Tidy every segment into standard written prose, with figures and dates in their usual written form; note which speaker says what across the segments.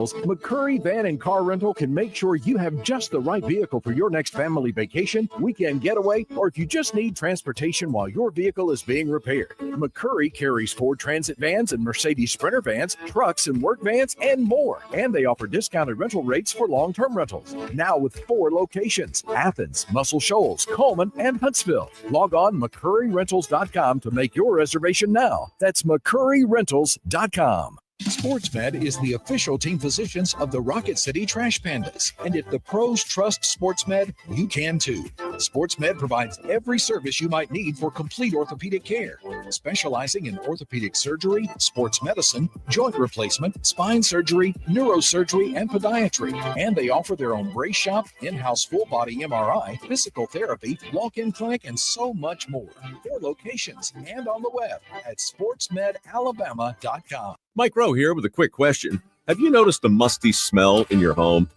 Speaker 1: McCurry Van and Car Rental can make sure you have just the right vehicle for your next family vacation, weekend getaway, or if you just need transportation while your vehicle is being repaired. McCurry carries Ford Transit vans and Mercedes Sprinter vans, trucks and work vans, and more. And they offer discounted rental rates for long-term rentals. Now with 4 locations: Athens, Muscle Shoals, Coleman, and Huntsville. Log on McCurryRentals.com to make your reservation now. That's McCurryRentals.com. SportsMed is the official team physicians of the Rocket City Trash Pandas. And if the pros trust SportsMed, you can too. SportsMed provides every service you might need for complete orthopedic care, specializing in orthopedic surgery, sports medicine, joint replacement, spine surgery, neurosurgery, and podiatry. And they offer their own brace shop, in-house full-body MRI, physical therapy, walk-in clinic, and so much more. 4 locations and on the web at sportsmedalabama.com.
Speaker 2: Mike Rowe here with a quick question. Have you noticed the musty smell in your home?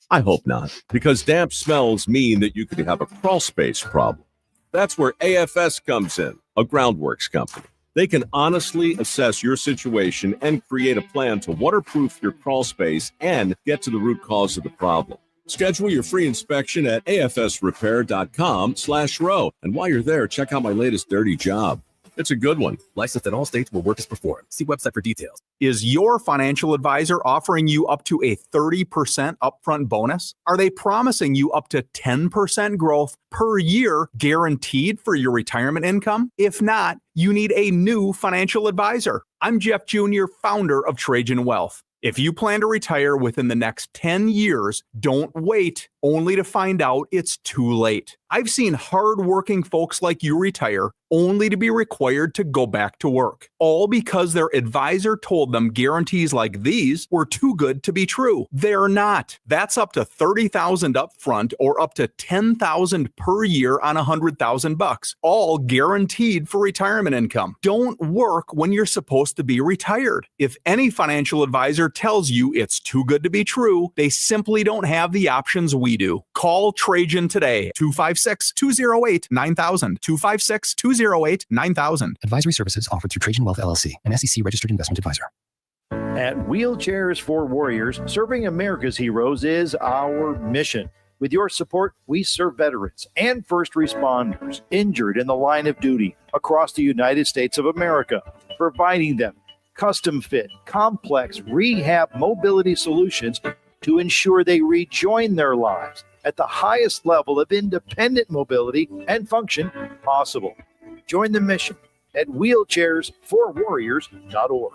Speaker 2: I hope not, because damp smells mean that you could have a crawl space problem. That's where AFS comes in, a groundworks company. They can honestly assess your situation and create a plan to waterproof your crawl space and get to the root cause of the problem. Schedule your free inspection at afsrepair.com/row. And while you're there, check out my latest dirty job. It's a good one.
Speaker 3: Licensed in all states where work is performed. See website for details.
Speaker 4: Is your financial advisor offering you up to a 30% upfront bonus? Are they promising you up to 10% growth per year guaranteed for your retirement income? If not, you need a new financial advisor. I'm Jeff Jr., founder of Trajan Wealth. If you plan to retire within the next 10 years, don't wait only to find out it's too late. I've seen hardworking folks like you retire only to be required to go back to work, all because their advisor told them guarantees like these were too good to be true. They're not. That's up to $30,000 up front or up to $10,000 per year on $100,000, all guaranteed for retirement income. Don't work when you're supposed to be retired. If any financial advisor tells you it's too good to be true, they simply don't have the options we do. Call Trajan today, 256-208-9000, 256-208-9000.
Speaker 3: Advisory services offered through Trajan Wealth LLC, an SEC registered investment advisor.
Speaker 5: At Wheelchairs for Warriors, serving America's heroes is our mission. With your support, we serve veterans and first responders injured in the line of duty across the United States of America, providing them custom fit, complex rehab mobility solutions to ensure they rejoin their lives at the highest level of independent mobility and function possible. Join the mission at wheelchairsforwarriors.org.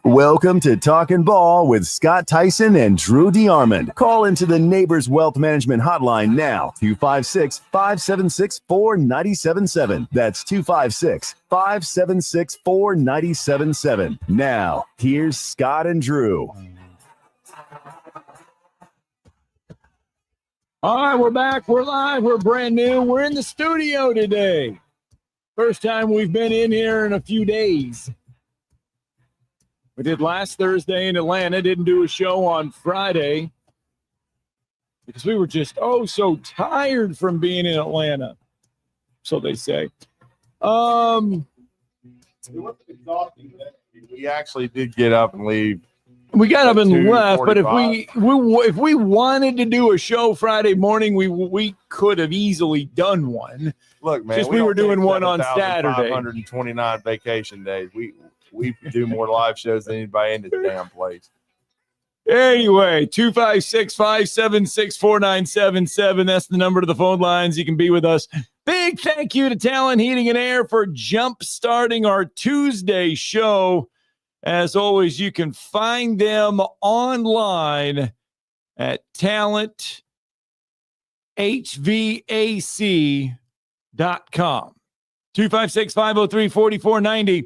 Speaker 6: Welcome to Talkin' Ball with Scott Theisen and Drew DeArmond. Call into the Neighbors Wealth Management Hotline now, 256-576-4977. That's 256-576-4977. Now, here's Scott and Drew.
Speaker 7: All right, we're back. We're live. We're brand new. We're in the studio today. First time we've been in here in a few days. We did last Thursday in Atlanta. Didn't do a show on Friday because we were just, so tired from being in Atlanta. So they say.
Speaker 8: It wasn't exhausting. We actually did get up and leave.
Speaker 7: We got up and left, but if we wanted to do a show Friday morning, we could have easily done one.
Speaker 8: Look, man,
Speaker 7: just we were doing one on Saturday.
Speaker 8: 529 vacation days. We do more live shows than anybody in this damn place.
Speaker 7: Anyway, 256-576-4977. That's the number to the phone lines. You can be with us. Big thank you to Talent Heating and Air for jump starting our Tuesday show. As always, you can find them online at talenthvac.com. 256-503-4490.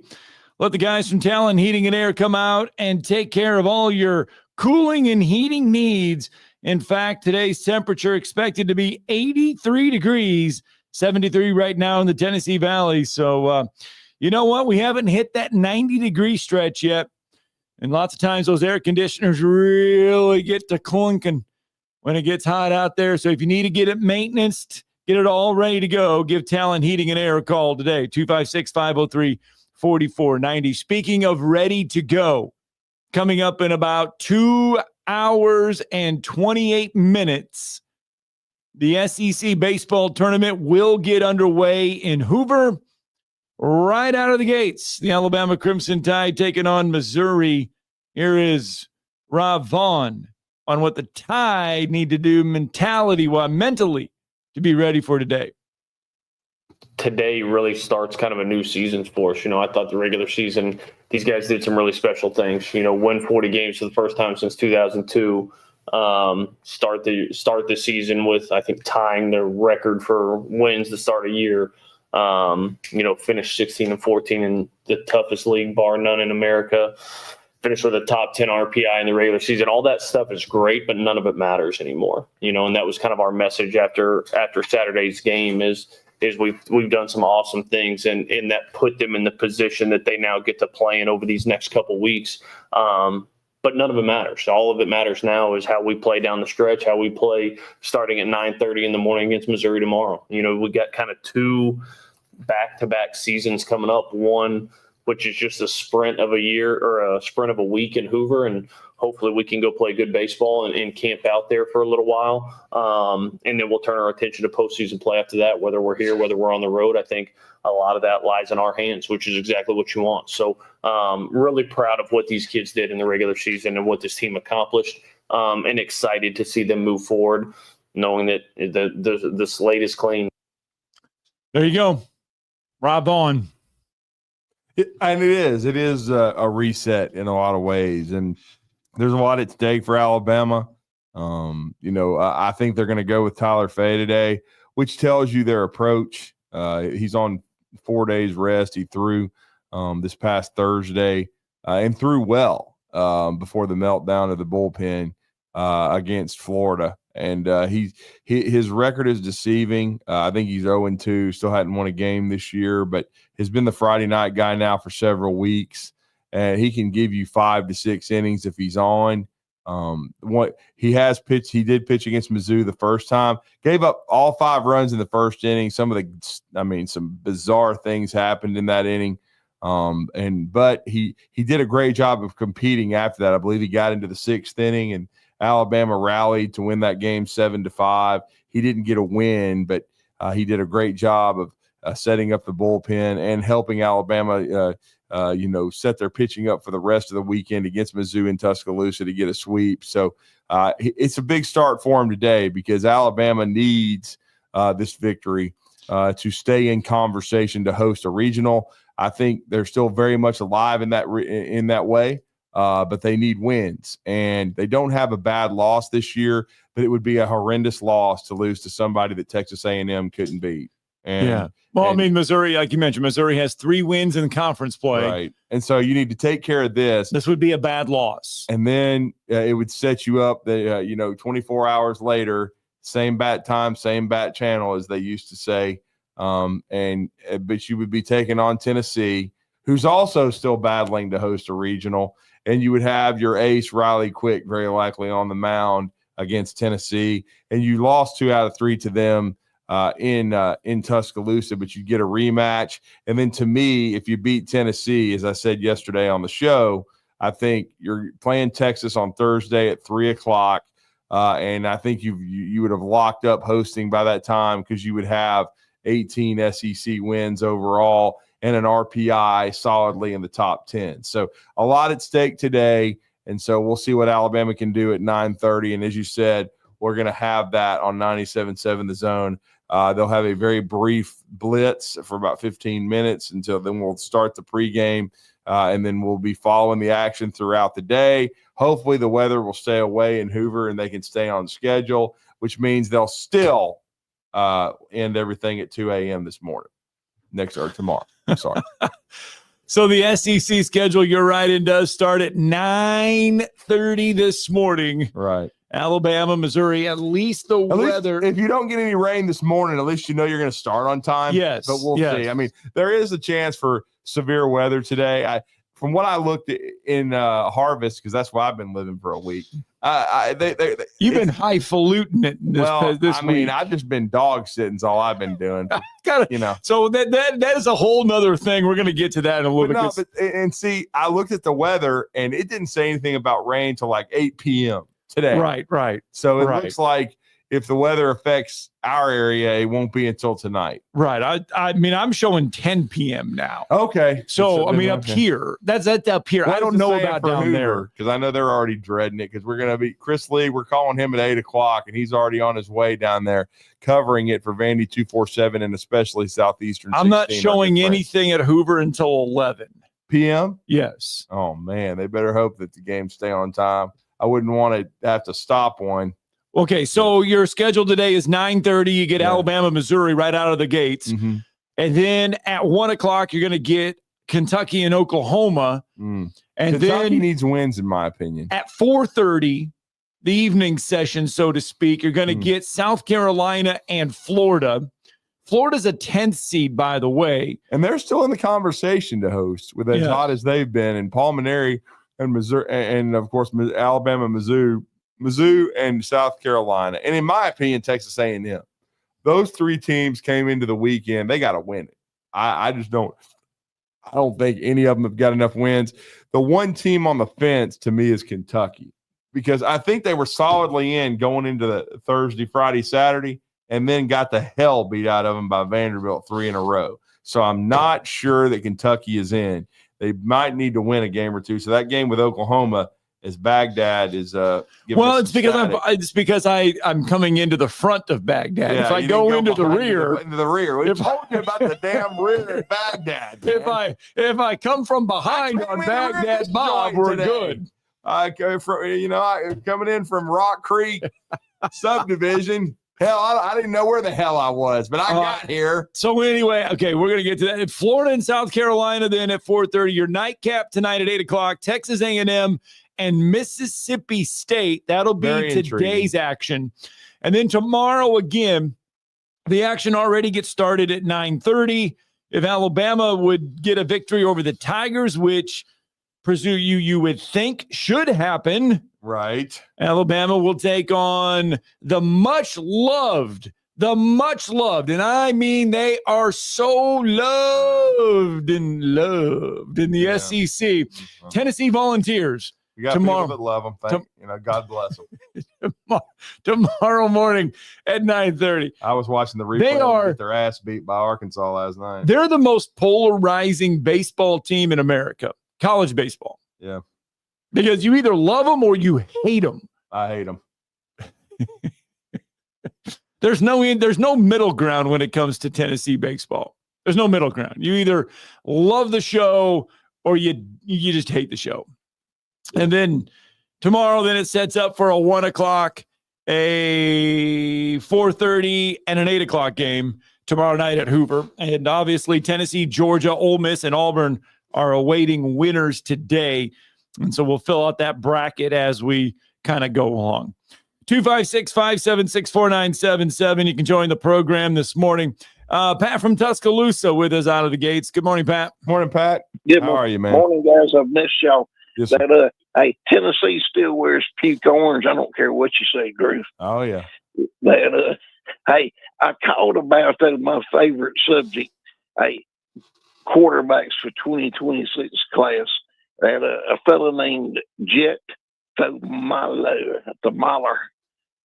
Speaker 7: Let the guys from Talent Heating and Air come out and take care of all your cooling and heating needs. In fact, today's temperature expected to be 83 degrees, 73 right now in the Tennessee Valley. So, you know what? We haven't hit that 90-degree stretch yet. And lots of times those air conditioners really get to clunking when it gets hot out there. So if you need to get it maintenanced, Get it all ready to go. Give Talon Heating and Air a call today, 256-503-4490. Speaking of ready to go, coming up in about 2 hours and 28 minutes, the SEC baseball tournament will get underway in Hoover right out of the gates. The Alabama Crimson Tide taking on Missouri. Here is Rob Vaughn on what the Tide need to do mentally to be ready for today.
Speaker 9: Today really starts kind of a new season for us. I thought the regular season, these guys did some really special things. Win 40 games for the first time since 2002. Start the season with, I think, tying their record for wins to start a year. Finish 16-14 in the toughest league, bar none in America. Finish with a top 10 RPI in the regular season. All that stuff is great, but none of it matters anymore. And that was kind of our message after Saturday's game is we've done some awesome things, and that put them in the position that they now get to play in over these next couple weeks. But none of it matters. All of it matters now is how we play down the stretch, how we play starting at 9:30 in the morning against Missouri tomorrow. We got kind of 2 back-to-back seasons coming up. One, which is just a sprint of a year or a sprint of a week in Hoover, and hopefully we can go play good baseball and camp out there for a little while. And then we'll turn our attention to postseason play after that, whether we're here, whether we're on the road. I think a lot of that lies in our hands, which is exactly what you want. So really proud of what these kids did in the regular season and what this team accomplished, and excited to see them move forward, knowing that the slate is clean.
Speaker 7: There you go. Rob Vaughn.
Speaker 8: It is a reset in a lot of ways, and there's a lot at stake for Alabama. I think they're going to go with Tyler Fay today, which tells you their approach. He's on 4 days rest. He threw this past Thursday and threw well before the meltdown of the bullpen against Florida. And his record is deceiving. I think he's 0-2, still hadn't won a game this year, but has been the Friday night guy now for several weeks. And he can give you 5 to 6 innings if he's on. He did pitch against Mizzou the first time, gave up all 5 runs in the first inning. Some bizarre things happened in that inning. But he did a great job of competing after that. I believe he got into the 6th inning and Alabama rallied to win that game 7-5. He didn't get a win, but he did a great job of setting up the bullpen and helping Alabama, set their pitching up for the rest of the weekend against Mizzou in Tuscaloosa to get a sweep. So it's a big start for him today because Alabama needs this victory to stay in conversation to host a regional. I think they're still very much alive in that way. But they need wins, and they don't have a bad loss this year, but it would be a horrendous loss to lose to somebody that Texas A&M couldn't beat.
Speaker 7: Missouri, like you mentioned, Missouri has 3 wins in conference play.
Speaker 8: Right. And so you need to take care of this.
Speaker 7: This would be a bad loss.
Speaker 8: And then it would set you up that, 24 hours later, same bat time, same bat channel, as they used to say. But you would be taking on Tennessee, who's also still battling to host a regional. And you would have your ace, Riley Quick, very likely on the mound against Tennessee. And you lost 2 out of 3 to them in Tuscaloosa, but you get a rematch. And then to me, if you beat Tennessee, as I said yesterday on the show, I think you're playing Texas on Thursday at 3:00. And I think you would have locked up hosting by that time because you would have 18 SEC wins overall and an RPI solidly in the top 10. So a lot at stake today. And so we'll see what Alabama can do at 9:30. And as you said, we're going to have that on 97.7 The Zone. They'll have a very brief blitz for about 15 minutes until then we'll start the pregame. And then we'll be following the action throughout the day. Hopefully the weather will stay away in Hoover and they can stay on schedule, which means they'll still end everything at 2 a.m. this morning. Tomorrow. I'm sorry.
Speaker 7: So the SEC schedule, you're right, it does start at 9:30 this morning.
Speaker 8: Right.
Speaker 7: Alabama, Missouri, at least the weather.
Speaker 8: If you don't get any rain this morning, at least you know you're going to start on time.
Speaker 7: Yes.
Speaker 8: But we'll see. I mean, there is a chance for severe weather today. from what I looked at in Harvest, because that's where I've been living for a week.
Speaker 7: You've been highfalutin it this week.
Speaker 8: mean, I've just been dog sitting. Is all I've been doing.
Speaker 7: So that is a whole nother thing. We're going to get to that in a little bit.
Speaker 8: And see, I looked at the weather, and it didn't say anything about rain till like 8 p.m. today.
Speaker 7: Right.
Speaker 8: So it looks like if the weather affects our area, it won't be until tonight.
Speaker 7: Right. I mean, I'm showing 10 p.m. now.
Speaker 8: Okay.
Speaker 7: So, up here. That's up here. I don't know about down there.
Speaker 8: Because I know they're already dreading it, because we're going to be Chris Lee. We're calling him at 8 o'clock, and he's already on his way down there covering it for Vandy247 and especially Southeastern.
Speaker 7: I'm not showing anything at Hoover until 11
Speaker 8: p.m.
Speaker 7: Yes.
Speaker 8: Oh, man. They better hope that the games stay on time. I wouldn't want to have to stop one.
Speaker 7: Okay, so your schedule today is 9:30. You get Alabama, Missouri right out of the gates.
Speaker 8: Mm-hmm.
Speaker 7: And then at 1 o'clock, you're going to get Kentucky and Oklahoma.
Speaker 8: And
Speaker 7: Kentucky
Speaker 8: then needs wins, in my opinion.
Speaker 7: At 4:30, the evening session, so to speak, you're going to get South Carolina and Florida. Florida's a 10th seed, by the way.
Speaker 8: And they're still in the conversation to host with as hot as they've been. And Paul Maneri and Missouri, and of course, Alabama, Mizzou and South Carolina, and in my opinion, Texas A&M. Those three teams came into the weekend. They got to win it. I just don't. I don't think any of them have got enough wins. The one team on the fence to me is Kentucky, because I think they were solidly in going into the Thursday, Friday, Saturday, and then got the hell beat out of them by Vanderbilt 3 in a row. So I'm not sure that Kentucky is in. They might need to win a game or two. So that game with Oklahoma, as Baghdad is
Speaker 7: it's because I'm coming into the front of Baghdad.
Speaker 8: Yeah,
Speaker 7: if I go into the rear,
Speaker 8: we told you about the damn rear of Baghdad. Man.
Speaker 7: If I come from behind on Baghdad, Bob, we're good.
Speaker 8: Coming in from Rock Creek subdivision. Hell, I didn't know where the hell I was, but I got here.
Speaker 7: So anyway, okay, we're going to get to that. Florida and South Carolina then at 4:30. Your nightcap tonight at 8 o'clock. Texas A&M and Mississippi State. That'll be today's action. And then tomorrow again, the action already gets started at 9:30. If Alabama would get a victory over the Tigers, which presume you would think should happen.
Speaker 8: Right.
Speaker 7: Alabama will take on the much loved, and I mean they are so loved in the SEC. Tennessee Volunteers.
Speaker 8: We got
Speaker 7: tomorrow,
Speaker 8: people that love them. God bless them.
Speaker 7: Tomorrow morning at 9:30.
Speaker 8: I was watching the replay. They get their ass beat by Arkansas last night.
Speaker 7: They're the most polarizing baseball team in America, college baseball.
Speaker 8: Yeah.
Speaker 7: Because you either love them or you hate them.
Speaker 8: I hate them.
Speaker 7: There's no middle ground when it comes to Tennessee baseball. There's no middle ground. You either love the show or you just hate the show. And then tomorrow, then it sets up for a 1 o'clock, a 4:30, and an 8 o'clock game tomorrow night at Hoover. And obviously, Tennessee, Georgia, Ole Miss, and Auburn are awaiting winners today. And so we'll fill out that bracket as we kind of go along. 256-576-4977. You can join the program this morning. Pat from Tuscaloosa with us out of the gates. Good morning, Pat.
Speaker 8: Morning, Pat.
Speaker 10: Good
Speaker 8: How are you, man?
Speaker 10: Morning, guys. I've missed y'all.
Speaker 8: Yes,
Speaker 10: hey, Tennessee still wears puke orange. I don't care what you say, Drew.
Speaker 8: Oh, yeah.
Speaker 10: Hey, I called about my favorite subject. Hey, quarterbacks for 2026 class. And a fellow named Jet Tomala.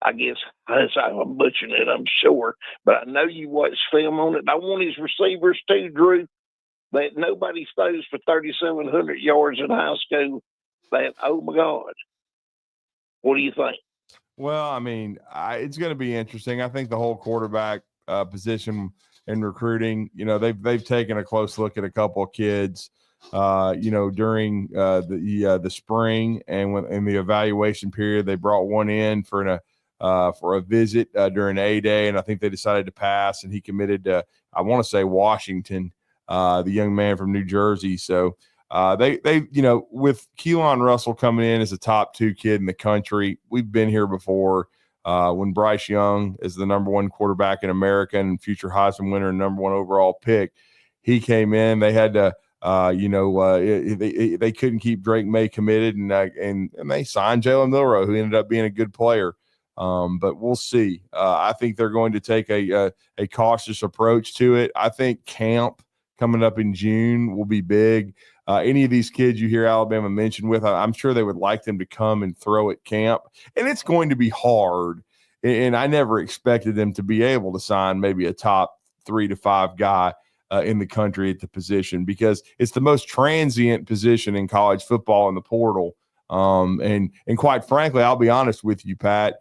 Speaker 10: I guess I'm butchering it, I'm sure. But I know you watch film on it. I want his receivers too, Drew. That nobody throws for 3,700 yards in high school. That, oh, my God. What do you think?
Speaker 8: Well, I mean, it's going to be interesting. I think the whole quarterback position in recruiting, they've taken a close look at a couple of kids. During the spring and when in the evaluation period, they brought one in for a visit during A-Day, and I think they decided to pass, and he committed to, I want to say, Washington, the young man from New Jersey. So they with Keelan Russell coming in as a top 2 kid in the country, we've been here before when Bryce Young is the number 1 quarterback in America and future Heisman winner and number 1 overall pick. He came in. They had to They couldn't keep Drake May committed, and they signed Jalen Milroe, who ended up being a good player. But we'll see. I think they're going to take a cautious approach to it. I think camp coming up in June will be big. Any of these kids you hear Alabama mentioned with, I'm sure they would like them to come and throw at camp. And it's going to be hard. And I never expected them to be able to sign maybe a top 3 to 5 guy in the country at the position, because it's the most transient position in college football in the portal. And quite frankly, I'll be honest with you, Pat.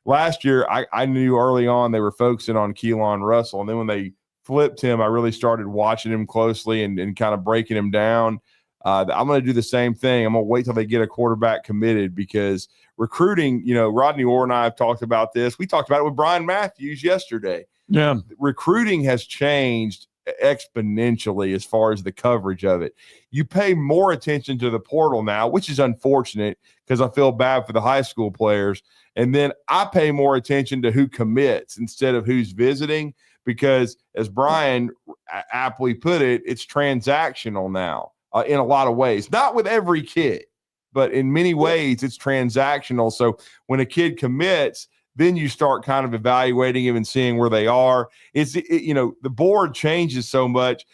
Speaker 8: Last year I knew early on they were focusing on Keelan Russell, and then when they flipped him, I really started watching him closely and kind of breaking him down. I'm going to do the same thing. I'm going to wait till they get a quarterback committed, because recruiting, Rodney Orr and I have talked about this. We talked about it with Brian Matthews yesterday.
Speaker 7: Yeah.
Speaker 8: Recruiting has changed exponentially as far as the coverage of it. You pay more attention to the portal now, which is unfortunate because I feel bad for the high school players. And then I pay more attention to who commits instead of who's visiting, because as Brian aptly put it, it's transactional now in a lot of ways. Not with every kid, but in many ways it's transactional. So when a kid commits, then you start kind of evaluating him and seeing where they are. The board changes so much.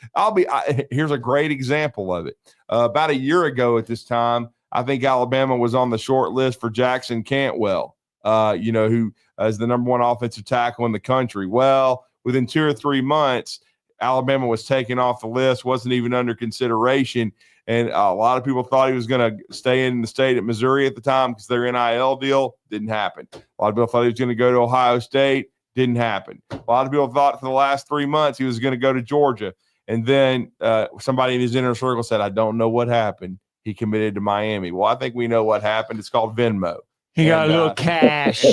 Speaker 8: Here's a great example of it. About a year ago at this time, I think Alabama was on the short list for Jackson Cantwell, who is the number 1 offensive tackle in the country. Well, within 2 or 3 months, Alabama was taken off the list, wasn't even under consideration. And a lot of people thought he was going to stay in the state at Missouri at the time because their NIL deal didn't happen. A lot of people thought he was going to go to Ohio State. Didn't happen. A lot of people thought for the last 3 months he was going to go to Georgia. And then somebody in his inner circle said, I don't know what happened. He committed to Miami. Well, I think we know what happened. It's called Venmo.
Speaker 7: He got a little cash.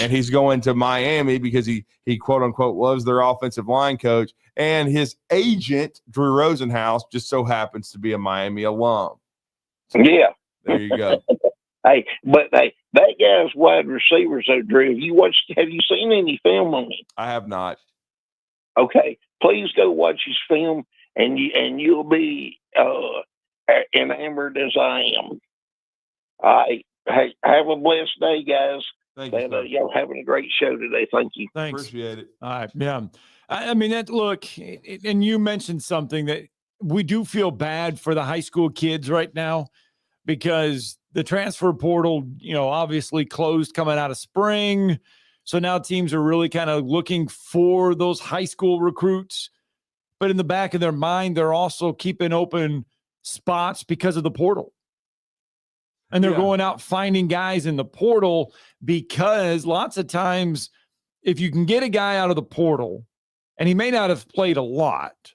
Speaker 8: And he's going to Miami because he quote unquote loves their offensive line coach. And his agent, Drew Rosenhaus, just so happens to be a Miami alum. So,
Speaker 10: yeah.
Speaker 8: There you go.
Speaker 10: That guy's wide receiver, so Drew, have you seen any film on him?
Speaker 8: I have not.
Speaker 10: Okay. Please go watch his film, and you'll be enamored as I am. All right. Hey, have a blessed day, guys.
Speaker 8: Thank you.
Speaker 10: Y'all having a great show today. Thank you.
Speaker 7: Thanks.
Speaker 8: Appreciate it.
Speaker 7: All right. Yeah. I mean, and you mentioned something that we do feel bad for the high school kids right now, because the transfer portal, obviously closed coming out of spring. So now teams are really kind of looking for those high school recruits. But in the back of their mind, they're also keeping open spots because of the portal. And they're going out finding guys in the portal, because lots of times if you can get a guy out of the portal, and he may not have played a lot,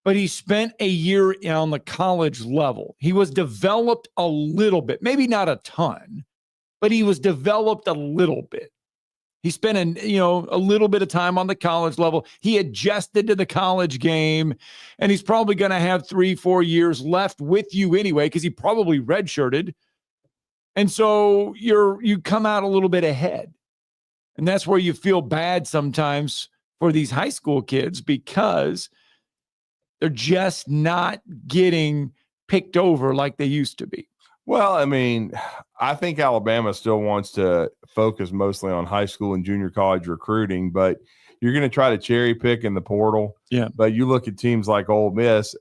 Speaker 7: but he spent a year on the college level. He was developed a little bit, maybe not a ton, but he was developed a little bit. He spent a little bit of time on the college level. He adjusted to the college game, and he's probably going to have 3-4 years left with you anyway, because he probably redshirted. And so you come out a little bit ahead. And that's where you feel bad sometimes for these high school kids, because they're just not getting picked over like they used to be.
Speaker 8: Well, I mean, I think Alabama still wants to focus mostly on high school and junior college recruiting, but you're going to try to cherry pick in the portal.
Speaker 7: Yeah.
Speaker 8: But you look at teams like Ole Miss,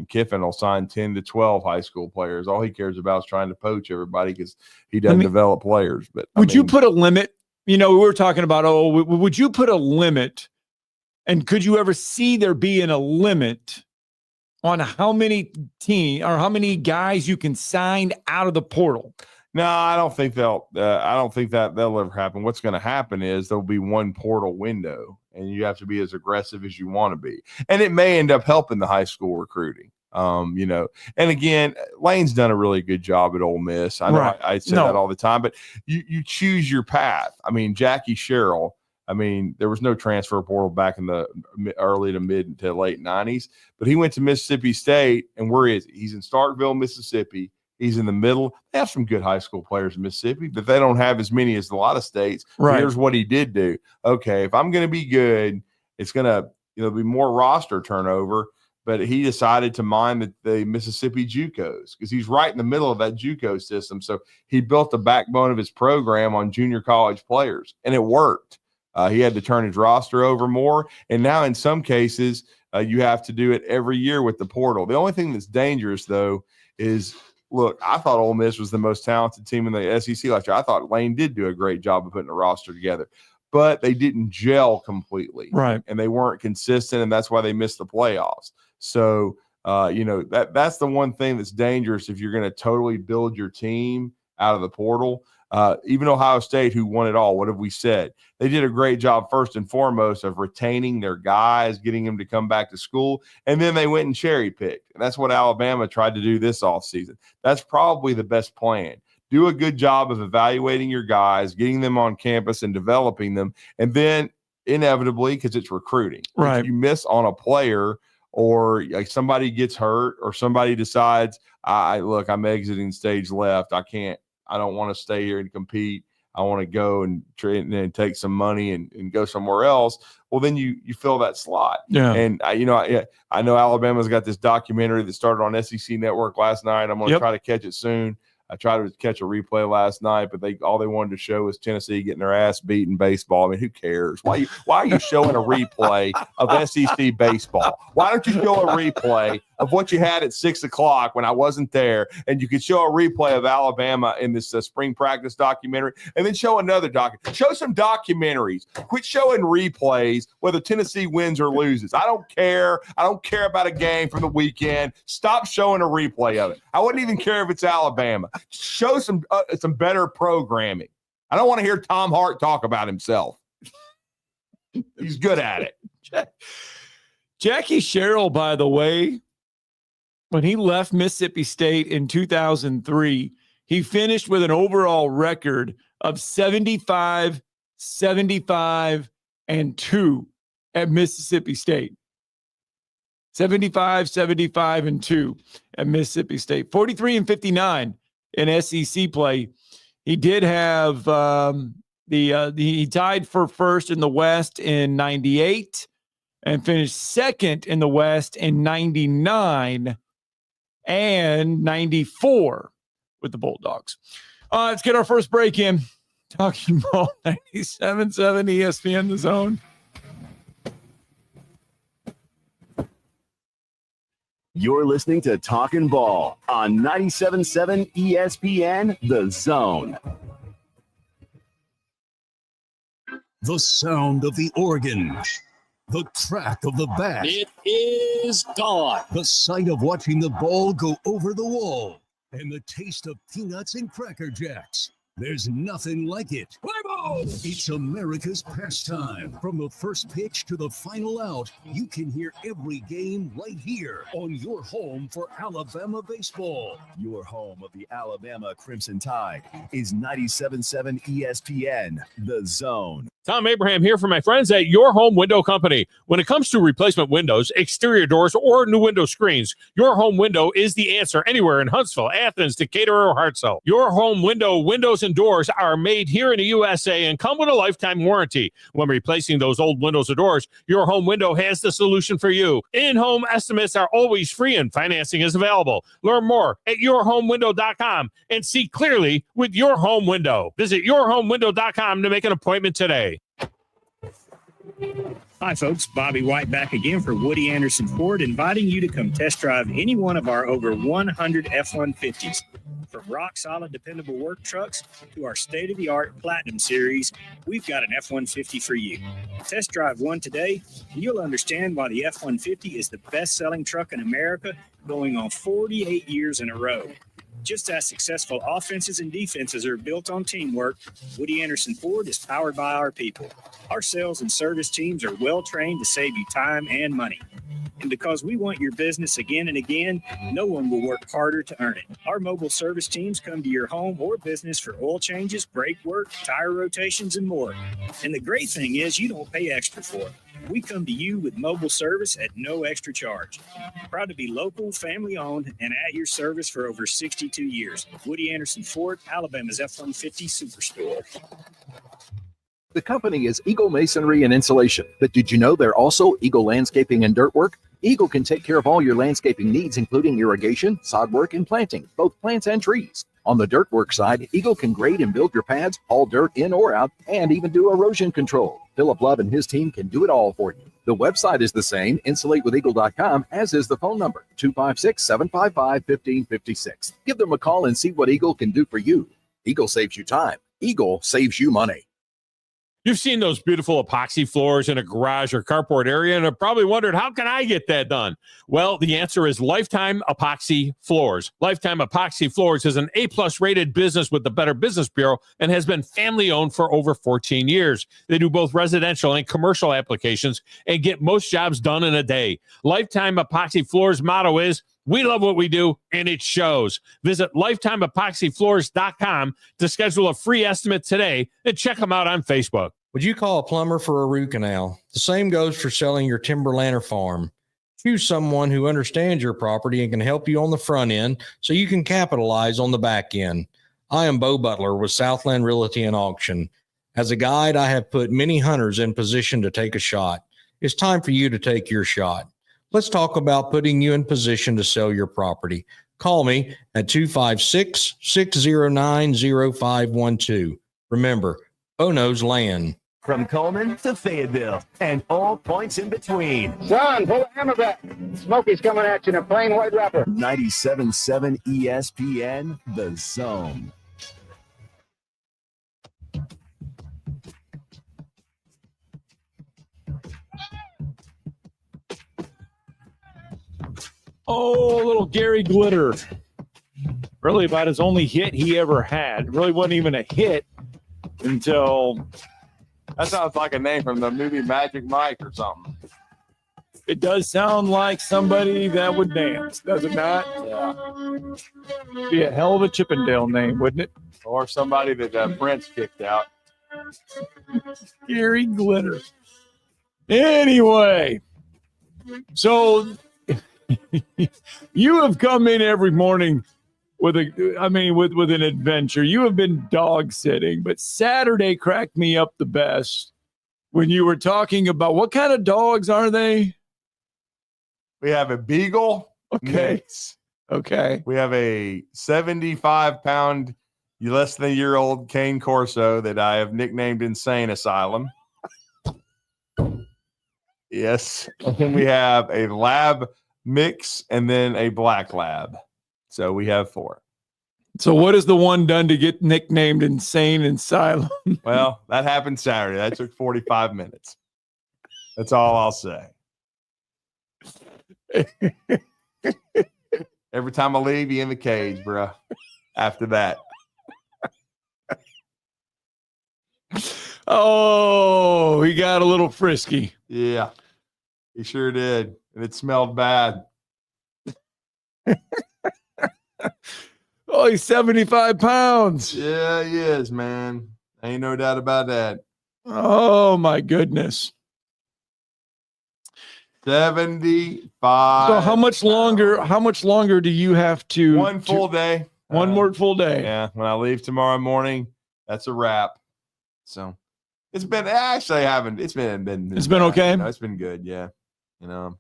Speaker 8: Kiffin will sign 10 to 12 high school players. All he cares about is trying to poach everybody because he doesn't develop players. But
Speaker 7: would you put a limit? We were talking about, would you put a limit, and could you ever see there being a limit on how many guys you can sign out of the portal?
Speaker 8: No, I don't think that'll ever happen. What's going to happen is there'll be one portal window, and you have to be as aggressive as you want to be. And it may end up helping the high school recruiting. And again, Lane's done a really good job at Ole Miss. I know I say that all the time, but you choose your path. I mean, Jackie Sherrill, there was no transfer portal back in the early to mid to late 90s, but he went to Mississippi State, and where is he? He's in Starkville, Mississippi. He's in the middle. They have some good high school players in Mississippi, but they don't have as many as a lot of states.
Speaker 7: Right.
Speaker 8: Here's what he did do. Okay, if I'm going to be good, it's going to there'll be more roster turnover. But he decided to mine the Mississippi JUCOs because he's right in the middle of that JUCO system. So he built the backbone of his program on junior college players, and it worked. He had to turn his roster over more. And now in some cases, you have to do it every year with the portal. The only thing that's dangerous, though, is, look, I thought Ole Miss was the most talented team in the SEC last year. I thought Lane did do a great job of putting a roster together. But they didn't gel completely.
Speaker 7: Right.
Speaker 8: And they weren't consistent, and that's why they missed the playoffs. So, that's the one thing that's dangerous if you're going to totally build your team out of the portal. Even Ohio State, who won it all, what have we said? They did a great job, first and foremost, of retaining their guys, getting them to come back to school, and then they went and cherry-picked. And that's what Alabama tried to do this offseason. That's probably the best plan. Do a good job of evaluating your guys, getting them on campus and developing them, and then inevitably, because it's recruiting,
Speaker 7: right,
Speaker 8: if you miss on a player – or like somebody gets hurt or somebody decides, I'm exiting stage left. I don't want to stay here and compete. I want to go and take some money and go somewhere else. Well, then you fill that slot.
Speaker 7: Yeah.
Speaker 8: And I know Alabama's got this documentary that started on SEC Network last night. I'm going to try to catch it soon. I tried to catch a replay last night, but all they wanted to show was Tennessee getting their ass beat in baseball. I mean, who cares? Why are you showing a replay of SEC baseball? Why don't you show a replay of what you had at 6 o'clock when I wasn't there, and you could show a replay of Alabama in this spring practice documentary, and then show another documentary. Show some documentaries. Quit showing replays whether Tennessee wins or loses. I don't care. I don't care about a game from the weekend. Stop showing a replay of it. I wouldn't even care if it's Alabama. Show some better programming. I don't want to hear Tom Hart talk about himself. He's good at it.
Speaker 7: Jackie Sherrill, by the way, when he left Mississippi State in 2003, he finished with an overall record of 75, 75, and 2 at Mississippi State. 75, 75, and 2 at Mississippi State. 43 and 59 in SEC play. He did have he tied for first in the West in 98 and finished second in the West in 99 and 94 with the Bulldogs. Let's get our first break in. Talking Ball 97.7 ESPN The Zone.
Speaker 6: You're listening to Talkin' Ball on 97.7 ESPN The Zone.
Speaker 11: The sound of the organ. The crack of the bat.
Speaker 12: It is gone.
Speaker 11: The sight of watching the ball go over the wall. And the taste of peanuts and Cracker Jacks. There's nothing like it. Play ball! It's America's pastime. From the first pitch to the final out, you can hear every game right here on your home for Alabama baseball.
Speaker 6: Your home of the Alabama Crimson Tide is 97.7 ESPN The Zone.
Speaker 12: Tom Abraham here for my friends at Your Home Window Company. When it comes to replacement windows, exterior doors, or new window screens, Your Home Window is the answer anywhere in Huntsville, Athens, Decatur, or Hartselle. Your Home Window windows and doors are made here in the USA and come with a lifetime warranty. When replacing those old windows or doors, Your Home Window has the solution for you. In-home estimates are always free and financing is available. Learn more at yourhomewindow.com and see clearly with Your Home Window. Visit yourhomewindow.com to make an appointment today.
Speaker 13: Hi, folks. Bobby White back again for Woody Anderson Ford, inviting you to come test drive any one of our over 100 F-150s. From rock-solid, dependable work trucks to our state-of-the-art Platinum Series, we've got an F-150 for you. Test drive one today, and you'll understand why the F-150 is the best-selling truck in America, going on 48 years in a row. Just as successful offenses and defenses are built on teamwork, Woody Anderson Ford is powered by our people. Our sales and service teams are well-trained to save you time and money. And because we want your business again and again, no one will work harder to earn it. Our mobile service teams come to your home or business for oil changes, brake work, tire rotations, and more. And the great thing is you don't pay extra for it. We come to you with mobile service at no extra charge. Proud to be local, family-owned, and at your service for over 62 years. Woody Anderson Ford, Alabama's F-150 Superstore.
Speaker 1: The company is Eagle Masonry and Insulation, but did you know they're also Eagle Landscaping and Dirt Work? Eagle can take care of all your landscaping needs, including irrigation, sod work, and planting, both plants and trees. On the dirt work side, Eagle can grade and build your pads, haul dirt in or out, and even do erosion control. Philip Love and his team can do it all for you. The website is the same, insulatewitheagle.com, as is the phone number, 256-755-1556. Give them a call and see what Eagle can do for you. Eagle saves you time. Eagle saves you money.
Speaker 12: You've seen those beautiful epoxy floors in a garage or carport area and have probably wondered, how can I get that done? Well, the answer is Lifetime Epoxy Floors. Lifetime Epoxy Floors is an A-plus rated business with the Better Business Bureau and has been family-owned for over 14 years. They do both residential and commercial applications and get most jobs done in a day. Lifetime Epoxy Floors' motto is, we love what we do, and it shows. Visit lifetimeepoxyfloors.com to schedule a free estimate today and check them out on Facebook.
Speaker 14: Would you call a plumber for a root canal? The same goes for selling your timberland or farm. Choose someone who understands your property and can help you on the front end so you can capitalize on the back end. I am Bo Butler with Southland Realty and Auction. As a guide, I have put many hunters in position to take a shot. It's time for you to take your shot. Let's talk about putting you in position to sell your property. Call me at 256-609-0512. Remember, Bo knows land.
Speaker 6: From Coleman to Fayetteville and all points in between.
Speaker 15: Son, pull the hammer back. Smokey's coming at you in a plain white wrapper.
Speaker 6: 97.7 ESPN, The Zone.
Speaker 7: Oh, little Gary Glitter. Really about his only hit he ever had. It really wasn't even a hit until...
Speaker 8: That sounds like a name from the movie Magic Mike or something.
Speaker 7: It does sound like somebody that would dance, does it not?
Speaker 8: Yeah.
Speaker 7: Be a hell of a Chippendale name, wouldn't it?
Speaker 8: Or somebody that Prince kicked out.
Speaker 7: Gary Glitter. Anyway, so you have come in every morning with an adventure. You have been dog sitting, but Saturday cracked me up the best when you were talking about what kind of dogs are they?
Speaker 8: We have a beagle.
Speaker 7: Okay.
Speaker 8: Mix.
Speaker 7: Okay.
Speaker 8: We have a 75-pound, less than a year old Cane Corso that I have nicknamed Insane Asylum. Yes. And then we have a lab mix and then a black lab. So we have 4.
Speaker 7: So what has the one done to get nicknamed Insane Asylum?
Speaker 8: Well, that happened Saturday. That took 45 minutes. That's all I'll say. Every time I leave, you in the cage, bro. After that.
Speaker 7: Oh, he got a little frisky.
Speaker 8: Yeah, he sure did. And it smelled bad.
Speaker 7: Oh, he's 75 pounds.
Speaker 8: Yeah, he is, man. Ain't no doubt about that.
Speaker 7: Oh, my goodness.
Speaker 8: 75.
Speaker 7: So how much longer do you have to?
Speaker 8: One full day.
Speaker 7: One more full day.
Speaker 8: Yeah. When I leave tomorrow morning, that's a wrap. So it's been actually it's been
Speaker 7: okay.
Speaker 8: You know, it's been good. Yeah. You know,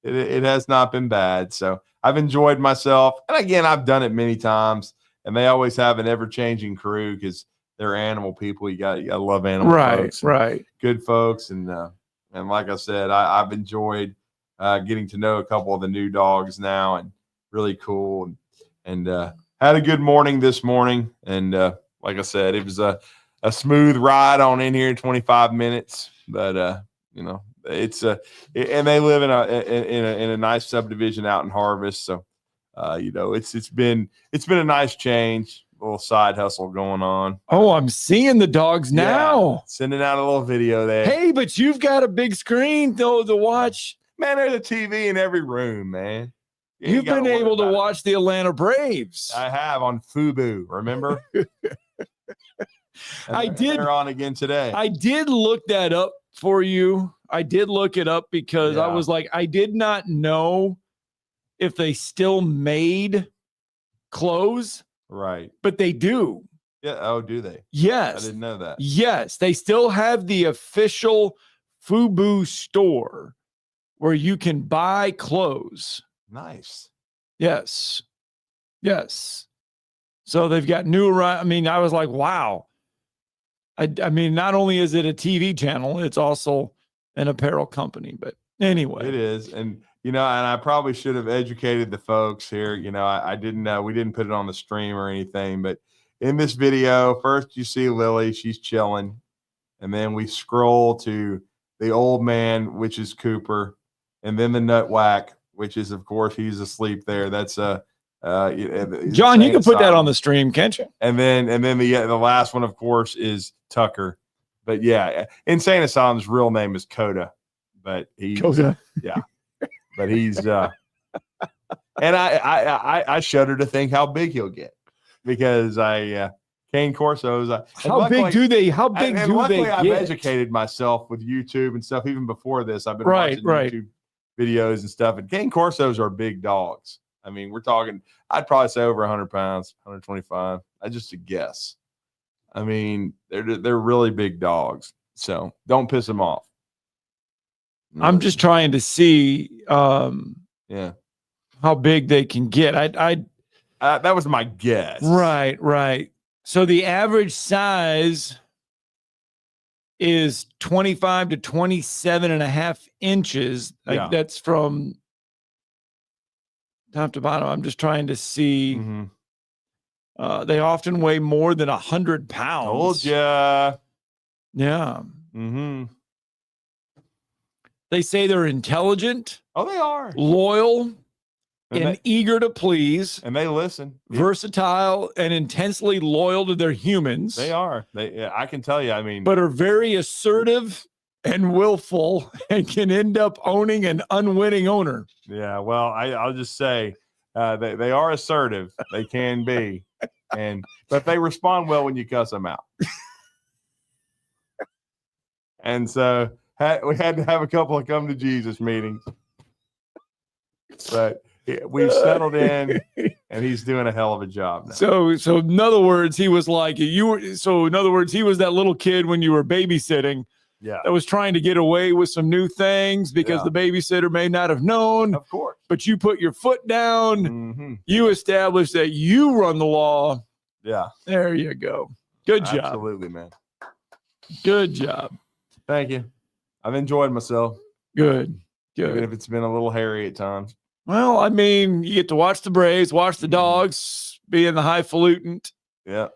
Speaker 8: it has not been bad. So I've enjoyed myself. And again, I've done it many times, and they always have an ever-changing crew because they're animal people. You got to love animal folks.
Speaker 7: Right.
Speaker 8: Good folks. And like I said, I've enjoyed getting to know a couple of the new dogs now, and really cool. And had a good morning this morning. And like I said, it was a smooth ride on in here in 25 minutes. But, you know, it's and they live in a nice subdivision out in Harvest. So, you know, it's been a nice change, a little side hustle going on.
Speaker 7: Oh, I'm seeing the dogs now.
Speaker 8: Yeah, sending out a little video there.
Speaker 7: Hey, but you've got a big screen though to watch.
Speaker 8: Man, there's a TV in every room, man.
Speaker 7: You've been able to watch the Atlanta Braves.
Speaker 8: I have on Fubo, remember? They're on again today.
Speaker 7: I did look that up for you. I did look it up because I was like, I did not know if they still made clothes.
Speaker 8: Right.
Speaker 7: But they do.
Speaker 8: Yeah. Oh, do they?
Speaker 7: Yes.
Speaker 8: I didn't know that.
Speaker 7: Yes. They still have the official FUBU store where you can buy clothes.
Speaker 8: Nice.
Speaker 7: Yes. Yes. So they've got new, I mean, I was like, wow. I mean, not only is it a TV channel, it's also an apparel company. But anyway.
Speaker 8: It is. And, and I probably should have educated the folks here. I didn't know. We didn't put it on the stream or anything. But in this video, first you see Lily. She's chilling. And then we scroll to the old man, which is Cooper. And then the nutwhack, which is, of course, he's asleep there. That's
Speaker 7: John, you can put that on the stream, can't you?
Speaker 8: And then the last one, of course, is Tucker. But yeah, Insane Asylum's real name is Coda, but he's
Speaker 7: Coda.
Speaker 8: Yeah, but he's and I shudder to think how big he'll get because Cane Corso's.
Speaker 7: How big do they
Speaker 8: luckily I've
Speaker 7: get?
Speaker 8: educated myself with YouTube and stuff. Even before this, I've been
Speaker 7: Right.
Speaker 8: watching YouTube videos and stuff. And Cane Corsos are big dogs. I mean, we're talking, I'd probably say over 100 pounds, 125. I just a guess. I mean, they're really big dogs. So don't piss them off.
Speaker 7: I'm just trying to see how big they can get.
Speaker 8: That was my guess.
Speaker 7: Right. So the average size is 25 to 27 and a half inches.
Speaker 8: Yeah.
Speaker 7: That's from top to bottom. I'm just trying to see.
Speaker 8: Mm-hmm.
Speaker 7: They often weigh more than 100 pounds.
Speaker 8: Told ya.
Speaker 7: Yeah.
Speaker 8: Mm-hmm.
Speaker 7: They say they're intelligent.
Speaker 8: Oh, they are.
Speaker 7: Loyal and eager to please.
Speaker 8: And they listen.
Speaker 7: Versatile and intensely loyal to their humans.
Speaker 8: They are. I can tell you, I mean.
Speaker 7: But are very assertive and willful and can end up owning an unwitting owner.
Speaker 8: Yeah, well, I'll just say they are assertive. They can be. But they respond well when you cuss them out. And so we had to have a couple of come to Jesus meetings. But we settled in, and he's doing a hell of a job now.
Speaker 7: So in other words, he was like you were. So in other words, he was that little kid when you were babysitting.
Speaker 8: Yeah.
Speaker 7: That was trying to get away with some new things because the babysitter may not have known.
Speaker 8: Of course.
Speaker 7: But you put your foot down.
Speaker 8: Mm-hmm.
Speaker 7: You established that you run the law.
Speaker 8: Yeah.
Speaker 7: There you go. Good job.
Speaker 8: Absolutely, man.
Speaker 7: Good job.
Speaker 8: Thank you. I've enjoyed myself.
Speaker 7: Good.
Speaker 8: Even if it's been a little hairy at times.
Speaker 7: Well, I mean, you get to watch the Braves, watch the dogs, be in the highfalutin.
Speaker 8: Yeah.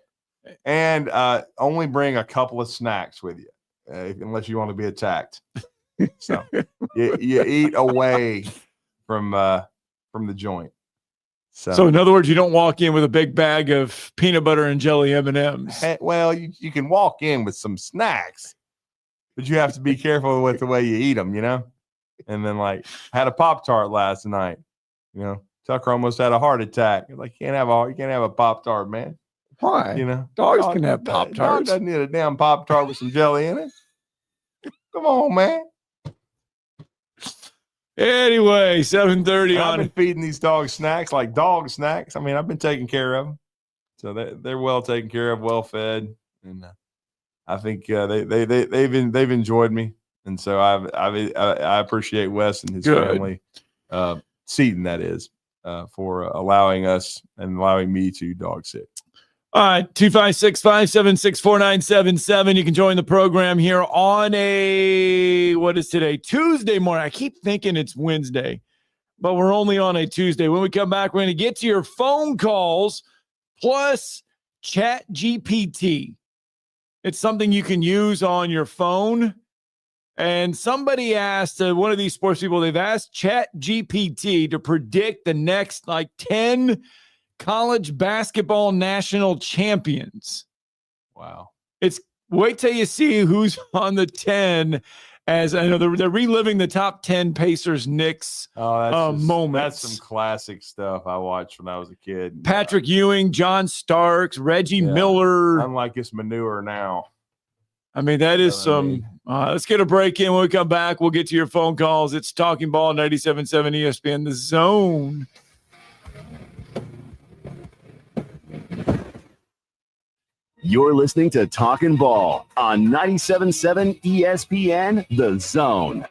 Speaker 8: And only bring a couple of snacks with you, unless you want to be attacked. So you eat away from the joint.
Speaker 7: So in other words, you don't walk in with a big bag of peanut butter and jelly M&Ms.
Speaker 8: Well, you can walk in with some snacks, but you have to be careful with the way you eat them, And then I had a Pop-Tart last night, Tucker almost had a heart attack. Like, you can't have a Pop-Tart, man.
Speaker 7: Why? Dogs can have Pop-Tarts.
Speaker 8: Dog doesn't need a damn Pop-Tart with some jelly in it. Come on, man.
Speaker 7: Anyway, 7:30
Speaker 8: I've been feeding these dogs snacks like dog snacks. I mean, I've been taking care of them. So they're well taken care of, well fed. And I think they've enjoyed me. And so I appreciate Wes and his family, Seaton, that is, for allowing us and allowing me to dog sit.
Speaker 7: All right, 256-576-4977. You can join the program here on what is today? Tuesday morning. I keep thinking it's Wednesday, but we're only on a Tuesday. When we come back, we're going to get to your phone calls plus Chat GPT. It's something you can use on your phone. And somebody asked, one of these sports people, they've asked Chat GPT to predict the next 10 college basketball national champions.
Speaker 8: Wow.
Speaker 7: Wait till you see who's on the 10. As I know, they're reliving the top 10 Pacers Knicks moments.
Speaker 8: That's some classic stuff I watched when I was a kid.
Speaker 7: Patrick Ewing, John Starks, Reggie Miller.
Speaker 8: Unlike this manure now.
Speaker 7: I mean, that is some. Let's get a break in. When we come back, we'll get to your phone calls. It's Talking Ball 97.7 ESPN, The Zone.
Speaker 6: You're listening to Talkin' Ball on 97.7 ESPN, The Zone.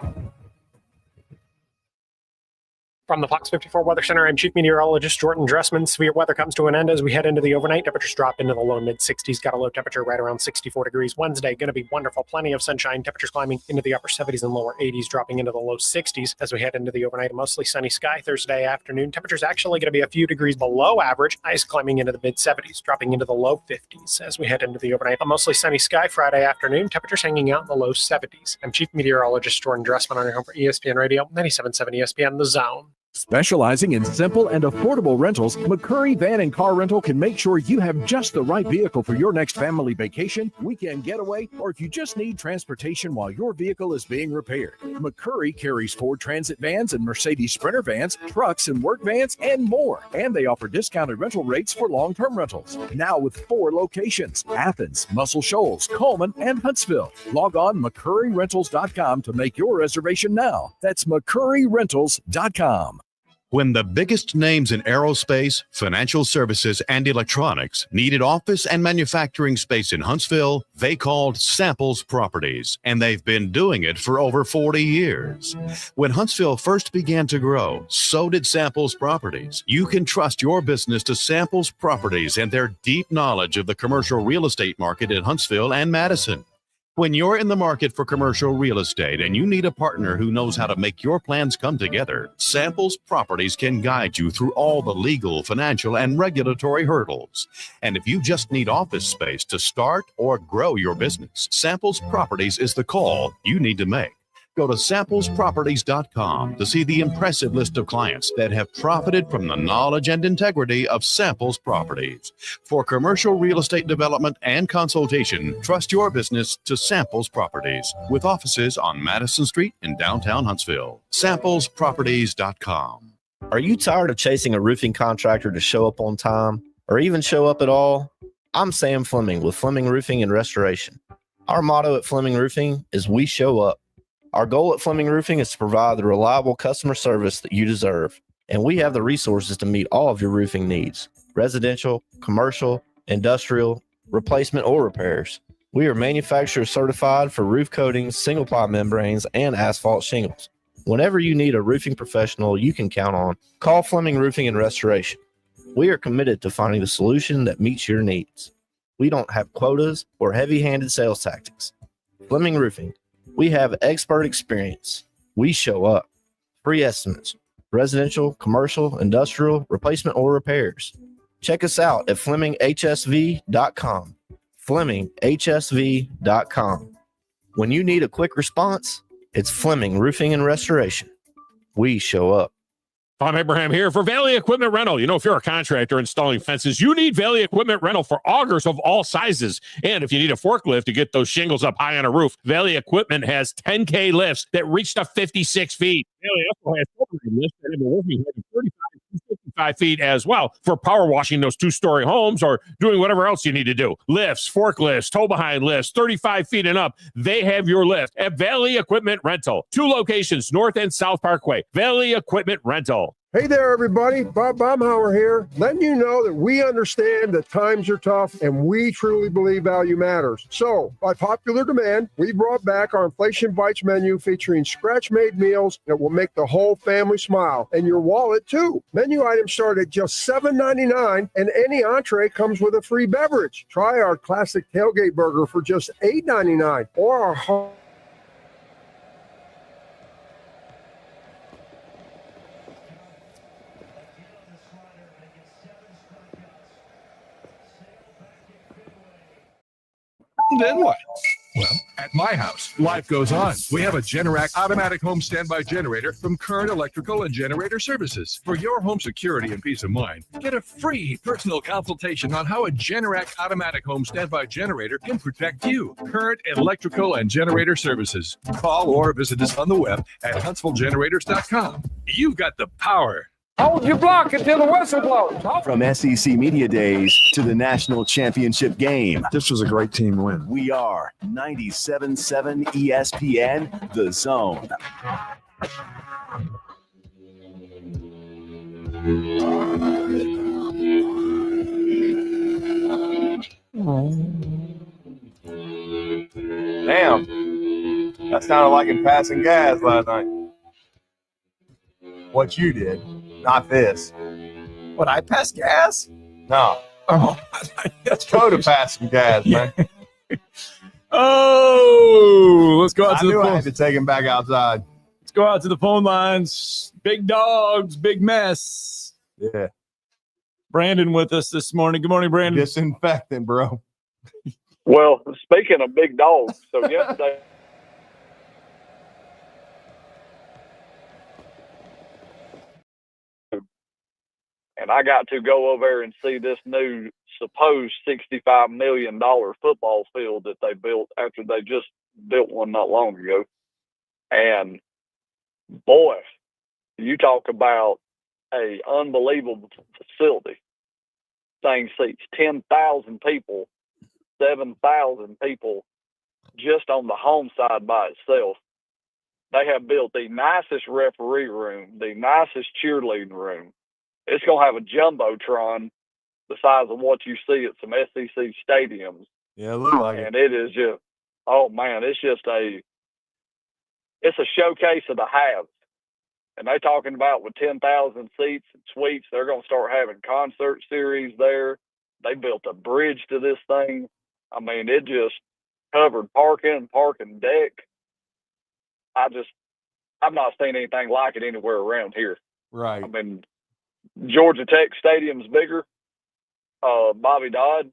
Speaker 16: From the Fox 54 Weather Center, I'm Chief Meteorologist Jordan Dressman. Severe weather comes to an end as we head into the overnight. Temperatures drop into the low mid-60s. Got a low temperature right around 64 degrees. Wednesday, going to be wonderful. Plenty of sunshine. Temperatures climbing into the upper 70s and lower 80s, dropping into the low 60s as we head into the overnight. A mostly sunny sky Thursday afternoon. Temperatures actually going to be a few degrees below average. Highs climbing into the mid-70s, dropping into the low 50s as we head into the overnight. A mostly sunny sky Friday afternoon. Temperatures hanging out in the low 70s. I'm Chief Meteorologist Jordan Dressman on your home for ESPN Radio, 97.7 ESPN, The Zone.
Speaker 1: Specializing in simple and affordable rentals, McCurry Van and Car Rental can make sure you have just the right vehicle for your next family vacation, weekend getaway, or if you just need transportation while your vehicle is being repaired. McCurry carries Ford Transit vans and Mercedes Sprinter vans, trucks and work vans, and more. And they offer discounted rental rates for long-term rentals. Now with 4 locations: Athens, Muscle Shoals, Coleman, and Huntsville. Log on McCurryRentals.com to make your reservation now. That's McCurryRentals.com.
Speaker 17: When the biggest names in aerospace, financial services, and electronics needed office and manufacturing space in Huntsville, they called Samples Properties, and they've been doing it for over 40 years. When Huntsville first began to grow, so did Samples Properties. You can trust your business to Samples Properties and their deep knowledge of the commercial real estate market in Huntsville and Madison. When you're in the market for commercial real estate and you need a partner who knows how to make your plans come together, Samples Properties can guide you through all the legal, financial, and regulatory hurdles. And if you just need office space to start or grow your business, Samples Properties is the call you need to make. Go to samplesproperties.com to see the impressive list of clients that have profited from the knowledge and integrity of Samples Properties. For commercial real estate development and consultation, trust your business to Samples Properties, with offices on Madison Street in downtown Huntsville. Samplesproperties.com.
Speaker 18: Are you tired of chasing a roofing contractor to show up on time or even show up at all? I'm Sam Fleming with Fleming Roofing and Restoration. Our motto at Fleming Roofing is "We show up." Our goal at Fleming Roofing is to provide the reliable customer service that you deserve, and we have the resources to meet all of your roofing needs: residential, commercial, industrial, replacement, or repairs. We are manufacturer certified for roof coatings, single-ply membranes, and asphalt shingles. Whenever you need a roofing professional you can count on, call Fleming Roofing and Restoration. We are committed to finding the solution that meets your needs. We don't have quotas or heavy-handed sales tactics. Fleming Roofing. We have expert experience. We show up. Free estimates. Residential, commercial, industrial, replacement, or repairs. Check us out at FlemingHSV.com. FlemingHSV.com. When you need a quick response, it's Fleming Roofing and Restoration. We show up.
Speaker 12: I'm Abraham here for Valley Equipment Rental. You know, if you're a contractor installing fences, you need Valley Equipment Rental for augers of all sizes. And if you need a forklift to get those shingles up high on a roof, Valley Equipment has 10K lifts that reach to 56 feet. Valley also has lifts that have a roofing height of 35 to 55 feet as well for power washing those 2-story homes or doing whatever else you need to do. Lifts, forklifts, tow-behind lifts, 35 feet and up. They have your lift at Valley Equipment Rental. 2 locations, North and South Parkway. Valley Equipment Rental.
Speaker 19: Hey there, everybody. Bob Baumhauer here, letting you know that we understand that times are tough and we truly believe value matters. So, by popular demand, we brought back our Inflation Bites menu featuring scratch-made meals that will make the whole family smile and your wallet, too. Menu items start at just $7.99 and any entree comes with a free beverage. Try our classic tailgate burger for just $8.99 or our
Speaker 20: Then what? Well, at my house, life goes on. We have a Generac automatic home standby generator from Current Electrical and Generator Services. For your home security and peace of mind, get a free personal consultation on how a Generac automatic home standby generator can protect you. Current Electrical and Generator Services. Call or visit us on the web at HuntsvilleGenerators.com. You've got the power.
Speaker 19: Hold your block until the whistle blows.
Speaker 6: From SEC Media Days to the National Championship game.
Speaker 21: This was a great team win.
Speaker 6: We are 97.7 ESPN, The Zone.
Speaker 8: That sounded like in passing gas last night. What you did, not this.
Speaker 4: What, I passed gas?
Speaker 8: No.
Speaker 7: Oh,
Speaker 8: Let's go to passing gas, man.
Speaker 7: Oh, let's go out
Speaker 8: I
Speaker 7: to the
Speaker 8: knew I
Speaker 7: phone.
Speaker 8: had to take him back outside.
Speaker 7: Let's go out to the phone lines. Big dogs, big mess.
Speaker 8: Yeah.
Speaker 7: Brandon with us this morning. Good morning, Brandon.
Speaker 8: Disinfectant, bro.
Speaker 21: Well, speaking of big dogs, so yesterday. And I got to go over there and see this new supposed $65 million football field that they built after they just built one not long ago. And boy, you talk about a unbelievable facility. Thing seats 10,000 people, 7,000 people just on the home side by itself. They have built the nicest referee room, the nicest cheerleading room. It's going to have a jumbotron the size of what you see at some SEC stadiums.
Speaker 8: Yeah, it looked like
Speaker 21: and it is just, oh man, it's a showcase of the haves. And they're talking about with 10,000 seats and suites, they're going to start having concert series there. They built a bridge to this thing. I mean, it just covered parking deck. I've not seen anything like it anywhere around here.
Speaker 8: Right.
Speaker 21: I mean, Georgia Tech Stadium's bigger, Bobby Dodd,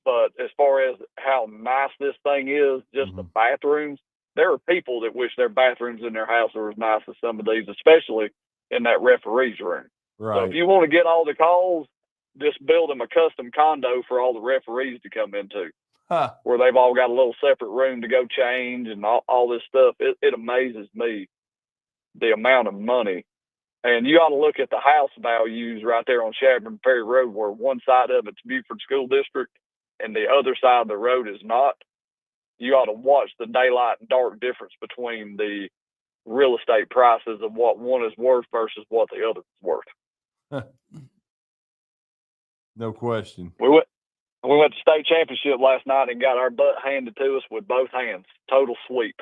Speaker 21: but as far as how nice this thing is, just the bathrooms, there are people that wish their bathrooms in their house were as nice as some of these, especially in that referee's room.
Speaker 8: Right.
Speaker 21: So if you want to get all the calls, just build them a custom condo for all the referees to come into, where they've all got a little separate room to go change and all this stuff. It amazes me the amount of money. And you ought to look at the house values right there on Shadman Ferry Road, where one side of it's Buford School District and the other side of the road is not. You ought to watch the daylight and dark difference between the real estate prices of what one is worth versus what the other is worth.
Speaker 8: No question.
Speaker 21: We went to state championship last night and got our butt handed to us with both hands. Total sweep.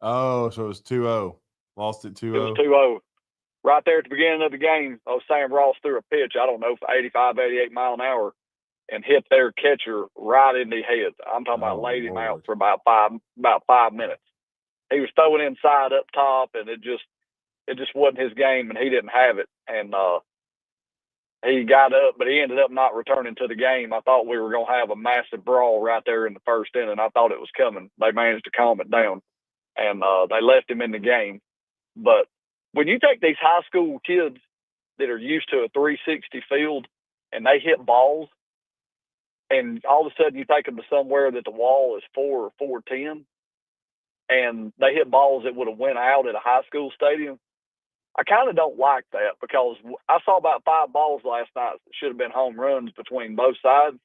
Speaker 8: Oh, so it was 2-0. Lost it 2-0.
Speaker 21: It was 2-0. Right there at the beginning of the game, Sam Ross threw a pitch, I don't know, for 85, 88 mile an hour and hit their catcher right in the head. I'm talking about laid him out for about 5 minutes. He was throwing inside up top, and it just wasn't his game, and he didn't have it. And he got up, but he ended up not returning to the game. I thought we were going to have a massive brawl right there in the first inning. I thought it was coming. They managed to calm it down, and they left him in the game. But when you take these high school kids that are used to a 360 field and they hit balls, and all of a sudden you take them to somewhere that the wall is 4 or 410, and they hit balls that would have went out at a high school stadium, I kind of don't like that, because I saw about 5 balls last night that should have been home runs between both sides,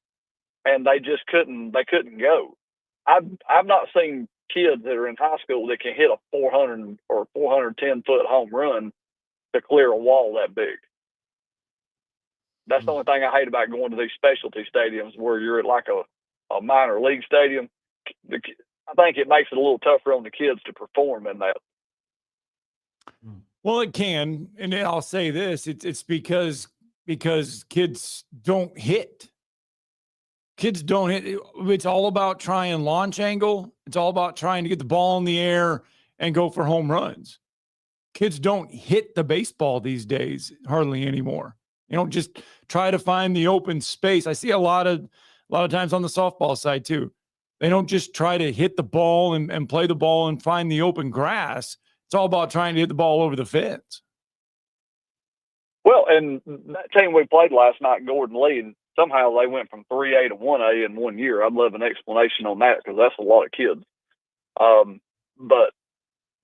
Speaker 21: and they just couldn't go. I've not seen kids that are in high school that can hit a 400 or 410 foot home run to clear a wall that big. That's the only thing I hate about going to these specialty stadiums where you're at like a minor league stadium. I think it makes it a little tougher on the kids to perform in that.
Speaker 7: Well, it can, and I'll say this: it's because kids don't hit. Kids don't hit. It's all about trying launch angle. It's all about trying to get the ball in the air and go for home runs. Kids don't hit the baseball these days hardly anymore. You don't just try to find the open space. I see a lot of times on the softball side too. They don't just try to hit the ball and play the ball and find the open grass. It's all about trying to hit the ball over the fence.
Speaker 21: Well, and that team we played last night, Gordon Lee, and somehow they went from 3A to 1A in 1 year. I'd love an explanation on that, because that's a lot of kids. But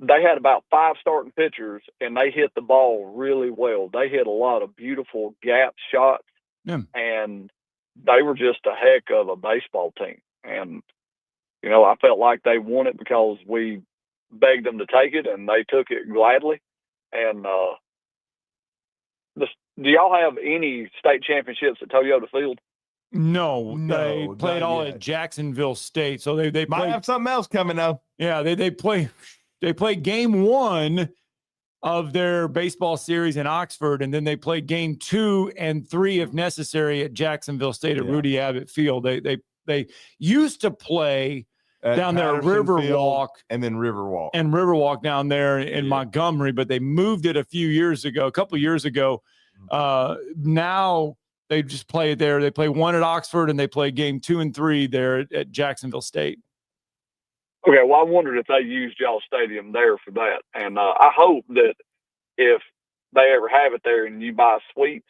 Speaker 21: they had about 5 starting pitchers, and they hit the ball really well. They hit a lot of beautiful gap shots, and they were just a heck of a baseball team. And, you know, I felt like they won it because we begged them to take it, and they took it gladly. And do y'all have any state championships at Toyota Field?
Speaker 7: No, they played all at Jacksonville State. So they
Speaker 8: might have something else coming though.
Speaker 7: Yeah, they play. play game 1 of their baseball series in Oxford, and then they play game 2 and 3 if necessary at Jacksonville State at Rudy Abbott Field. They used to play
Speaker 8: at
Speaker 7: down there at
Speaker 8: Riverwalk and then Riverwalk
Speaker 7: down there in Montgomery, but they moved it a couple years ago. Now they just play it there. They play 1 at Oxford and they play game 2 and 3 there at Jacksonville State.
Speaker 21: Okay, well, I wondered if they used y'all stadium there for that. And I hope that if they ever have it there and you buy suites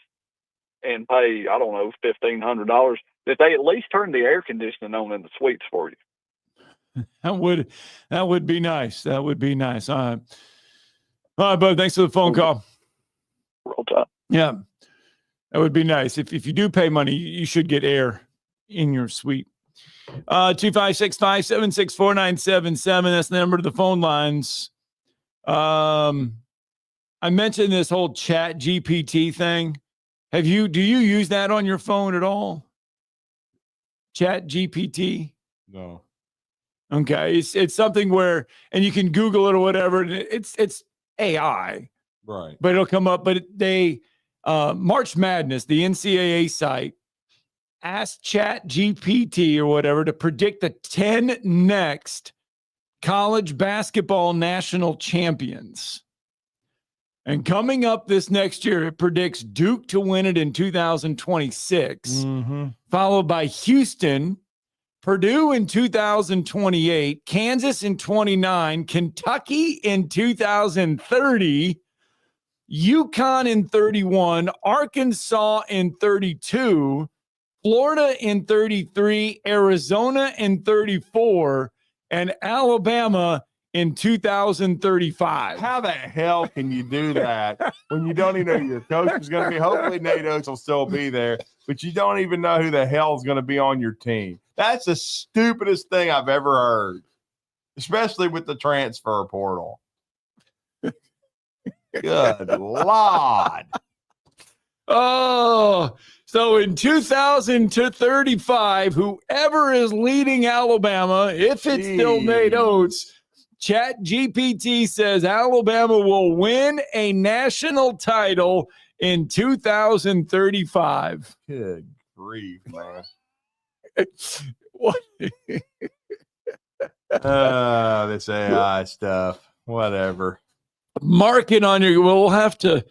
Speaker 21: and pay, I don't know, $1,500, that they at least turn the air conditioning on in the suites for you.
Speaker 7: That would be nice. That would be nice. All right, bud. Thanks for the phone call.
Speaker 21: Roll time.
Speaker 7: Yeah, that would be nice. If you do pay money, you should get air in your suite. 256-576-4977. That's the number to the phone lines. I mentioned this whole chat GPT thing. Do you use that on your phone at all? Chat GPT?
Speaker 8: No.
Speaker 7: Okay. It's something where, and you can Google it or whatever. And it's AI.
Speaker 8: Right.
Speaker 7: But it'll come up. But they, March Madness, the NCAA site, asked Chat GPT or whatever to predict the 10 next college basketball national champions. And coming up this next year, it predicts Duke to win it in 2026, followed by Houston, Purdue in 2028, Kansas in 29, Kentucky in 2030, UConn in 31, Arkansas in 32, Florida in 33, Arizona in 34, and Alabama in 2035.
Speaker 8: How the hell can you do that when you don't even know who your coach is going to be? Hopefully Nate Oates will still be there, but you don't even know who the hell is going to be on your team. That's the stupidest thing I've ever heard, especially with the transfer portal. Good Lord.
Speaker 7: Oh, so in 2035, whoever is leading Alabama, if it's still Nate Oates, Chat GPT says Alabama will win a national title in 2035.
Speaker 8: Good grief, man.
Speaker 7: What?
Speaker 8: This AI stuff. Whatever.
Speaker 7: Mark it on your. We'll have to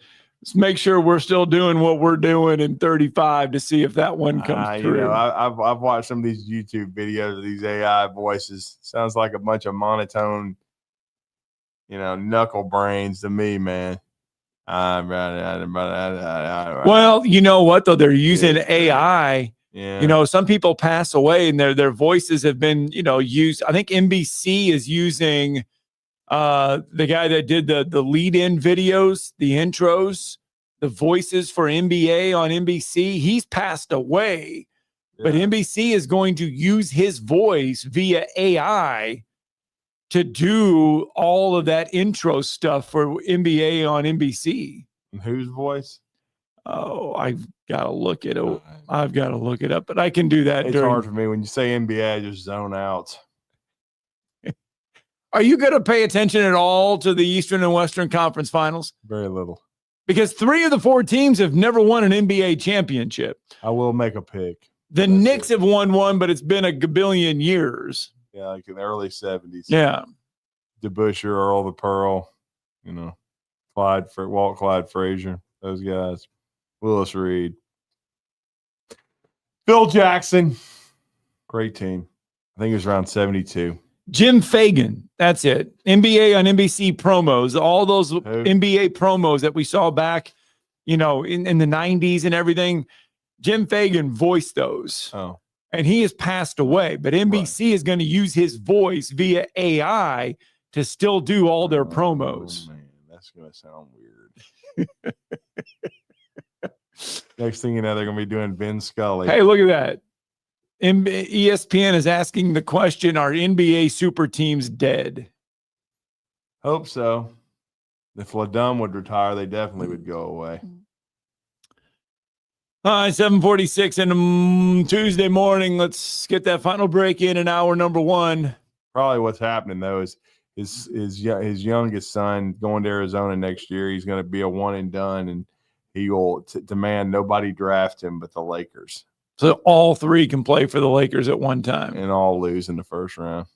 Speaker 7: make sure we're still doing what we're doing in 35 to see if that one comes through.
Speaker 8: You know, I've watched some of these YouTube videos of these AI voices. Sounds like a bunch of monotone, knuckle brains to me, man.
Speaker 7: Well, you know what though? They're using AI. Yeah. Some people pass away and their voices have been, used. I think NBC is using the guy that did the lead-in videos, the intros, the voices for NBA on NBC. He's passed away, but NBC is going to use his voice via AI to do all of that intro stuff for NBA on NBC.
Speaker 8: And whose voice?
Speaker 7: Oh, I've got to look it up. I've got to look it up, but I can do that.
Speaker 8: It's hard for me. When you say NBA, I just zone out.
Speaker 7: Are you going to pay attention at all to the Eastern and Western Conference Finals?
Speaker 8: Very little.
Speaker 7: Because 3 of the 4 teams have never won an NBA championship.
Speaker 8: I will make a pick.
Speaker 7: The Knicks have won one, but it's been a gabillion years.
Speaker 8: Yeah, like in the early 70s.
Speaker 7: Yeah.
Speaker 8: DeBuscher, Earl the Pearl, Walt Clyde Frazier, those guys. Willis Reed. Phil Jackson. Great team. I think it was around 72.
Speaker 7: Jim Fagan. That's it. NBA on NBC promos. All those NBA promos that we saw back, in the 90s and everything. Jim Fagan voiced those.
Speaker 8: Oh.
Speaker 7: And he has passed away. But NBC is going to use his voice via AI to still do all their promos.
Speaker 8: Oh, man, that's going to sound weird. Next thing you know, they're going to be doing Vin Scully.
Speaker 7: Hey, look at that. ESPN is asking the question, are NBA super teams dead?
Speaker 8: Hope so. If LaDum would retire, they definitely would go away.
Speaker 7: 7:46 and Tuesday morning. Let's get that final break in hour number 1.
Speaker 8: Probably what's happening, though, is his youngest son going to Arizona next year. He's going to be a one and done, and he will demand nobody draft him but the Lakers.
Speaker 7: So all three can play for the Lakers at one time.
Speaker 8: And all lose in the first round.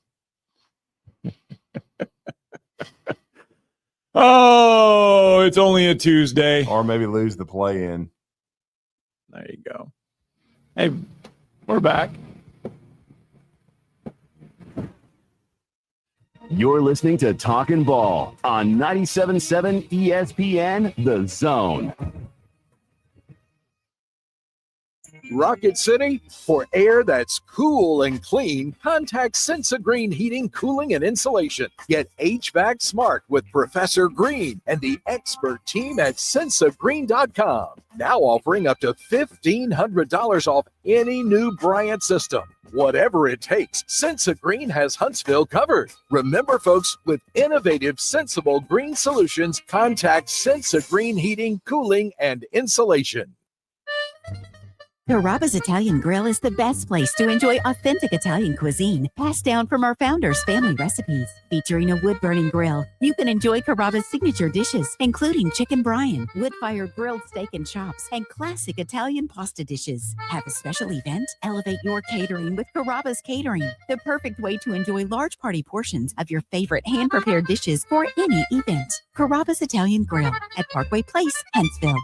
Speaker 7: Oh, it's only a Tuesday.
Speaker 8: Or maybe lose the play-in.
Speaker 7: There you go. Hey, we're back.
Speaker 6: You're listening to Talkin' Ball on 97.7 ESPN, The Zone.
Speaker 1: Rocket City, for air that's cool and clean, contact Sensa Green Heating, Cooling, and Insulation. Get HVAC smart with Professor Green and the expert team at sensagreen.com. Now offering up to $1,500 off any new Bryant system. Whatever it takes, Sensa Green has Huntsville covered. Remember, folks, with innovative, sensible green solutions, contact Sensa Green Heating, Cooling, and Insulation.
Speaker 2: Carrabba's Italian Grill is the best place to enjoy authentic Italian cuisine, passed down from our founders' family recipes. Featuring a wood-burning grill, you can enjoy Carrabba's signature dishes, including chicken brine, wood-fired grilled steak and chops, and classic Italian pasta dishes. Have a special event? Elevate your catering with Carrabba's Catering, the perfect way to enjoy large party portions of your favorite hand-prepared dishes for any event. Carrabba's Italian Grill at Parkway Place, Huntsville.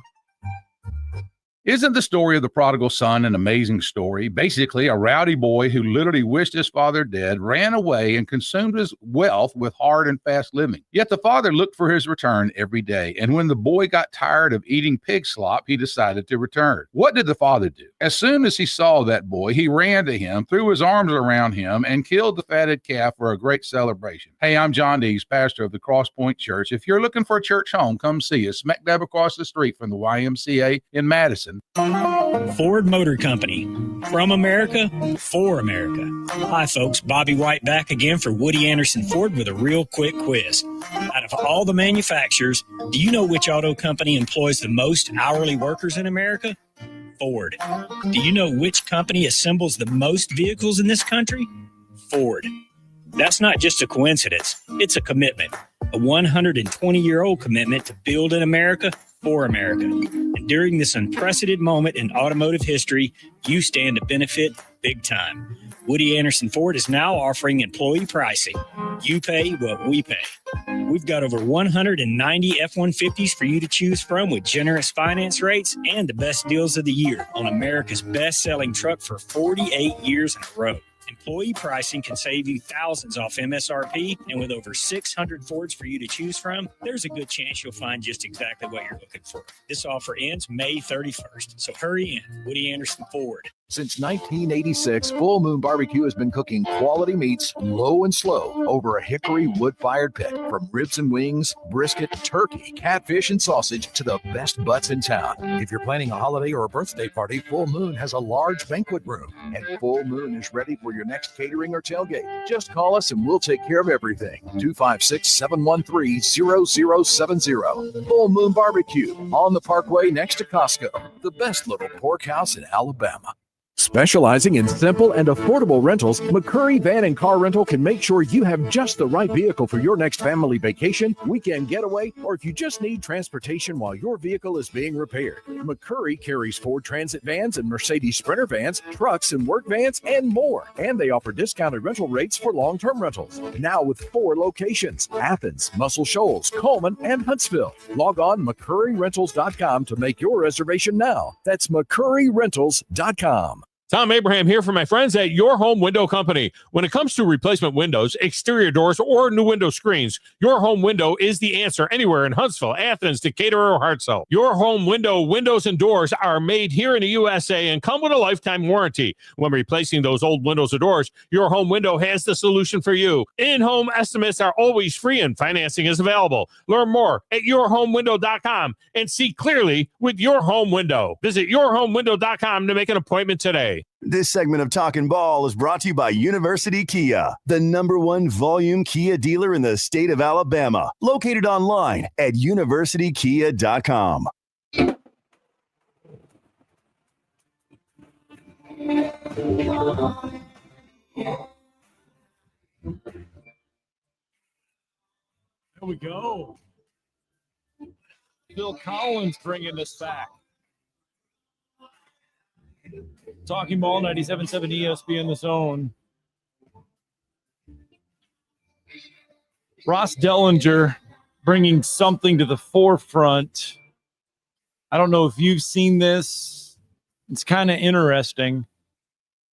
Speaker 22: Isn't the story of the prodigal son an amazing story? Basically, a rowdy boy who literally wished his father dead, ran away, and consumed his wealth with hard and fast living. Yet the father looked for his return every day, and when the boy got tired of eating pig slop, he decided to return. What did the father do? As soon as he saw that boy, he ran to him, threw his arms around him, and killed the fatted calf for a great celebration. Hey, I'm John Dees, pastor of the Cross Point Church. If you're looking for a church home, come see us, smack dab across the street from the YMCA in Madison.
Speaker 13: Ford Motor Company. From America, for America. Hi, folks. Bobby White back again for Woody Anderson Ford with a real quick quiz. Out of all the manufacturers, do you know which auto company employs the most hourly workers in America? Ford. Do you know which company assembles the most vehicles in this country? Ford. That's not just a coincidence. It's a commitment. A 120-year-old commitment to build in America for America. And during this unprecedented moment in automotive history, you stand to benefit big time. Woody Anderson Ford is now offering employee pricing. You pay what we pay. We've got over 190 F-150s for you to choose from with generous finance rates and the best deals of the year on America's best-selling truck for 48 years in a row. Employee pricing can save you thousands off MSRP, and with over 600 Fords for you to choose from, there's a good chance you'll find just exactly what you're looking for. This offer ends May 31st, so hurry in. Woody Anderson Ford.
Speaker 1: Since 1986, Full Moon Barbecue has been cooking quality meats low and slow over a hickory wood-fired pit. From ribs and wings, brisket, turkey, catfish, and sausage to the best butts in town. If you're planning a holiday or a birthday party, Full Moon has a large banquet room. And Full Moon is ready for your next catering or tailgate. Just call us and we'll take care of everything. 256-713-0070. Full Moon Barbecue on the Parkway next to Costco. The best little pork house in Alabama. Specializing in simple and affordable rentals, McCurry Van and Car Rental can make sure you have just the right vehicle for your next family vacation, weekend getaway, or if you just need transportation while your vehicle is being repaired. McCurry carries Ford Transit vans and Mercedes Sprinter vans, trucks and work vans, and more. And they offer discounted rental rates for long-term rentals. Now with 4 locations: Athens, Muscle Shoals, Coleman, and Huntsville. Log on McCurryRentals.com to make your reservation now. That's McCurryRentals.com.
Speaker 12: Tom Abraham here for my friends at Your Home Window Company. When it comes to replacement windows, exterior doors, or new window screens, Your Home Window is the answer anywhere in Huntsville, Athens, Decatur, or Hartselle. Your Home Window windows and doors are made here in the USA and come with a lifetime warranty. When replacing those old windows or doors, Your Home Window has the solution for you. In-home estimates are always free and financing is available. Learn more at yourhomewindow.com and see clearly with Your Home Window. Visit yourhomewindow.com to make an appointment today.
Speaker 6: This segment of Talkin' Ball is brought to you by University Kia, the #1 volume Kia dealer in the state of Alabama. Located online at universitykia.com.
Speaker 7: Here we go. Bill Collins bringing this back. Talking Ball 97.7 ESPN The Zone. Ross Dellinger bringing something to the forefront. I don't know if you've seen this. It's kind of interesting.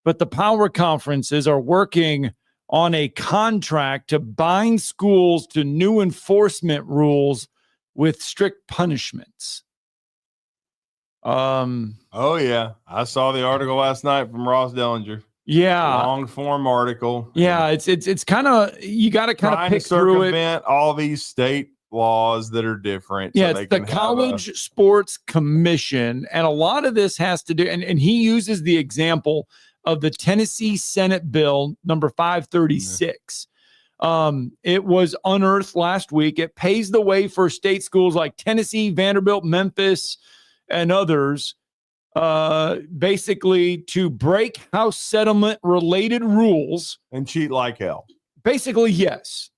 Speaker 7: But the power conferences are working on a contract to bind schools to new enforcement rules with strict punishments.
Speaker 8: Oh yeah, I saw the article last night from Ross Dellinger.
Speaker 7: Yeah,
Speaker 8: long form article.
Speaker 7: Yeah, it's kind of, you got to kind of pick through it.
Speaker 8: Circumvent all these state laws that are different.
Speaker 7: Yeah,
Speaker 8: so
Speaker 7: it's the College Sports Commission, and a lot of this has to do, and he uses the example of the Tennessee Senate Bill number 536. It was unearthed last week. It paves the way for state schools like Tennessee, Vanderbilt, Memphis, and others, basically to break house settlement related rules
Speaker 8: and cheat like hell.
Speaker 7: Basically, yes,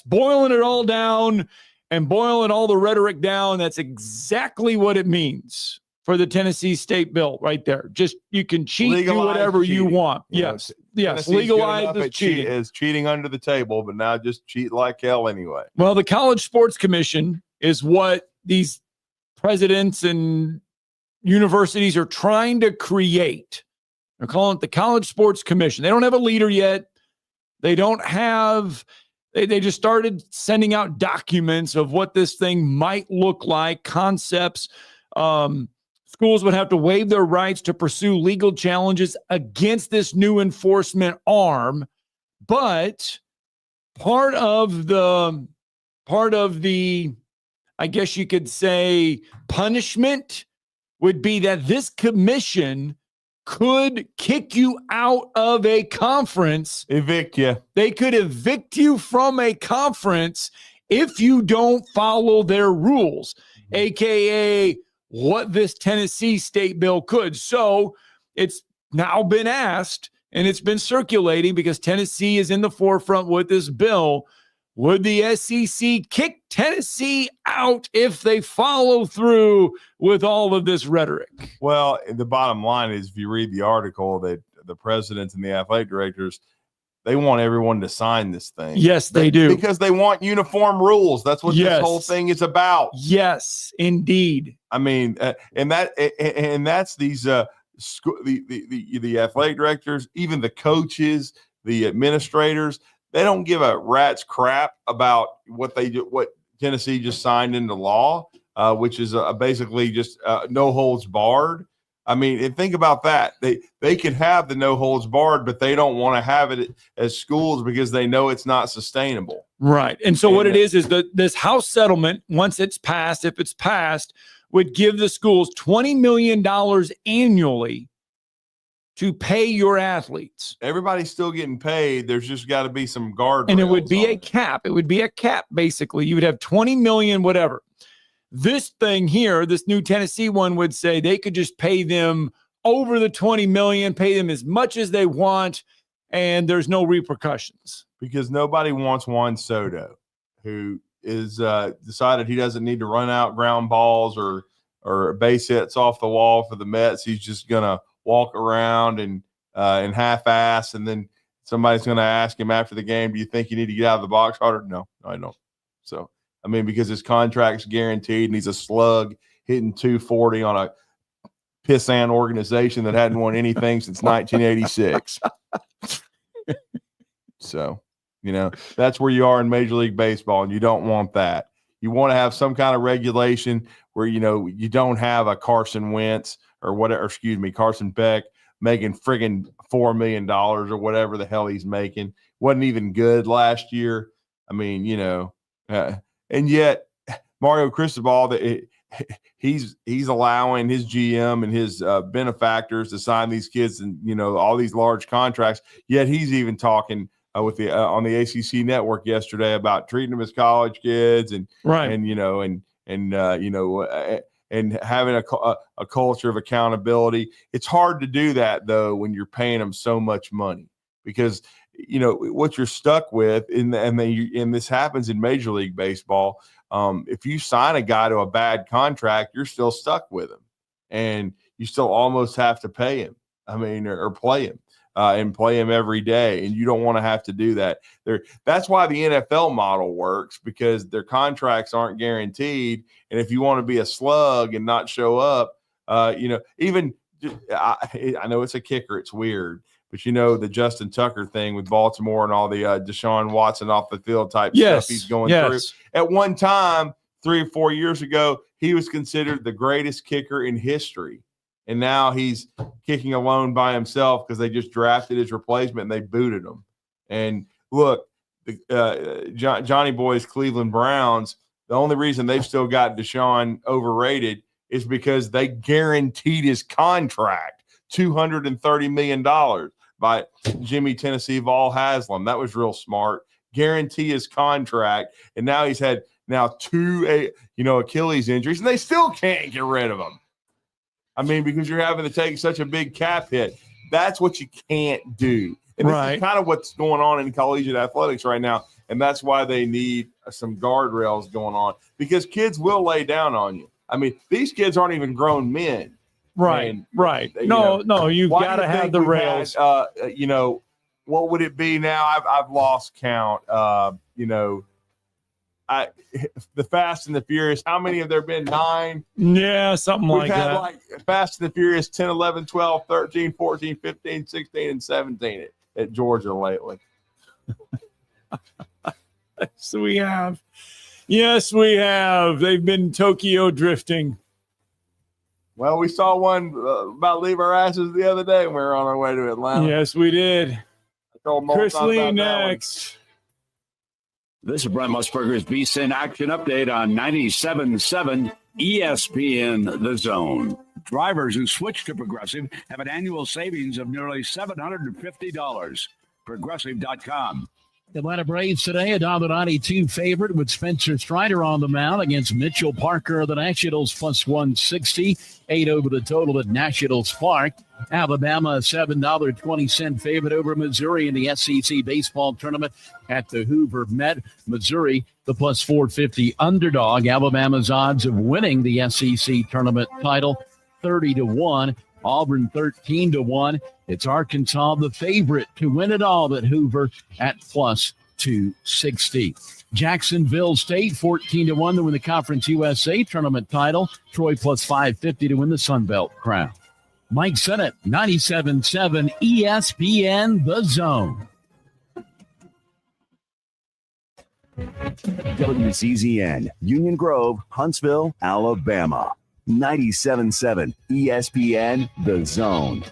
Speaker 7: boiling it all down and boiling all the rhetoric down. That's exactly what it means for the Tennessee state bill right there. Just, you can cheat, legalize, do whatever cheating. You want. Yes. Legalize the cheating.
Speaker 8: Is cheating under the table, but now just cheat like hell anyway.
Speaker 7: Well, the College Sports Commission is what these presidents and universities are trying to create. They're calling it the College Sports Commission. They don't have a leader yet. They don't have, they just started sending out documents of what this thing might look like, concepts. Schools would have to waive their rights to pursue legal challenges against this new enforcement arm. But part of the, I guess you could say, punishment would be that this commission could kick you out of a conference.
Speaker 8: Evict you.
Speaker 7: They could evict you from a conference if you don't follow their rules, aka what this Tennessee state bill could. So it's now been asked, and it's been circulating because Tennessee is in the forefront with this bill. Would the SEC kick Tennessee out if they follow through with all of this rhetoric?
Speaker 8: Well, the bottom line is, if you read the article, that the presidents and the athletic directors, they want everyone to sign this thing.
Speaker 7: Yes, they do.
Speaker 8: Because they want uniform rules. That's what this whole thing is about.
Speaker 7: Yes, indeed.
Speaker 8: I mean, and that's these the athletic directors, even the coaches, the administrators. They don't give a rat's crap about what Tennessee just signed into law, which is basically just no holds barred. I mean, and think about that. They could have the no holds barred, but they don't want to have it as schools because they know it's not sustainable.
Speaker 7: Right. And so what it is that this house settlement, once it's passed, if it's passed, would give the schools $20 million annually to pay your athletes.
Speaker 8: Everybody's still getting paid. There's just got to be some guardrails.
Speaker 7: And it would be a cap. It would be a cap, basically. You would have 20 million, whatever. This thing here, this new Tennessee one, would say they could just pay them over the 20 million, pay them as much as they want, and there's no repercussions.
Speaker 8: Because nobody wants Juan Soto, who is decided he doesn't need to run out ground balls or base hits off the wall for the Mets. He's just gonna walk around and half-ass, and then somebody's going to ask him after the game, do you think you need to get out of the box harder? No, I don't. So, I mean, because his contract's guaranteed and he's a slug hitting 240 on a pissant organization that hadn't won anything since 1986. So, that's where you are in Major League Baseball, and you don't want that. You want to have some kind of regulation where, you don't have a Carson Wentz or whatever, Carson Beck making friggin' $4 million or whatever the hell he's making. Wasn't even good last year. I mean, and yet Mario Cristobal, he's allowing his GM and his benefactors to sign these kids and, all these large contracts. Yet he's even talking with the on the ACC network yesterday about treating them as college kids and and having a culture of accountability. It's hard to do that, though, when you're paying them so much money, because what you're stuck with, and this happens in Major League Baseball. If you sign a guy to a bad contract, you're still stuck with him, and you still almost have to pay him. Or play him. And play him every day, and you don't want to have to do that. That's why the NFL model works, because their contracts aren't guaranteed. And if you want to be a slug and not show up, even I know it's a kicker, it's weird, but the Justin Tucker thing with Baltimore and all the Deshaun Watson off the field type stuff he's going through. At one time, 3 or 4 years ago, he was considered the greatest kicker in history. And now he's kicking alone by himself because they just drafted his replacement and they booted him. And look, Johnny Boy's Cleveland Browns, the only reason they've still got Deshaun overrated is because they guaranteed his contract $230 million by Jimmy Tennessee Vol Haslam. That was real smart. Guarantee his contract. And now he's had two Achilles injuries, and they still can't get rid of him. Because you're having to take such a big cap hit. That's what you can't do. And this is kind of what's going on in collegiate athletics right now. And that's why they need some guardrails going on, because kids will lay down on you. These kids aren't even grown men.
Speaker 7: Right. You've got to have the rails.
Speaker 8: What would it be now? I've lost count. The Fast and the Furious, how many have there been? 9?
Speaker 7: Yeah, something like that.
Speaker 8: We've had like Fast and the Furious 10, 11, 12, 13, 14, 15, 16, and 17 at Georgia lately.
Speaker 7: Yes, we have. They've been Tokyo drifting.
Speaker 8: Well, we saw one about to leave our asses the other day when we were on our way to Atlanta.
Speaker 7: Yes, we did. Chris Lee next.
Speaker 3: This is Brent Musburger's VSiN Action Update on 97.7 ESPN The Zone. Drivers who switch to Progressive have an annual savings of nearly $750. Progressive.com.
Speaker 5: Atlanta Braves today, a $1.92 favorite with Spencer Strider on the mound against Mitchell Parker of the Nationals, plus 160. 8 over the total at Nationals Park. Alabama, a $7.20 favorite over Missouri in the SEC baseball tournament at the Hoover Met. Missouri, the plus 450 underdog. Alabama's odds of winning the SEC tournament title, 30-1. Auburn 13-1. It's Arkansas, the favorite to win it all at Hoover at plus 260. Jacksonville State 14-1 to win the Conference USA tournament title. Troy plus 550 to win the Sun Belt crown. Mike Sennett, 97.7 ESPN The Zone.
Speaker 6: WCZN, Union Grove, Huntsville, Alabama. 97.7 ESPN The Zone.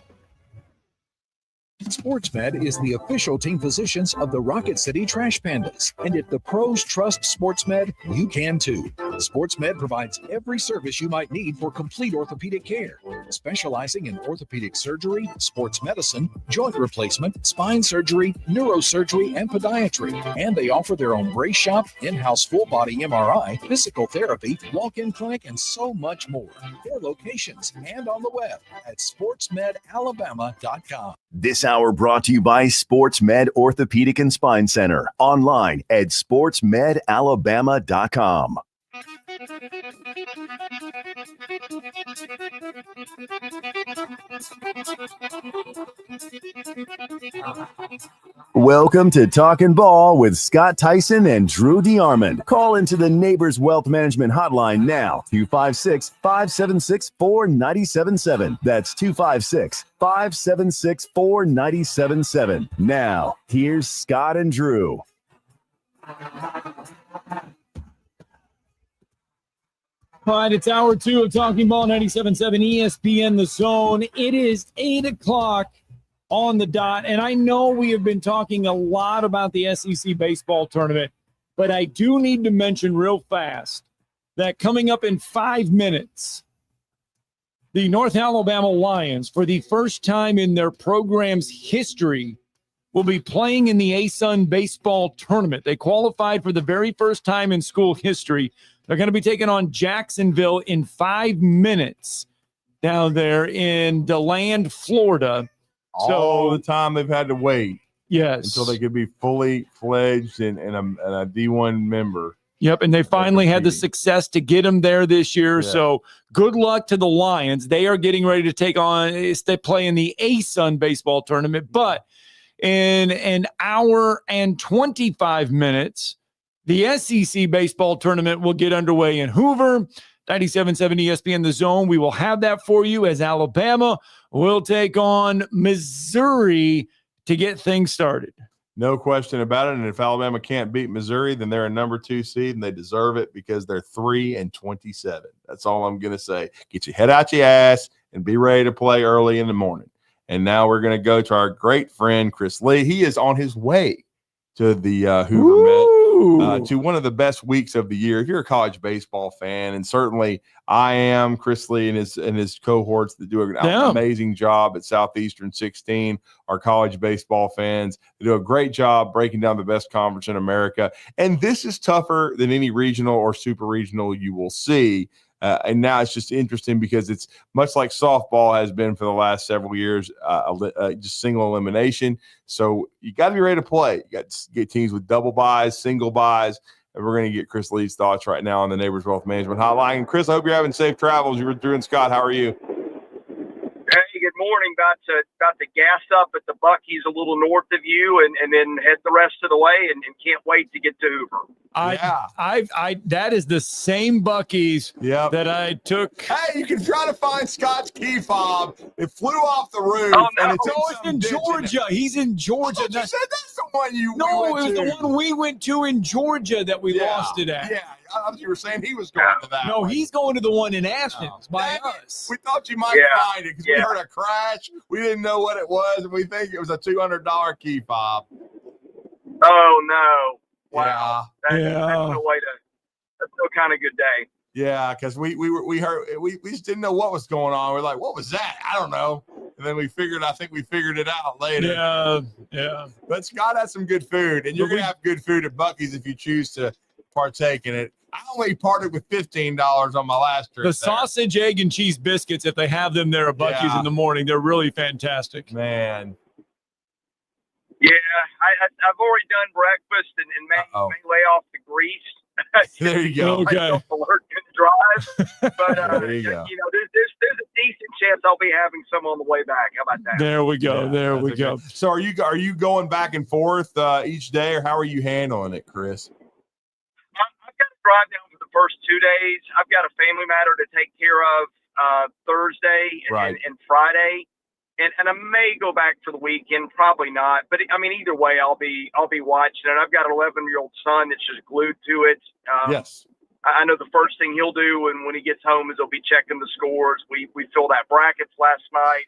Speaker 1: SportsMed is the official team physicians of the Rocket City Trash Pandas. And if the pros trust SportsMed, you can too. SportsMed provides every service you might need for complete orthopedic care, specializing in orthopedic surgery, sports medicine, joint replacement, spine surgery, neurosurgery, and podiatry. And they offer their own brace shop, in-house full-body MRI, physical therapy, walk-in clinic, and so much more. 4 locations and on the web at sportsmedalabama.com.
Speaker 6: This hour brought to you by SportsMed Orthopedic and Spine Center. Online at sportsmedalabama.com. Welcome to Talkin' Ball with Scott Theisen and Drew DeArmond. Call into the Neighbors Wealth Management Hotline now, 256-576-4977. That's 256-576-4977. Now, here's Scott and Drew.
Speaker 7: All right, it's hour 2 of Talking Ball, 97.7 ESPN The Zone. It is 8 o'clock on the dot, and I know we have been talking a lot about the SEC baseball tournament, but I do need to mention real fast that coming up in 5 minutes, the North Alabama Lions, for the first time in their program's history, will be playing in the ASUN baseball tournament. They qualified for the very first time in school history. They're going to be taking on Jacksonville in 5 minutes down there in DeLand, Florida.
Speaker 8: All the time they've had to wait.
Speaker 7: Yes.
Speaker 8: Until they could be fully fledged and a D1 member.
Speaker 7: Yep, and they finally had the success to get them there this year.
Speaker 8: Yeah.
Speaker 7: So good luck to the Lions. They are getting ready to take on. They play in the ASUN baseball tournament, but in an hour and 25 minutes, the SEC baseball tournament will get underway in Hoover. 97.7 ESPN The Zone. We will have that for you as Alabama will take on Missouri to get things started.
Speaker 8: No question about it. And if Alabama can't beat Missouri, then they're a number 2 seed, and they deserve it because they're 3-27. That's all I'm going to say. Get your head out your ass and be ready to play early in the morning. And now we're going to go to our great friend, Chris Lee. He is on his way to the Hoover Met, to one of the best weeks of the year. If you're a college baseball fan, and certainly I am, Chris Lee and his cohorts that do an amazing job at Southeastern 16, our college baseball fans. They do a great job breaking down the best conference in America. And this is tougher than any regional or super regional you will see. And now it's just interesting because it's much like softball has been for the last several years, just single elimination. So you got to be ready to play. You got to get teams with double buys, single buys, and we're going to get Chris Lee's thoughts right now on the Neighbors Wealth Management Hotline. And Chris, I hope you're having safe travels. You're doing, Scott. How are you?
Speaker 9: Hey, good morning. About to gas up at the Buc-ee's a little north of you, and then head the rest of the way, and can't wait to get to Hoover.
Speaker 7: I that is the same Buc-ee's that I took.
Speaker 8: Hey, you can try to find Scott's key fob. It flew off the roof.
Speaker 7: Oh, no.
Speaker 8: And
Speaker 7: It's in Georgia. He's in Georgia.
Speaker 8: You said that's the one we
Speaker 7: it was
Speaker 8: went
Speaker 7: the one we went to in Georgia that we lost it at.
Speaker 8: Yeah, I thought you were saying he was going to that.
Speaker 7: No, he's going to the one in Athens by us.
Speaker 8: We thought you might find it because we heard a crash. We didn't know what it was, and we think it was a $200 key fob.
Speaker 9: Oh, no. Wow.
Speaker 8: Yeah.
Speaker 9: That's no way to – that's no kind of good day.
Speaker 8: Yeah, because we heard we just didn't know what was going on. We're like, what was that? I don't know. And then I think we figured it out later.
Speaker 7: Yeah.
Speaker 8: But Scott has some good food, and you're going to have good food at Buc-ee's if you choose to partake in it. I only parted with $15 on my last trip.
Speaker 7: The sausage, egg, and cheese biscuits, if they have them there at Buc-ee's in the morning, they're really fantastic.
Speaker 8: Man.
Speaker 9: Yeah, I've already done breakfast and may lay off the grease.
Speaker 8: There you go.
Speaker 7: Okay.
Speaker 9: Alert to the drive. But,
Speaker 8: there you go.
Speaker 9: There's a decent chance I'll be having some on the way back. How about that?
Speaker 7: There we go.
Speaker 8: Yeah,
Speaker 7: there we go.
Speaker 8: So are you going back and forth each day, or how are you handling it, Chris?
Speaker 9: I've got to drive down for the first 2 days. I've got a family matter to take care of Thursday and Friday. And I may go back for the weekend, probably not. But I mean, either way, I'll be watching it. I've got an 11-year-old son that's just glued to it.
Speaker 8: Yes.
Speaker 9: I know the first thing he'll do when he gets home is he'll be checking the scores. We filled out brackets last night.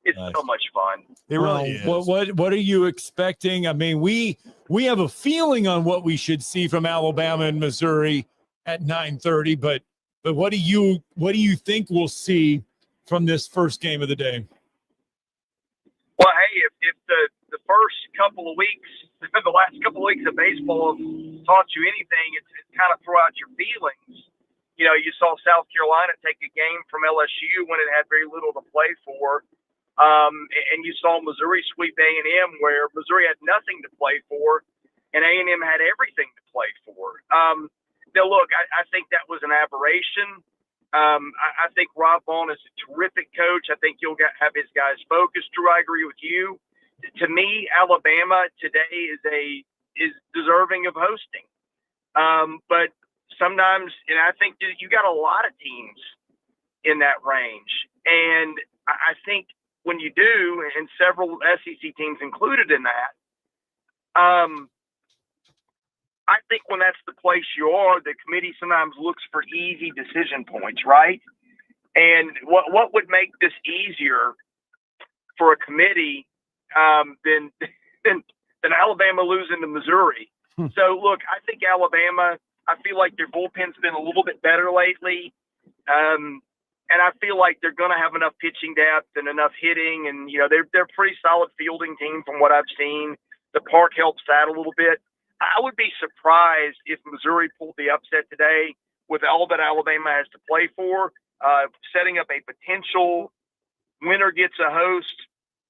Speaker 9: It's
Speaker 8: nice.
Speaker 9: So much fun.
Speaker 8: It really is.
Speaker 7: What are you expecting? I mean, we have a feeling on what we should see from Alabama and Missouri at 9:30, but what do you think we'll see from this first game of the day?
Speaker 9: Well, hey, if the first couple of weeks, the last couple of weeks of baseball taught you anything, it's kind of throw out your feelings. You know, you saw South Carolina take a game from LSU when it had very little to play for. And you saw Missouri sweep A&M where Missouri had nothing to play for, and A&M had everything to play for. Now, look, I think that was an aberration. I think Rob Vaughn is a terrific coach. I think he'll have his guys focused. Drew, I agree with you. To me, Alabama today is deserving of hosting. But sometimes, and I think you got a lot of teams in that range. And I think when you do, and several SEC teams included in that, I think when that's the place you are, the committee sometimes looks for easy decision points, right? And what would make this easier for a committee than Alabama losing to Missouri? So, look, I think Alabama, I feel like their bullpen's been a little bit better lately. And I feel like they're going to have enough pitching depth and enough hitting. And, you know, they're a pretty solid fielding team from what I've seen. The park helps that a little bit. I would be surprised if Missouri pulled the upset today with all that Alabama has to play for, setting up a potential winner gets a host,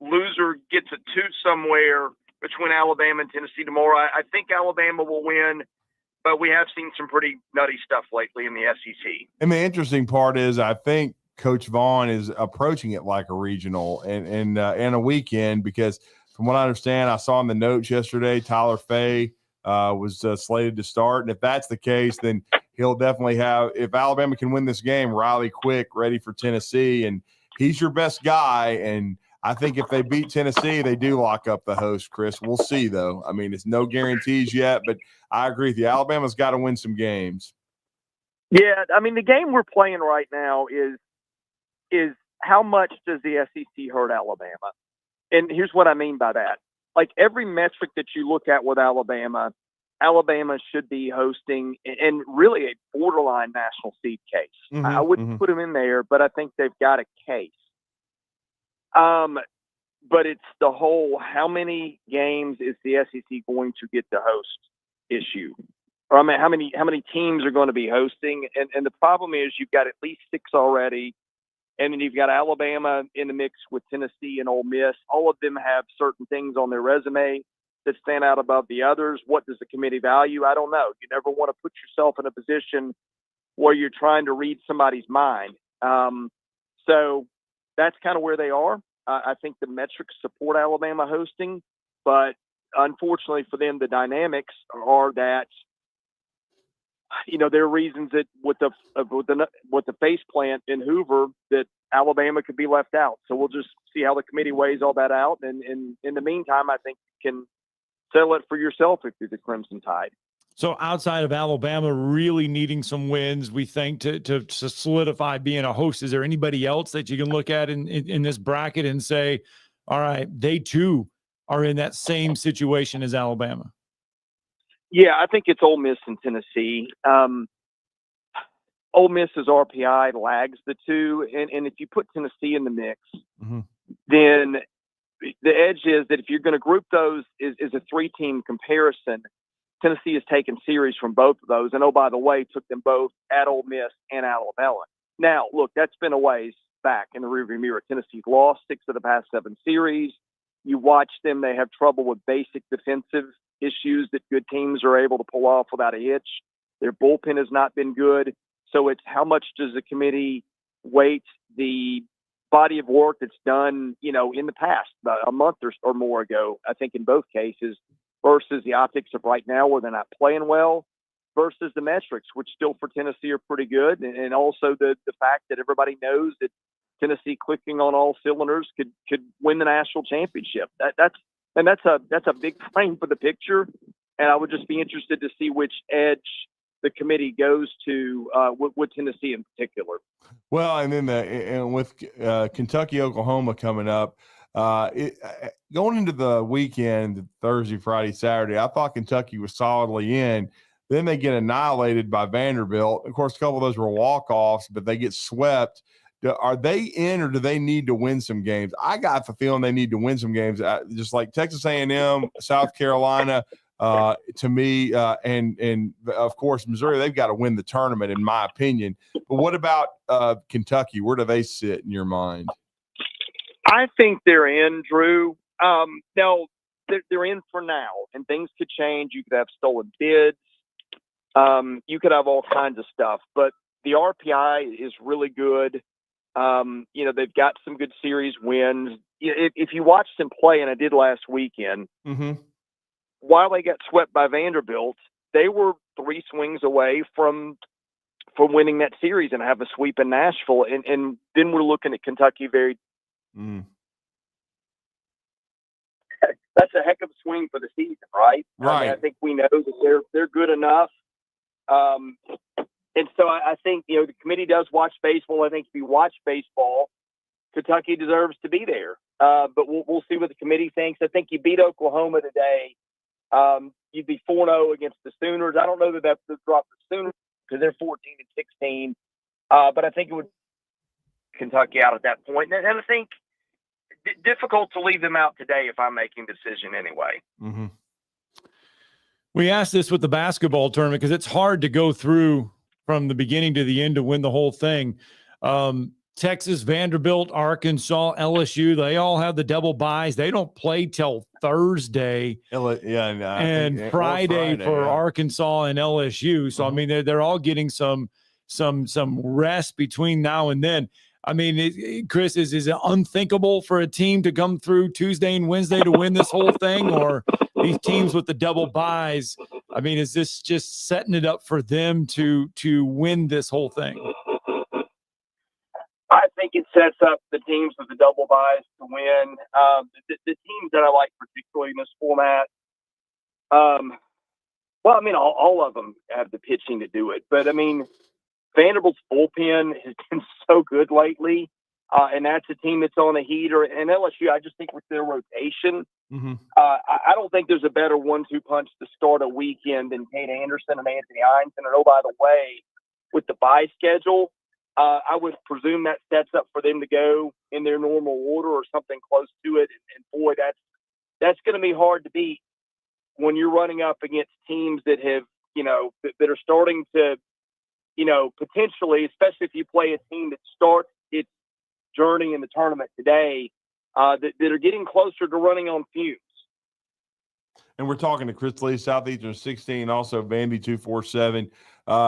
Speaker 9: loser gets a toot somewhere between Alabama and Tennessee tomorrow. I think Alabama will win, but we have seen some pretty nutty stuff lately in the SEC.
Speaker 8: And the interesting part is I think Coach Vaughn is approaching it like a regional and a weekend, because from what I understand, I saw in the notes yesterday, Tyler Fay was slated to start. And if that's the case, then he'll definitely have – if Alabama can win this game, Riley Quick ready for Tennessee. And he's your best guy. And I think if they beat Tennessee, they do lock up the host, Chris. We'll see, though. I mean, it's no guarantees yet, but I agree with you. Alabama's got to win some games.
Speaker 9: Yeah, I mean, the game we're playing right now is how much does the SEC hurt Alabama? And here's what I mean by that. Like, every metric that you look at with Alabama should be hosting and really a borderline national seed case.
Speaker 8: Mm-hmm,
Speaker 9: I wouldn't put them in there, but I think they've got a case. But it's the whole how many games is the SEC going to get to host issue. Or I mean, how many teams are going to be hosting? And the problem is you've got at least 6 already. And then you've got Alabama in the mix with Tennessee and Ole Miss. All of them have certain things on their resume that stand out above the others. What does the committee value? I don't know. You never want to put yourself in a position where you're trying to read somebody's mind. So that's kind of where they are. I think the metrics support Alabama hosting, but unfortunately for them, the dynamics are that, you know, there are reasons that with the face plant in Hoover that Alabama could be left out. So we'll just see how the committee weighs all that out. And in the meantime, I think you can settle it for yourself if you're the Crimson Tide.
Speaker 7: So outside of Alabama really needing some wins, we think to solidify being a host, is there anybody else that you can look at in this bracket and say, all right, they too are in that same situation as Alabama?
Speaker 9: Yeah, I think it's Ole Miss and Tennessee. Ole Miss's RPI lags the two, and if you put Tennessee in the mix, then the edge is that if you're going to group those is a 3-team comparison. Tennessee has taken series from both of those, and oh, by the way, took them both at Ole Miss and Alabama. Now, look, that's been a ways back in the rearview mirror. Tennessee's lost 6 of the past 7 series. You watch them; they have trouble with basic defensive issues that good teams are able to pull off without a hitch. Their bullpen has not been good. So it's how much does the committee weight the body of work that's done, you know, in the past, about a month or more ago, I think in both cases, versus the optics of right now where they're not playing well, versus the metrics, which still for Tennessee are pretty good. And also the fact that everybody knows that Tennessee clicking on all cylinders could win the national championship. That's a big frame for the picture, and I would just be interested to see which edge the committee goes to with Tennessee in particular.
Speaker 8: Well, and then with Kentucky, Oklahoma coming up, going into the weekend, Thursday, Friday, Saturday, I thought Kentucky was solidly in. Then they get annihilated by Vanderbilt. Of course, a couple of those were walk-offs, but they get swept. Are they in, or do they need to win some games? I got the feeling they need to win some games, just like Texas A&M, South Carolina, to me, and of course Missouri. They've got to win the tournament, in my opinion. But what about Kentucky? Where do they sit in your mind?
Speaker 9: I think they're in, Drew. Now they're in for now, and things could change. You could have stolen bids. You could have all kinds of stuff, but the RPI is really good. You know, they've got some good series wins. If you watched them play, and I did last weekend, while they got swept by Vanderbilt, they were 3 swings away from winning that series and have a sweep in Nashville. And then we're looking at Kentucky very. That's a heck of a swing for the season, right?
Speaker 8: Right.
Speaker 9: I mean, I think we know that they're good enough. And so I think, you know, the committee does watch baseball. I think if you watch baseball, Kentucky deserves to be there. But we'll see what the committee thinks. I think you beat Oklahoma today. You'd be 4-0 against the Sooners. I don't know that that's to drop the Sooners because they're 14-16. But I think it would Kentucky out at that point. And I think difficult to leave them out today if I'm making a decision anyway.
Speaker 7: We asked this with the basketball tournament because it's hard to go through from the beginning to the end to win the whole thing. Texas, Vanderbilt, Arkansas, LSU, they all have the double byes. They don't play till Thursday and Friday for Arkansas and LSU. So, I mean, they're all getting some rest between now and then. I mean, Chris, is it unthinkable for a team to come through Tuesday and Wednesday to win this whole thing, or these teams with the double byes? I mean, is this just setting it up for them to win this whole thing?
Speaker 9: I think it sets up the teams with the double byes to win. The teams that I like particularly in this format, well, I mean, all of them have the pitching to do it. But, I mean, Vanderbilt's bullpen has been so good lately, and that's a team that's on a heater. And LSU, I just think with their rotation, I don't think there's a better 1-2 punch to start a weekend than Kate Anderson and Anthony Einstein. And, oh, by the way, with the bye schedule, I would presume that sets up for them to go in their normal order or something close to it. And boy, that's going to be hard to beat when you're running up against teams that have, that are starting to, potentially, especially if you play a team that starts its journey in the tournament today, that are getting closer to running on fumes.
Speaker 8: And we're talking to Chris Lee, Southeastern 16, also Vandy247.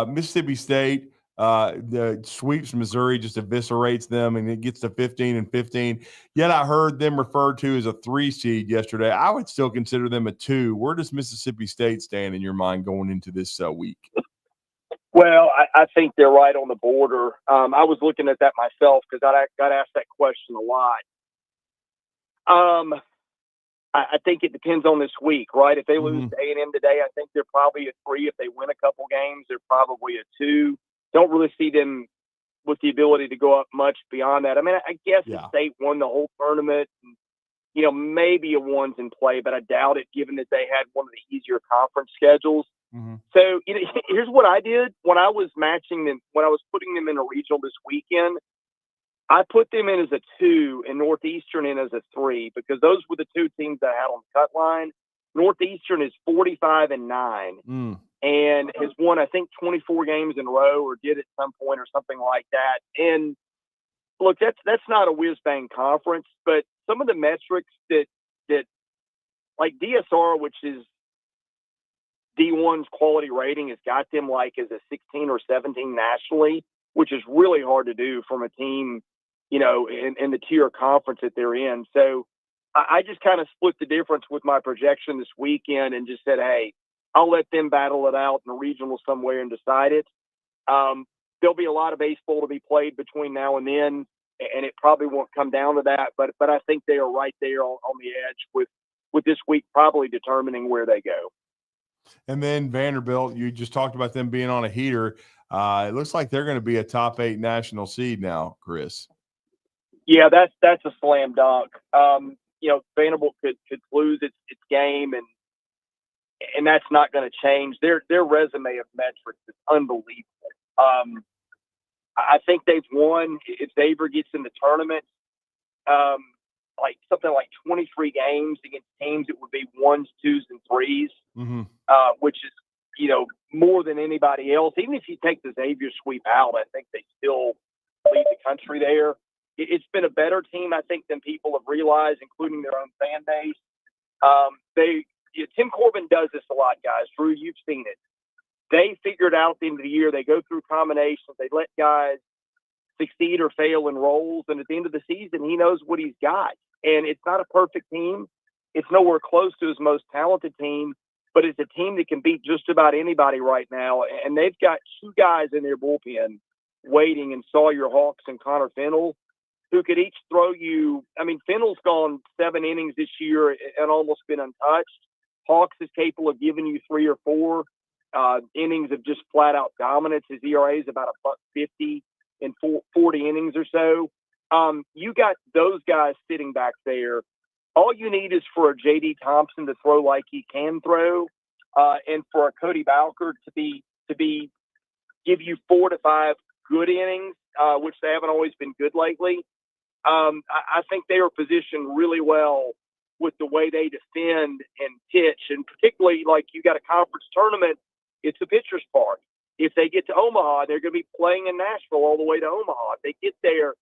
Speaker 8: Mississippi State, the sweeps Missouri, just eviscerates them, and it gets to 15-15. Yet I heard them referred to as a 3 seed yesterday. I would still consider them a 2. Where does Mississippi State stand in your mind going into this week?
Speaker 9: Well, I think they're right on the border. I was looking at that myself because I got asked that question a lot. I think it depends on this week, right? If they lose to A&M today, I think they're probably a 3. If they win a couple games, they're probably a 2. Don't really see them with the ability to go up much beyond that. I mean, I guess if State won the whole tournament, maybe a 1's in play, but I doubt it given that they had one of the easier conference schedules. So, here's what I did when I was matching them, when I was putting them in a regional this weekend. I put them in as a 2 and Northeastern in as a 3 because those were the 2 teams that I had on the cut line. Northeastern is 45-9 and has won, I think, 24 games in a row or did at some point or something like that. And look, that's not a whiz-bang conference, but some of the metrics that like DSR, which is D1's quality rating, has got them like as a 16 or 17 nationally, which is really hard to do from a team, in the tier conference that they're in. So I just kind of split the difference with my projection this weekend and just said, hey, I'll let them battle it out in a regional somewhere and decide it. There'll be a lot of baseball to be played between now and then, and it probably won't come down to that. But I think they are right there on the edge with this week probably determining where they go.
Speaker 8: And then Vanderbilt, you just talked about them being on a heater. It looks like they're going to be a top 8 national seed now, Chris.
Speaker 9: Yeah, that's a slam dunk. Vanderbilt could lose its game, and that's not going to change. Their resume of metrics is unbelievable. I think they've won, if Xavier gets in the tournament, like something like 23 games against teams that would be 1s, 2s, and 3s, which is, more than anybody else. Even if you take the Xavier sweep out, I think they still lead the country there. It's been a better team, I think, than people have realized, including their own fan base. Tim Corbin does this a lot, guys. Drew, you've seen it. They figured out at the end of the year, they go through combinations, they let guys succeed or fail in roles, and at the end of the season, he knows what he's got. And it's not a perfect team. It's nowhere close to his most talented team, but it's a team that can beat just about anybody right now. And they've got 2 guys in their bullpen waiting in Sawyer Hawks and Connor Fennell, who could each throw you. I mean, Fennell's gone 7 innings this year and almost been untouched. Hawks is capable of giving you 3 or 4 innings of just flat out dominance. His ERA is about $1.50 in 40 innings or so. You got those guys sitting back there. All you need is for a J.D. Thompson to throw like he can throw, and for a Cody Bowker to give you 4 to 5 good innings, which they haven't always been good lately. I think they are positioned really well with the way they defend and pitch, and particularly like you got a conference tournament, it's a pitcher's park. If they get to Omaha, they're going to be playing in Nashville all the way to Omaha. If they get there,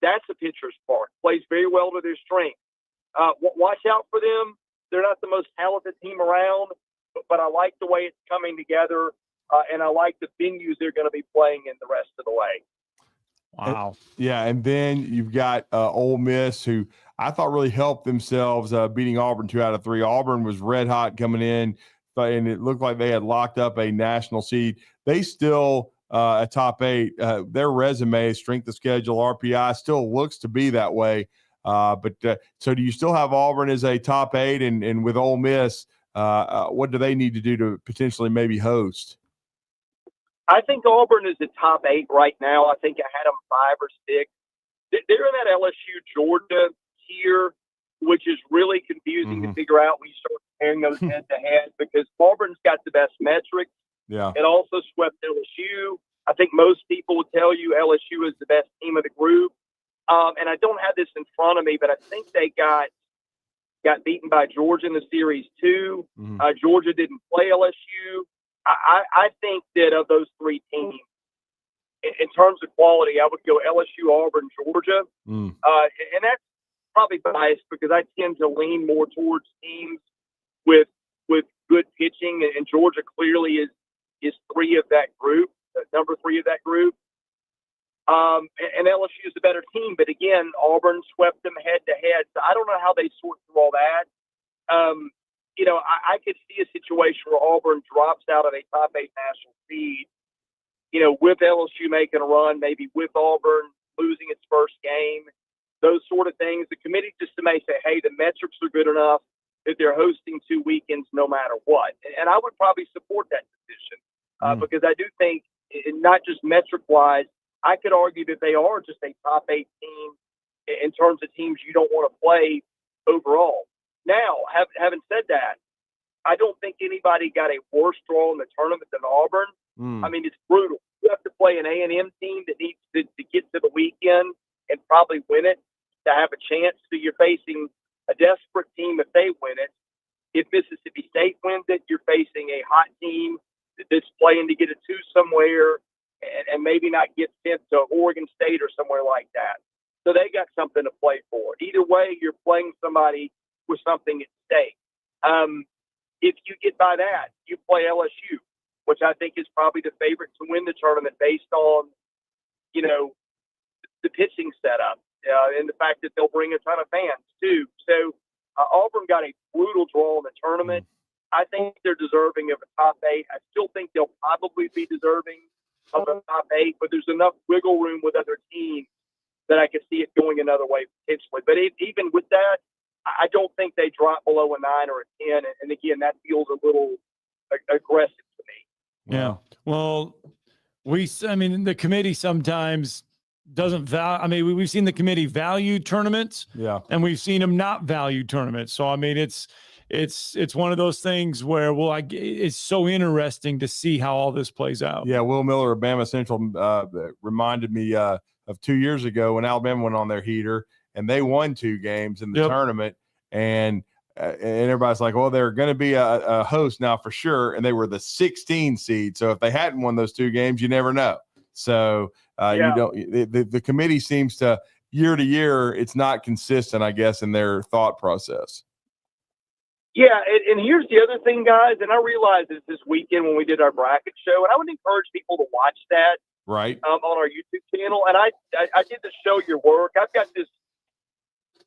Speaker 9: That's a pitcher's park. Plays very well to their strength. Watch out for them. They're not the most talented team around, but I like the way it's coming together, and I like the venues they're going to be playing in the rest of the way.
Speaker 7: Wow.
Speaker 8: Yeah, and then you've got Ole Miss, who I thought really helped themselves beating Auburn 2 out of 3. Auburn was red hot coming in, and it looked like they had locked up a national seed. They still a top 8. Their resume, strength of schedule, RPI still looks to be that way. But so do you still have Auburn as a top 8? And with Ole Miss, what do they need to do to potentially maybe host?
Speaker 9: I think Auburn is the top 8 right now. I think I had them 5 or 6. They're in that LSU Georgia tier, which is really confusing to figure out when you start comparing those head to head, because Auburn's got the best metrics.
Speaker 8: Yeah.
Speaker 9: It also swept LSU. I think most people would tell you LSU is the best team of the group. And I don't have this in front of me, but I think they got beaten by Georgia in the series too. Georgia didn't play LSU. I think that of those 3 teams, in terms of quality, I would go LSU, Auburn, Georgia. And that's probably biased because I tend to lean more towards teams with good pitching, and Georgia clearly is 3 of that group, number 3 of that group. And LSU is a better team, but again, Auburn swept them head to head. So I don't know how they sort through all that. I could see a situation where Auburn drops out of a top 8 national seed, with LSU making a run, maybe with Auburn losing its first game, those sort of things. The committee just may say, hey, the metrics are good enough that they're hosting 2 weekends no matter what. And I would probably support that decision because I do think, not just metric-wise, I could argue that they are just a top 8 team in terms of teams you don't want to play overall. Now, having said that, I don't think anybody got a worse draw in the tournament than Auburn. I mean, it's brutal. You have to play an A&M team that needs to get to the weekend and probably win it to have a chance. So you're facing a desperate team if they win it. If Mississippi State wins it, you're facing a hot team that's playing to get a 2 somewhere and maybe not get sent to Oregon State or somewhere like that. So they got something to play for. Either way, you're playing somebody with something at stake. If you get by that, you play LSU, which I think is probably the favorite to win the tournament based on, the pitching setup and the fact that they'll bring a ton of fans too. So Auburn got a brutal draw in the tournament. I think they're deserving of a top 8. I still think they'll probably be deserving of a top 8, but there's enough wiggle room with other teams that I could see it going another way potentially. But even with that, I don't think they drop below a 9 or a 10. And again, that feels a little aggressive to me.
Speaker 7: Yeah. Well, the committee sometimes doesn't value. I mean, we've seen the committee value tournaments, and we've seen them not value tournaments. So, I mean, it's one of those things where, it's so interesting to see how all this plays out.
Speaker 8: Yeah, Will Miller of Bama Central reminded me of 2 years ago when Alabama went on their heater and they won 2 games in the tournament, and everybody's like, well, they're going to be a host now for sure, and they were the 16 seed. So if they hadn't won those 2 games, you never know. So you don't. The committee seems to year to year, it's not consistent, I guess, in their thought process.
Speaker 9: Yeah, and here's the other thing, guys, and I realized this weekend when we did our bracket show, and I would encourage people to watch that on our YouTube channel. And I did the show your work. I've got this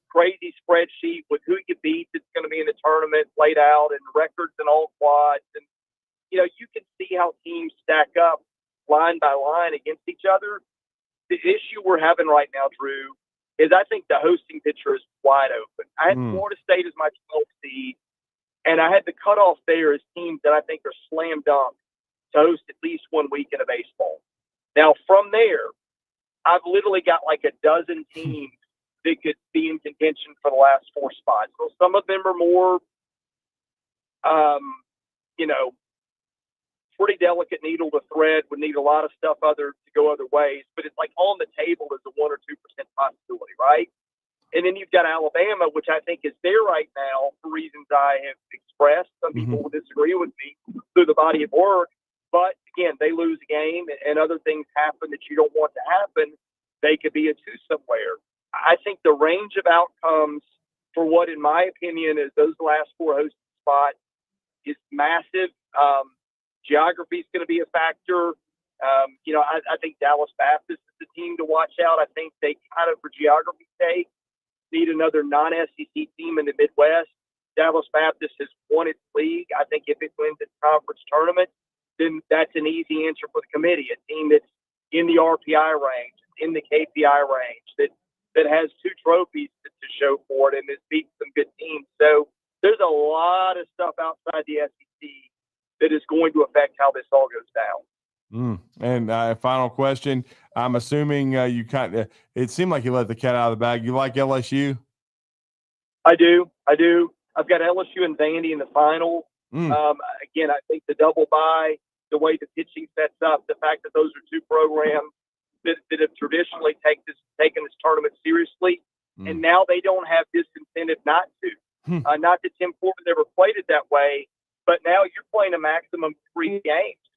Speaker 9: crazy spreadsheet with who you beat that's going to be in the tournament laid out and records and all quads. And, you can see how teams stack up line by line against each other. The issue we're having right now, Drew, is I think the hosting picture is wide open. I had Florida State as my 12th seed, and I had the cutoff there as teams that I think are slam dunk to host at least 1 weekend of baseball. Now, from there, I've literally got like a dozen teams that could be in contention for the last 4 spots. So some of them are more, pretty delicate needle to thread, would need a lot of stuff to go other ways. But it's like on the table is a 1 or 2% possibility, right? And then you've got Alabama, which I think is there right now for reasons I have expressed. Some people will disagree with me through the body of work. But, again, they lose a game and other things happen that you don't want to happen. they could be a 2 somewhere. I think the range of outcomes for what, in my opinion, is those last 4 hosting spots is massive. Geography is going to be a factor. I think Dallas Baptist is the team to watch out. I think they kind of, for geography's sake, need another non-SEC team in the Midwest. Dallas Baptist has won its league. I think if it wins its conference tournament, then that's an easy answer for the committee. A team that's in the RPI range, in the KPI range, that has 2 trophies to show for it and has beaten some good teams. So there's a lot of stuff outside the SEC that is going to affect how this all goes down.
Speaker 8: And final question. I'm assuming it seemed like you let the cat out of the bag. You like LSU?
Speaker 9: I do. I've got LSU and Vandy in the final. Again, I think the double bye, the way the pitching sets up, the fact that those are 2 programs that have traditionally taken this tournament seriously, and now they don't have this incentive not to. Not that Tim Corbin never played it that way, but now you're playing a maximum 3 games.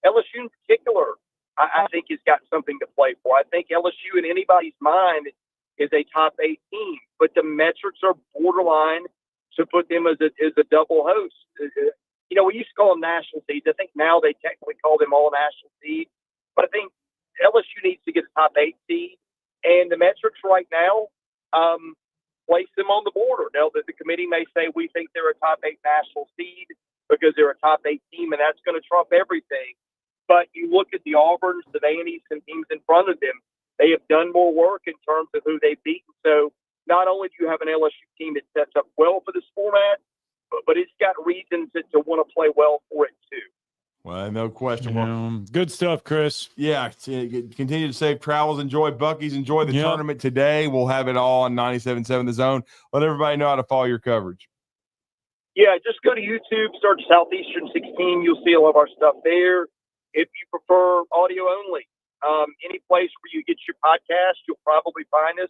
Speaker 9: LSU in particular, I think, has got something to play for. I think LSU in anybody's mind is a top 8 team, but the metrics are borderline to put them as a double host. We used to call them national seeds. I think now they technically call them all national seeds, but I think LSU needs to get a top 8 seed, and the metrics right now place them on the border. Now, the committee may say we think they're a top 8 national seed because they're a top 8 team, and that's going to trump everything. But you look at the Auburns, the Vannies, and teams in front of them, they have done more work in terms of who they've beaten. So not only do you have an LSU team that sets up well for this format, but it's got reasons to want to play well for it too.
Speaker 8: Well, no question.
Speaker 7: Good stuff, Chris.
Speaker 8: Yeah, continue to safe travels. Enjoy Buc-ee's. Enjoy the tournament today. We'll have it all on 97.7 The Zone. Let everybody know how to follow your coverage.
Speaker 9: Yeah, just go to YouTube, search Southeastern 16. You'll see all of our stuff there. If you prefer audio only, any place where you get your podcast, you'll probably find us.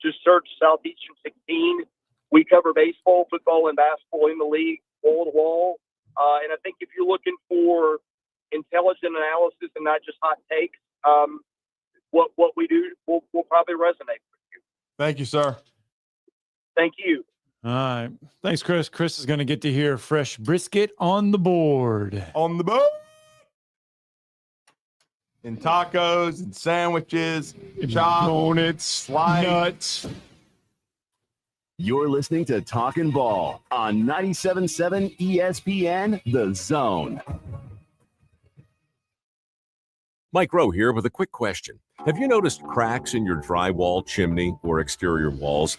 Speaker 9: Just search Southeastern 16. We cover baseball, football, and basketball in the league, wall to wall. And I think if you're looking for intelligent analysis and not just hot takes, what we do will probably resonate with you.
Speaker 8: Thank you, sir.
Speaker 9: Thank you.
Speaker 7: All right. Thanks, Chris. Chris is going to get to hear fresh brisket on the board.
Speaker 8: On the board. And tacos and sandwiches,
Speaker 7: donuts, nuts.
Speaker 6: You're listening to Talkin' Ball on 97.7 ESPN The Zone.
Speaker 10: Mike Rowe here with a quick question. Have you noticed cracks in your drywall, chimney, or exterior walls?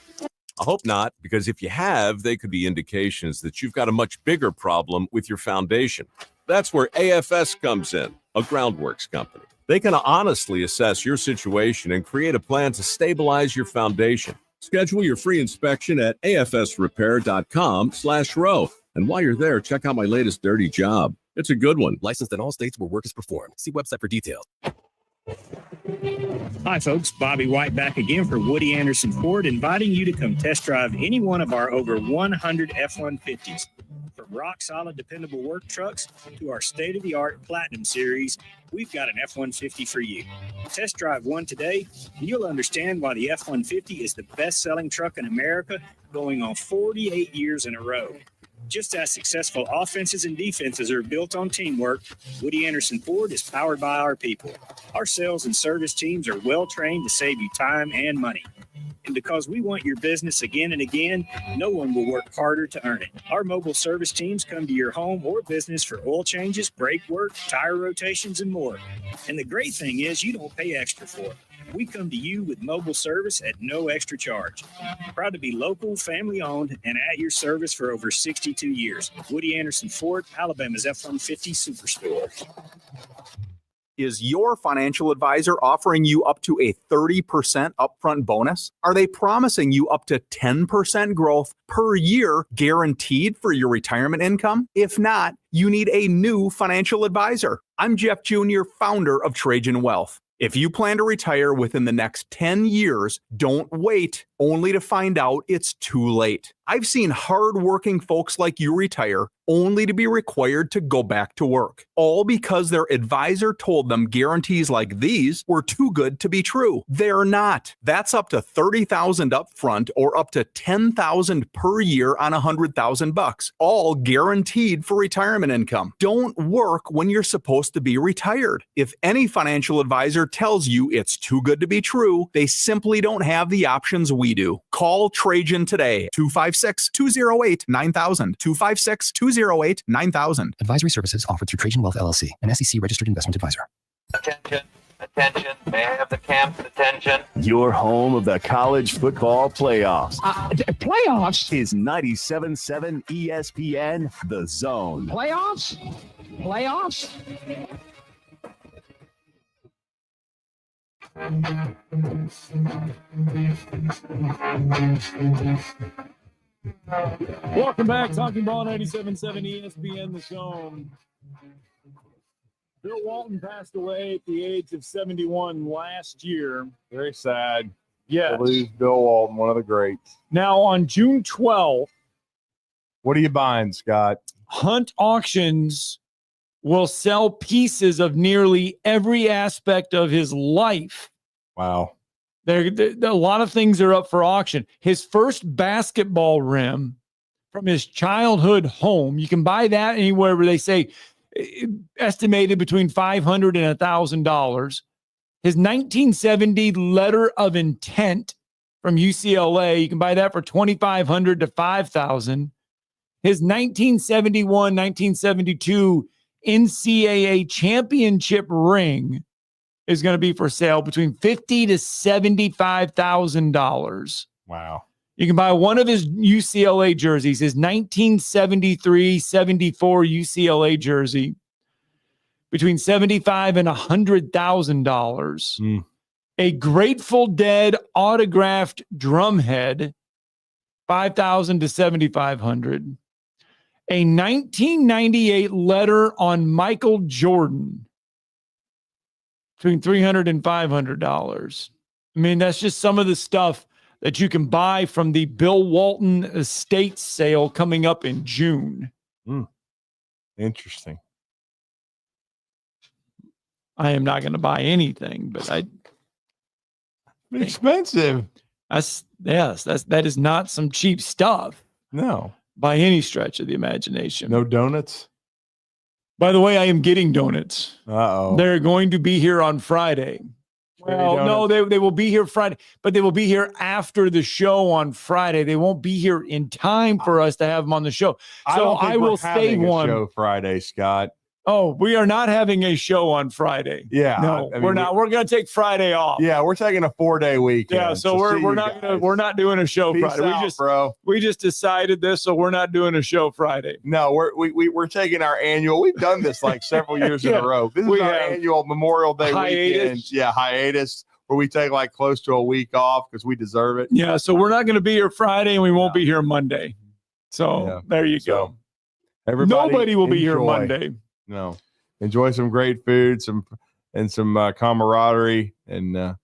Speaker 10: I hope not, because if you have, they could be indications that you've got a much bigger problem with your foundation. That's where AFS comes in, a groundworks company. They can honestly assess your situation and create a plan to stabilize your foundation. Schedule your free inspection at afsrepair.com/row. And while you're there, check out my latest dirty job. It's a good one.
Speaker 11: Licensed in all states where work is performed. See website for details.
Speaker 13: Hi, folks. Bobby White back again for Woody Anderson Ford, inviting you to come test drive any one of our over 100 F-150s. From rock-solid, dependable work trucks to our state-of-the-art Platinum Series, we've got an F-150 for you. Test drive one today, and you'll understand why the F-150 is the best-selling truck in America, going on 48 years in a row. Just as successful offenses and defenses are built on teamwork, Woody Anderson Ford is powered by our people. Our sales and service teams are well-trained to save you time and money. And because we want your business again and again, no one will work harder to earn it. Our mobile service teams come to your home or business for oil changes, brake work, tire rotations, and more. And the great thing is you don't pay extra for it. We come to you with mobile service at no extra charge. Proud to be local, family-owned, and at your service for over 62 years. Woody Anderson Ford, Alabama's F-150 Superstore.
Speaker 4: Is your financial advisor offering you up to a 30% upfront bonus? Are they promising you up to 10% growth per year guaranteed for your retirement income? If not, you need a new financial advisor. I'm Jeff Jr., founder of Trajan Wealth. If you plan to retire within the next 10 years, don't wait only to find out it's too late. I've seen hardworking folks like you retire only to be required to go back to work, all because their advisor told them guarantees like these were too good to be true. They're not. That's up to $30,000 up front or up to $10,000 per year on $100,000, all guaranteed for retirement income. Don't work when you're supposed to be retired. If any financial advisor tells you it's too good to be true, they simply don't have the options we do. Call Trajan today, 256-208-9000, 256-208-9000.
Speaker 11: Advisory services offered through Trajan Wealth LLC, an SEC registered investment advisor.
Speaker 14: Attention, may I have the camp's attention?
Speaker 6: Your home of the college football playoffs.
Speaker 14: Playoffs?
Speaker 6: Is 97.7 ESPN The Zone.
Speaker 14: Playoffs?
Speaker 7: Welcome back. Talking Ball 97.7 ESPN The Zone. Bill Walton passed away at the age of 71 last year.
Speaker 8: Very sad.
Speaker 7: Yes.
Speaker 8: To lose Bill Walton, one of the greats.
Speaker 7: Now, on June 12th,
Speaker 8: what are you buying, Scott?
Speaker 7: Hunt Auctions will sell pieces of nearly every aspect of his life.
Speaker 8: Wow.
Speaker 7: A lot of things are up for auction. His first basketball rim from his childhood home, you can buy that anywhere where they say estimated between $500 and $1,000. His 1970 letter of intent from UCLA, you can buy that for $2,500 to $5,000. His 1971-1972 NCAA championship ring is going to be for sale between $50,000 to $75,000.
Speaker 8: Wow.
Speaker 7: You can buy one of his UCLA jerseys, his 1973-74 UCLA jersey, between $75,000 and $100,000. A Grateful Dead autographed drumhead, $5,000 to $7,500. A 1998 letter on Michael Jordan, between $300 and $500. I mean, that's just some of the stuff that you can buy from the Bill Walton estate sale coming up in June.
Speaker 8: Interesting.
Speaker 7: I am not going to buy anything, but
Speaker 8: expensive.
Speaker 7: That is not some cheap stuff.
Speaker 8: No.
Speaker 7: By any stretch of the imagination.
Speaker 8: No donuts?
Speaker 7: By the way, I am getting donuts.
Speaker 8: Uh-oh.
Speaker 7: They're going to be here on Friday. Well, no, they will be here Friday, but they will be here after the show on Friday. They won't be here in time for us to have them on the show. So I will save one.
Speaker 8: Show Friday, Scott.
Speaker 7: Oh, we are not having a show on Friday.
Speaker 8: Yeah.
Speaker 7: No, we're not. We're going to take Friday off.
Speaker 8: Yeah, we're taking a 4-day weekend.
Speaker 7: Yeah, so we're not doing a show
Speaker 8: Peace
Speaker 7: Friday.
Speaker 8: Out,
Speaker 7: We just decided this, so we're not doing a show Friday.
Speaker 8: No, we're taking our annual. We've done this like several years in a row. This is our annual Memorial Day weekend. Yeah, hiatus, where we take like close to a week off because we deserve it.
Speaker 7: Yeah, so we're not going to be here Friday, and we won't be here Monday. So there you go. Nobody will be here Monday.
Speaker 8: No. Enjoy some great food, some camaraderie, and the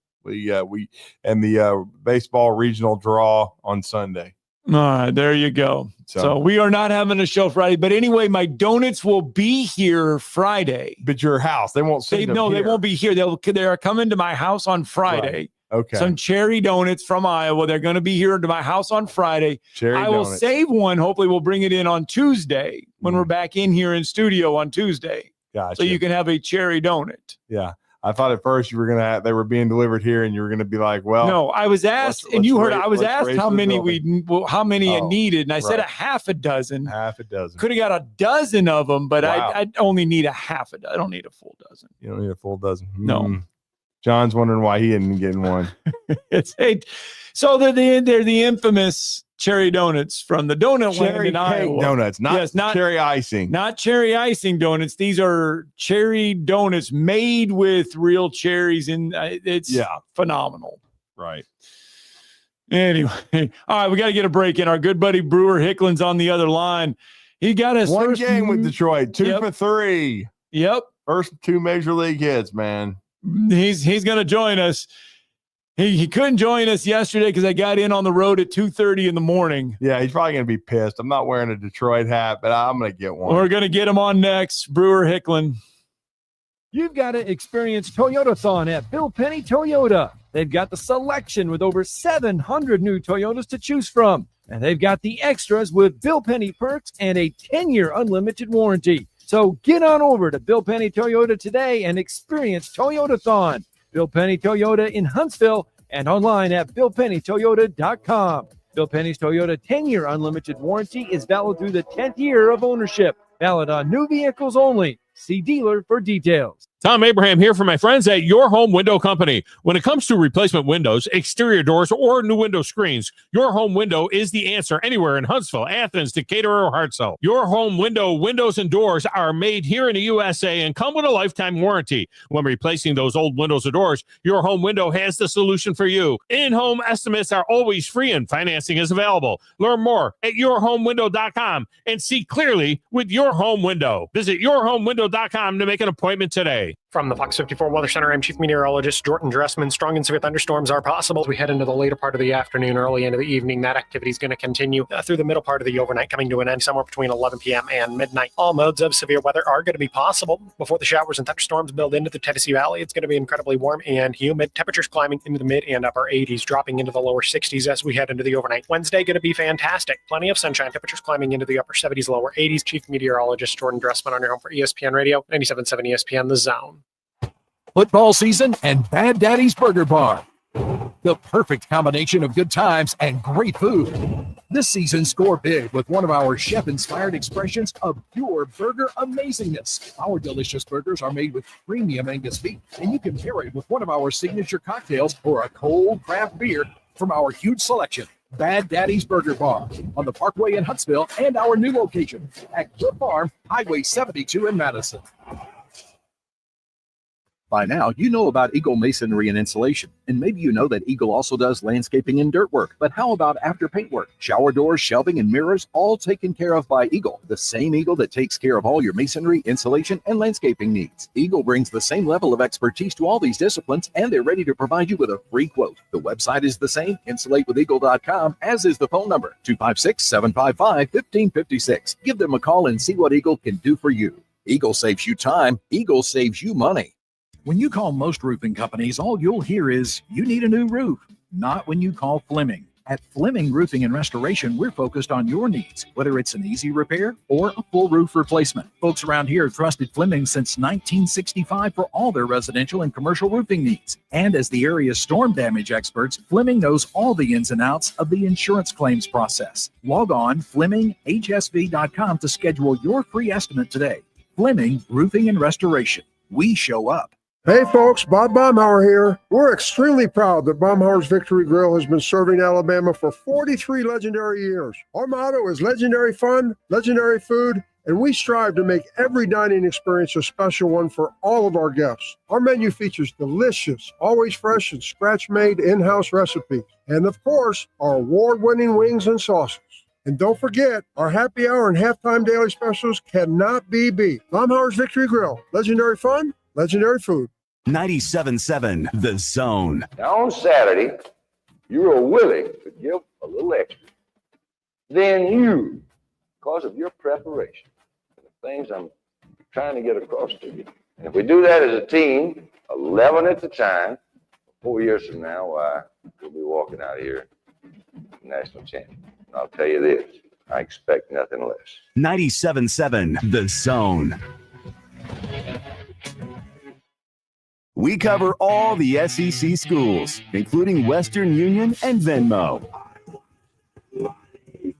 Speaker 8: baseball regional draw on Sunday.
Speaker 7: All right, there you go. So we are not having a show Friday, but anyway, my donuts will be here Friday.
Speaker 8: But your house, they won't.
Speaker 7: They won't be here. They are coming to my house on Friday.
Speaker 8: Right. Okay.
Speaker 7: Some cherry donuts from Iowa. They're going to be here to my house on Friday. I will save one. Hopefully, we'll bring it in on Tuesday when we're back in here in studio on Tuesday.
Speaker 8: Gotcha.
Speaker 7: So you can have a cherry donut.
Speaker 8: Yeah. I thought at first you were going to have, they were being delivered here and you were going to be like, well,
Speaker 7: no, I was asked, and you heard, I was asked how many I needed. And I said a half a dozen.
Speaker 8: Half a dozen.
Speaker 7: Could have got a dozen of them, but I only need a half a dozen. I don't need a full dozen.
Speaker 8: You don't need a full dozen.
Speaker 7: No.
Speaker 8: John's wondering why he isn't getting one.
Speaker 7: So they're the infamous cherry donuts from the donut land in Iowa.
Speaker 8: Donuts, not cherry icing.
Speaker 7: Not cherry icing donuts. These are cherry donuts made with real cherries, and it's phenomenal.
Speaker 8: Right.
Speaker 7: Anyway, all right, we got to get a break in. Our good buddy Brewer Hicklen's on the other line. He got his
Speaker 8: one
Speaker 7: first
Speaker 8: game with Detroit, 2 for 3.
Speaker 7: Yep.
Speaker 8: First 2 major league hits, man.
Speaker 7: He's going to join us. He couldn't join us yesterday because I got in on the road at 2:30 in the morning.
Speaker 8: Yeah, he's probably going to be pissed. I'm not wearing a Detroit hat, but I'm going to get one.
Speaker 7: We're going to get him on next. Brewer, Hicklen.
Speaker 15: You've got to experience Toyotathon at Bill Penny Toyota. They've got the selection with over 700 new Toyotas to choose from. And they've got the extras with Bill Penny perks and a 10-year unlimited warranty. So get on over to Bill Penny Toyota today and experience Toyotathon. Bill Penny Toyota in Huntsville and online at BillPennyToyota.com. Bill Penny's Toyota 10-year unlimited warranty is valid through the 10th year of ownership. Valid on new vehicles only. See dealer for details.
Speaker 12: Tom Abraham here for my friends at Your Home Window Company. When it comes to replacement windows, exterior doors, or new window screens, Your Home Window is the answer anywhere in Huntsville, Athens, Decatur, or Hartselle. Your Home Window windows and doors are made here in the USA and come with a lifetime warranty. When replacing those old windows or doors, Your Home Window has the solution for you. In-home estimates are always free and financing is available. Learn more at yourhomewindow.com and see clearly with Your Home Window. Visit yourhomewindow.com to make an appointment today.
Speaker 16: From the Fox 54 Weather Center, I'm Chief Meteorologist Jordan Dressman. Strong and severe thunderstorms are possible as we head into the later part of the afternoon, early into the evening. That activity is going to continue through the middle part of the overnight, coming to an end somewhere between 11 p.m. and midnight. All modes of severe weather are going to be possible before the showers and thunderstorms build into the Tennessee Valley. It's going to be incredibly warm and humid. Temperatures climbing into the mid and upper 80s, dropping into the lower 60s as we head into the overnight. Wednesday going to be fantastic. Plenty of sunshine. Temperatures climbing into the upper 70s, lower 80s. Chief Meteorologist Jordan Dressman on your home for ESPN Radio, 97.7 ESPN, The Zone.
Speaker 1: Football season and Bad Daddy's Burger Bar. The perfect combination of good times and great food. This season, score big with one of our chef-inspired expressions of pure burger amazingness. Our delicious burgers are made with premium Angus beef, and you can pair it with one of our signature cocktails or a cold craft beer from our huge selection. Bad Daddy's Burger Bar on the Parkway in Huntsville and our new location at Cliff Farm, Highway 72 in Madison.
Speaker 23: By now, you know about Eagle Masonry and Insulation, and maybe you know that Eagle also does landscaping and dirt work. But how about after paint work? Shower doors, shelving, and mirrors, all taken care of by Eagle, the same Eagle that takes care of all your masonry, insulation, and landscaping needs. Eagle brings the same level of expertise to all these disciplines, and they're ready to provide you with a free quote. The website is the same, insulatewitheagle.com, as is the phone number, 256-755-1556. Give them a call and see what Eagle can do for you. Eagle saves you time. Eagle saves you money.
Speaker 1: When you call most roofing companies, all you'll hear is, you need a new roof. Not when you call Fleming. At Fleming Roofing and Restoration, we're focused on your needs, whether it's an easy repair or a full roof replacement. Folks around here have trusted Fleming since 1965 for all their residential and commercial roofing needs. And as the area's storm damage experts, Fleming knows all the ins and outs of the insurance claims process. Log on FlemingHSV.com to schedule your free estimate today. Fleming Roofing and Restoration. We show up.
Speaker 19: Hey folks, Bob Baumhauer here. We're extremely proud that Baumhauer's Victory Grill has been serving Alabama for 43 legendary years. Our motto is legendary fun, legendary food, and we strive to make every dining experience a special one for all of our guests. Our menu features delicious, always fresh and scratch-made in-house recipes. And of course, our award-winning wings and sauces. And don't forget, our happy hour and halftime daily specials cannot be beat. Baumhauer's Victory Grill, legendary fun, legendary food.
Speaker 6: 97.7 The Zone.
Speaker 24: Now on Saturday, you are willing to give a little extra. Then you, because of your preparation, the things I'm trying to get across to you. And if we do that as a team, 11 at the time, 4 years from now, we'll be walking out of here national champion. And I'll tell you this, I expect nothing less.
Speaker 6: 97.7 The Zone. We cover all the SEC schools, including Western Union and Venmo.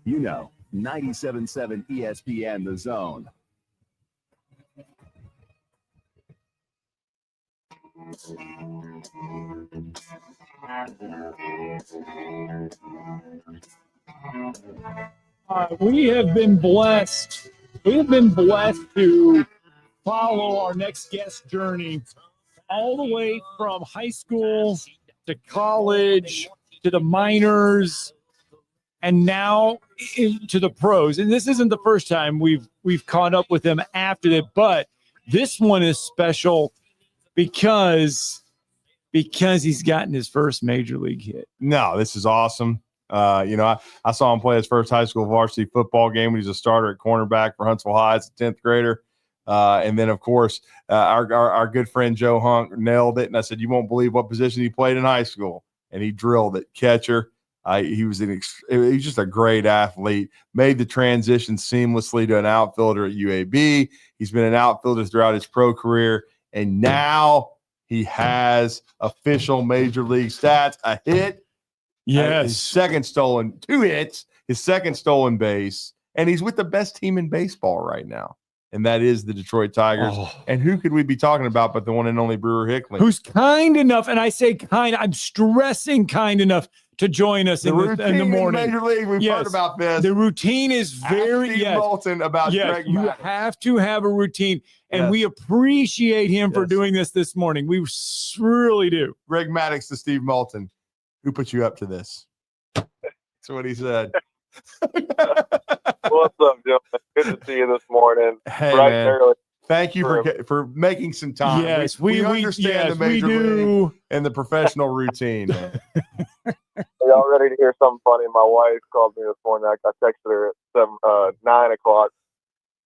Speaker 6: You know, 97.7 ESPN The Zone.
Speaker 7: We have been blessed. We have been blessed to follow our next guest journey all the way from high school to college to the minors and now into the pros. And this isn't the first time we've caught up with them after that, but this one is special because because he's gotten his first major league hit.
Speaker 8: No, this is awesome. I saw him play his first high school varsity football game when he was a starter at cornerback for Huntsville High as a 10th grader. And then, of course, our good friend Joe Hunk nailed it. And I said, you won't believe what position he played in high school. And he drilled it, catcher. He was just a great athlete, made the transition seamlessly to an outfielder at UAB. He's been an outfielder throughout his pro career. And now he has official major league stats, a hit.
Speaker 7: Yes.
Speaker 8: His second stolen, 2 hits, his second stolen base. And he's with the best team in baseball right now. And that is the Detroit Tigers. Oh. And who could we be talking about but the one and only Brewer Hicklen?
Speaker 7: Who's kind enough, and I say kind, I'm stressing kind enough to join us in the morning.
Speaker 8: In Major League, we've heard about this.
Speaker 7: The routine is very
Speaker 8: Steve Moulton about Greg
Speaker 7: you
Speaker 8: Maddox.
Speaker 7: have to have a routine, and we appreciate him for doing this morning. We really do.
Speaker 8: Greg Maddox to Steve Moulton. Who put you up to this? That's what he said.
Speaker 17: What's up, Joe? Good to see you this morning.
Speaker 8: Hey, man. Thank you for making some time.
Speaker 7: Yes,
Speaker 8: we understand the major league and the professional routine.
Speaker 17: Are y'all ready to hear something funny? My wife called me this morning. I texted her at 9 o'clock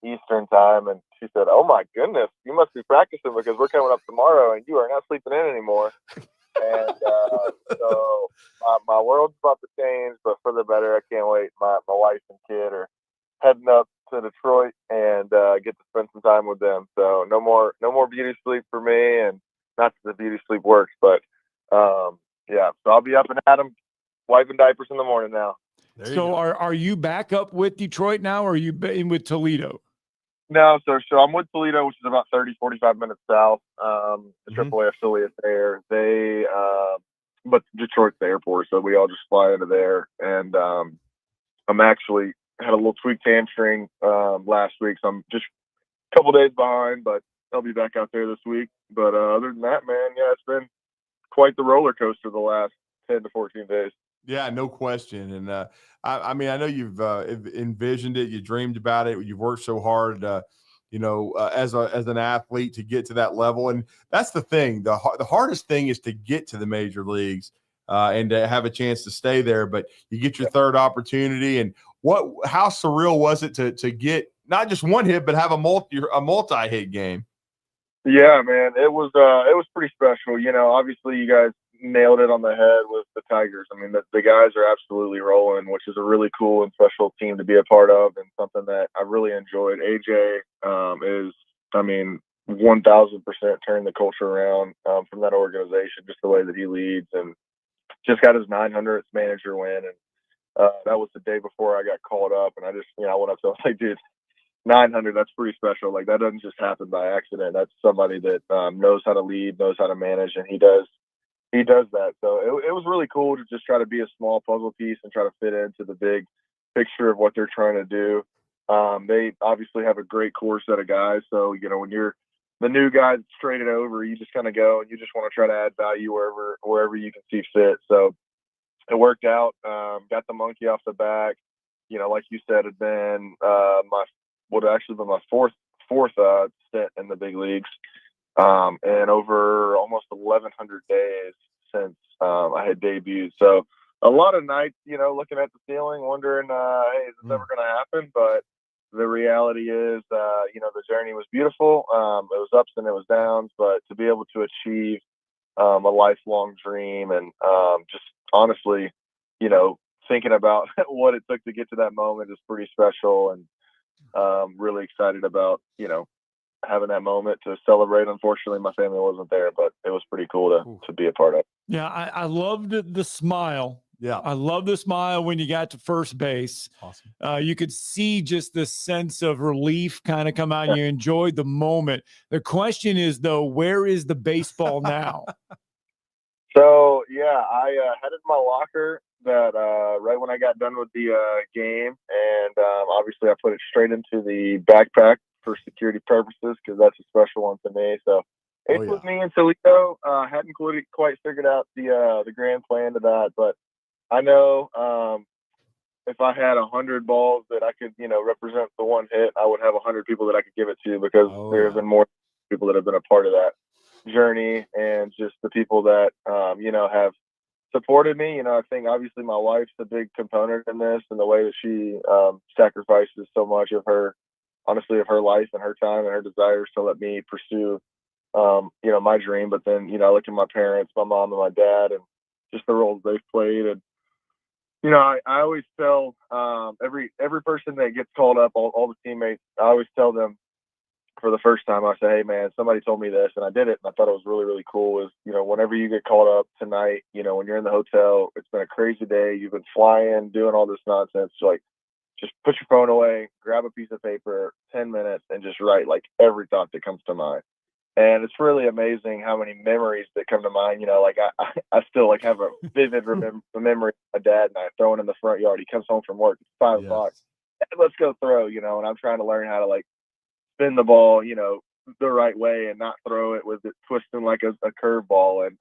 Speaker 17: Eastern time, and she said, "Oh my goodness, you must be practicing because we're coming up tomorrow, and you are not sleeping in anymore." And so my world's about to change, but for the better. I can't wait. My wife and kid are heading up to Detroit and get to spend some time with them. So no more beauty sleep for me, and not that the beauty sleep works, but yeah. So I'll be up and at 'em, wiping diapers in the morning now.
Speaker 7: So are you back up with Detroit now, or are you in with Toledo?
Speaker 17: No, so I'm with Toledo, which is about 45 minutes south. The AAA affiliate there. They, but Detroit's the airport, so we all just fly into there. And I'm actually had a little tweaked hamstring last week, so I'm just a couple days behind, but I'll be back out there this week. But other than that, man, yeah, it's been quite the roller coaster the last 10 to 14 days.
Speaker 8: Yeah, no question. And I mean, I know you've envisioned it, you dreamed about it, you've worked so hard, as an athlete to get to that level. And that's the thing. The hardest thing is to get to the major leagues and to have a chance to stay there. But you get your third opportunity. And how surreal was it to get not just one hit, but have a multi-hit game?
Speaker 17: Yeah, man, it was pretty special. Obviously you guys nailed it on the head with the Tigers. I mean, the guys are absolutely rolling, which is a really cool and special team to be a part of, and something that I really enjoyed. AJ is, 1,000% turned the culture around from that organization, just the way that he leads, and just got his 900th manager win. And that was the day before I got called up, and I just, I went up to him like, dude, 900, that's pretty special. Like, that doesn't just happen by accident. That's somebody that knows how to lead, knows how to manage, and he does that. So it was really cool to just try to be a small puzzle piece and try to fit into the big picture of what they're trying to do. They obviously have a great core set of guys. So, when you're the new guy that's traded over, you just kind of go and you just want to try to add value wherever you can see fit. So it worked out. Got the monkey off the back. Like you said, had been my fourth stint in the big leagues. And over almost 1,100 days since I had debuted. So a lot of nights, looking at the ceiling, wondering, hey, is this ever going to happen? But the reality is, the journey was beautiful. It was ups and it was downs, but to be able to achieve a lifelong dream and just honestly, thinking about what it took to get to that moment is pretty special, and really excited about, having that moment to celebrate. Unfortunately, my family wasn't there, but it was pretty cool to be a part of.
Speaker 7: Yeah, I loved the smile.
Speaker 8: Yeah,
Speaker 7: I love the smile when you got to first base.
Speaker 8: Awesome.
Speaker 7: You could see just the sense of relief kind of come out. And you enjoyed the moment. The question is, though, where is the baseball now?
Speaker 17: So, yeah, I headed my locker that right when I got done with the game, and obviously I put it straight into the backpack for security purposes because that's a special one to me. So it's with me in Toledo. Hadn't quite figured out the grand plan to that, but I know if I had 100 balls that I could, represent the one hit, I would have 100 people that I could give it to because there have been more people that have been a part of that. journey and just the people that, have supported me. I think obviously my wife's a big component in this, and the way that she sacrifices so much of her life and her time and her desires to let me pursue, my dream. But then, I look at my parents, my mom and my dad, and just the roles they've played. And, I always tell every person that gets called up, all the teammates, I always tell them for the first time, I say, hey, man, somebody told me this, and I did it, and I thought it was really, really cool, is, whenever you get called up tonight, when you're in the hotel, it's been a crazy day, you've been flying, doing all this nonsense, like, just put your phone away, grab a piece of paper, 10 minutes, and just write, like, every thought that comes to mind. And it's really amazing how many memories that come to mind. Like I still like have a vivid memory of my dad and I throwing in the front yard. He comes home from work, it's 5 o'clock. Let's go throw, and I'm trying to learn how to like spin the ball, the right way and not throw it with it twisting like a curveball. And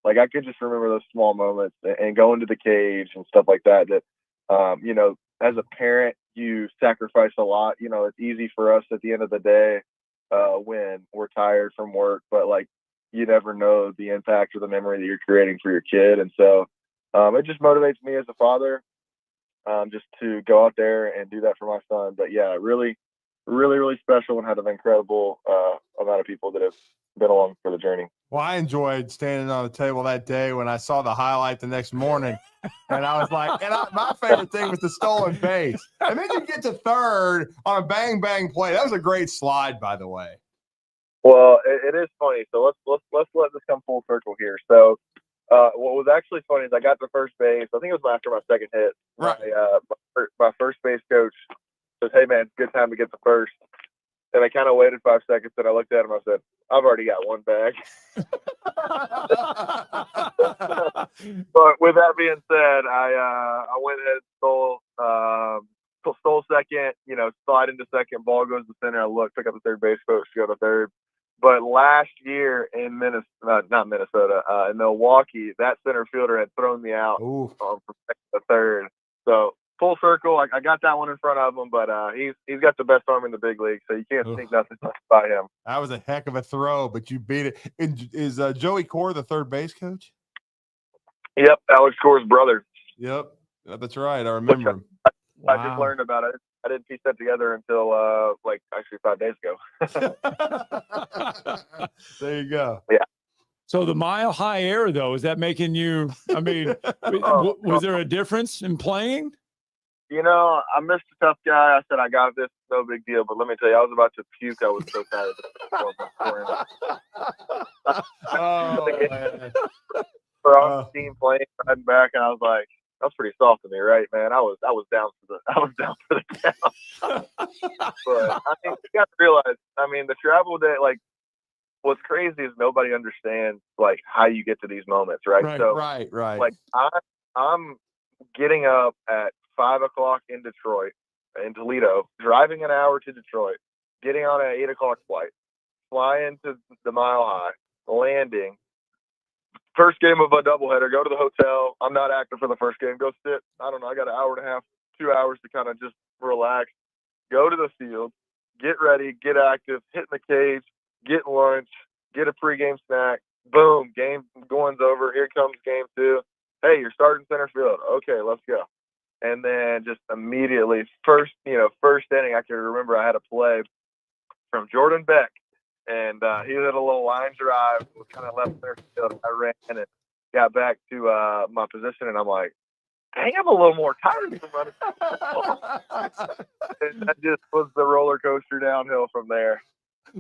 Speaker 17: like I could just remember those small moments and going to the cage and stuff like that. That as a parent, you sacrifice a lot. It's easy for us at the end of the day. When we're tired from work, but like you never know the impact or the memory that you're creating for your kid. And so it just motivates me as a father just to go out there and do that for my son. But yeah, really, really, really special and had an incredible amount of people that have been along for the journey.
Speaker 8: Well, I enjoyed standing on the table that day when I saw the highlight the next morning. And I was like, my favorite thing was the stolen base. And then you get to third on a bang bang play. That was a great slide, by the way.
Speaker 17: Well, it is funny. So let's let this come full circle here. So what was actually funny is I got to first base. I think it was after my second hit.
Speaker 8: Right.
Speaker 17: My first base coach says, "Hey man, it's a good time to get to first." And I kind of waited 5 seconds, and I looked at him. I said, "I've already got one bag." But with that being said, I went ahead and stole second. Slide into second. Ball goes to center. I look, pick up the third base coach to go to third. But last year in in Milwaukee, that center fielder had thrown me out from second to third. So full circle, I got that one in front of him, but he's got the best arm in the big league, so you can't sneak nothing by him.
Speaker 8: That was a heck of a throw, but you beat it. And is Joey Core the third base coach?
Speaker 17: Yep, Alex Core's brother.
Speaker 8: Yep, that's right. I remember him.
Speaker 17: I just learned about it. I didn't piece that together until actually 5 days ago.
Speaker 8: There you go.
Speaker 17: Yeah.
Speaker 7: So the Mile High Air, though, is that making you? I mean, was there a difference in playing?
Speaker 17: I missed a tough guy. I said I got this, no big deal. But let me tell you, I was about to puke. I was so tired.
Speaker 8: Man.
Speaker 17: For our team playing, riding back, and I was like, that was pretty soft of me, right, man? I was down for the count. But I think you got to realize, the travel day, like, what's crazy is nobody understands like how you get to these moments, right?
Speaker 8: Right.
Speaker 17: Like I'm getting up at 5 o'clock in Toledo, driving an hour to Detroit, getting on an 8 o'clock flight, flying to the Mile High, landing. First game of a doubleheader, go to the hotel. I'm not active for the first game. Go sit. I don't know. I got an hour and a half, 2 hours to kind of just relax. Go to the field, get ready, get active, hit in the cage, get lunch, get a pregame snack. Boom, game going's over. Here comes game 2. Hey, you're starting center field. Okay, let's go. And then just immediately, first inning, I can remember I had a play from Jordan Beck. And he had a little line drive, was kind of left center field. I ran and got back to my position, and I'm like, dang, I'm a little more tired than running. And that just was the roller coaster downhill from there.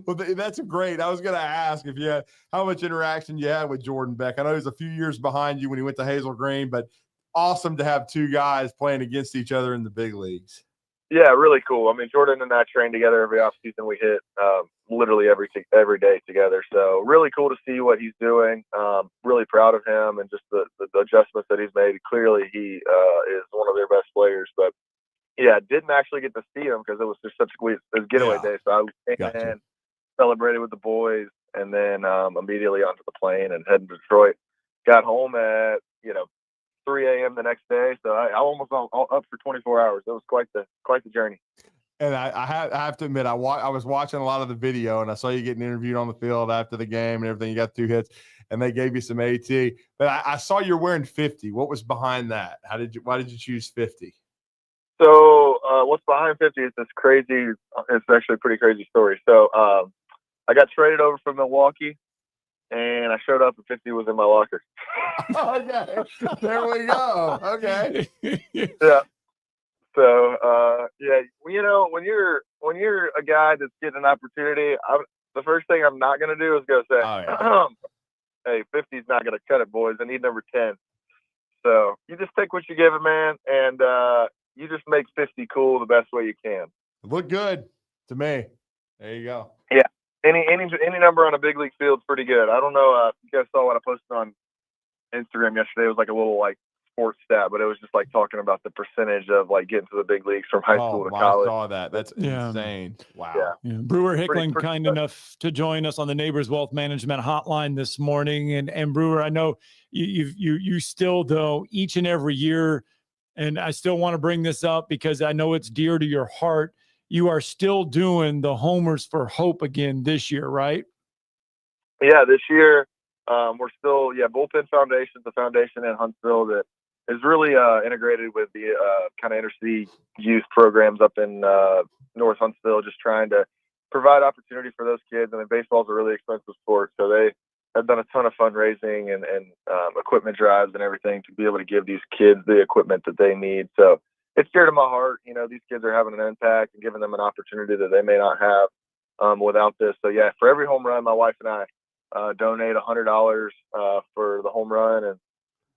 Speaker 8: Well, that's great. I was going to ask if you had how much interaction you had with Jordan Beck. I know he's a few years behind you when he went to Hazel Green, but awesome to have two guys playing against each other in the big leagues.
Speaker 17: Yeah, really cool. Jordan and I train together every offseason. We hit literally every day together. So really cool to see what he's doing. Really proud of him and just the adjustments that he's made. Clearly, he is one of their best players. But, yeah, didn't actually get to see him because it was just such a getaway day. So I came in, celebrated with the boys, and then immediately onto the plane and heading to Detroit. Got home at, 3 a.m. the next day. So I almost up for 24 hours. It was quite the journey.
Speaker 8: And I have to admit, I was watching a lot of the video, and I saw you getting interviewed on the field after the game and everything. You got 2 hits, and they gave you some AT. But I saw you're wearing 50. What was behind that? Why did you choose 50?
Speaker 17: So what's behind 50 is this crazy. It's actually a pretty crazy story. So I got traded over from Milwaukee, and I showed up and 50 was in my locker.
Speaker 8: Okay, there we go. Okay.
Speaker 17: Yeah. So yeah, you know, when you're a guy that's getting an opportunity, the first thing I'm not going to do is go say, "Hey, 50's not going to cut it, boys. I need number 10." So you just take what you give it, man, and you just make 50 cool the best way you can.
Speaker 8: Look good to me. There you go.
Speaker 17: Yeah. Any number on a big league field is pretty good. I don't know if you guys saw what I posted on Instagram yesterday. It was like a little like sports stat, but it was just like talking about the percentage of like getting to the big leagues from high school to college.
Speaker 8: I saw that. That's insane. Wow.
Speaker 17: Yeah.
Speaker 7: Brewer Hicklen, kind enough to join us on the Neighbors Wealth Management Hotline this morning. And Brewer, I know you still, though, each and every year, and I still want to bring this up because I know it's dear to your heart. You are still doing the Homers for Hope again this year, right?
Speaker 17: Yeah, this year we're still, Bullpen Foundation, the foundation in Huntsville that is really integrated with the kind of inner city youth programs up in North Huntsville, just trying to provide opportunity for those kids. I mean, baseball is a really expensive sport, so they have done a ton of fundraising and equipment drives and everything to be able to give these kids the equipment that they need. So it's dear to my heart. You know, these kids are having an impact and giving them an opportunity that they may not have without this. So yeah, for every home run, my wife and I donate $100 for the home run, and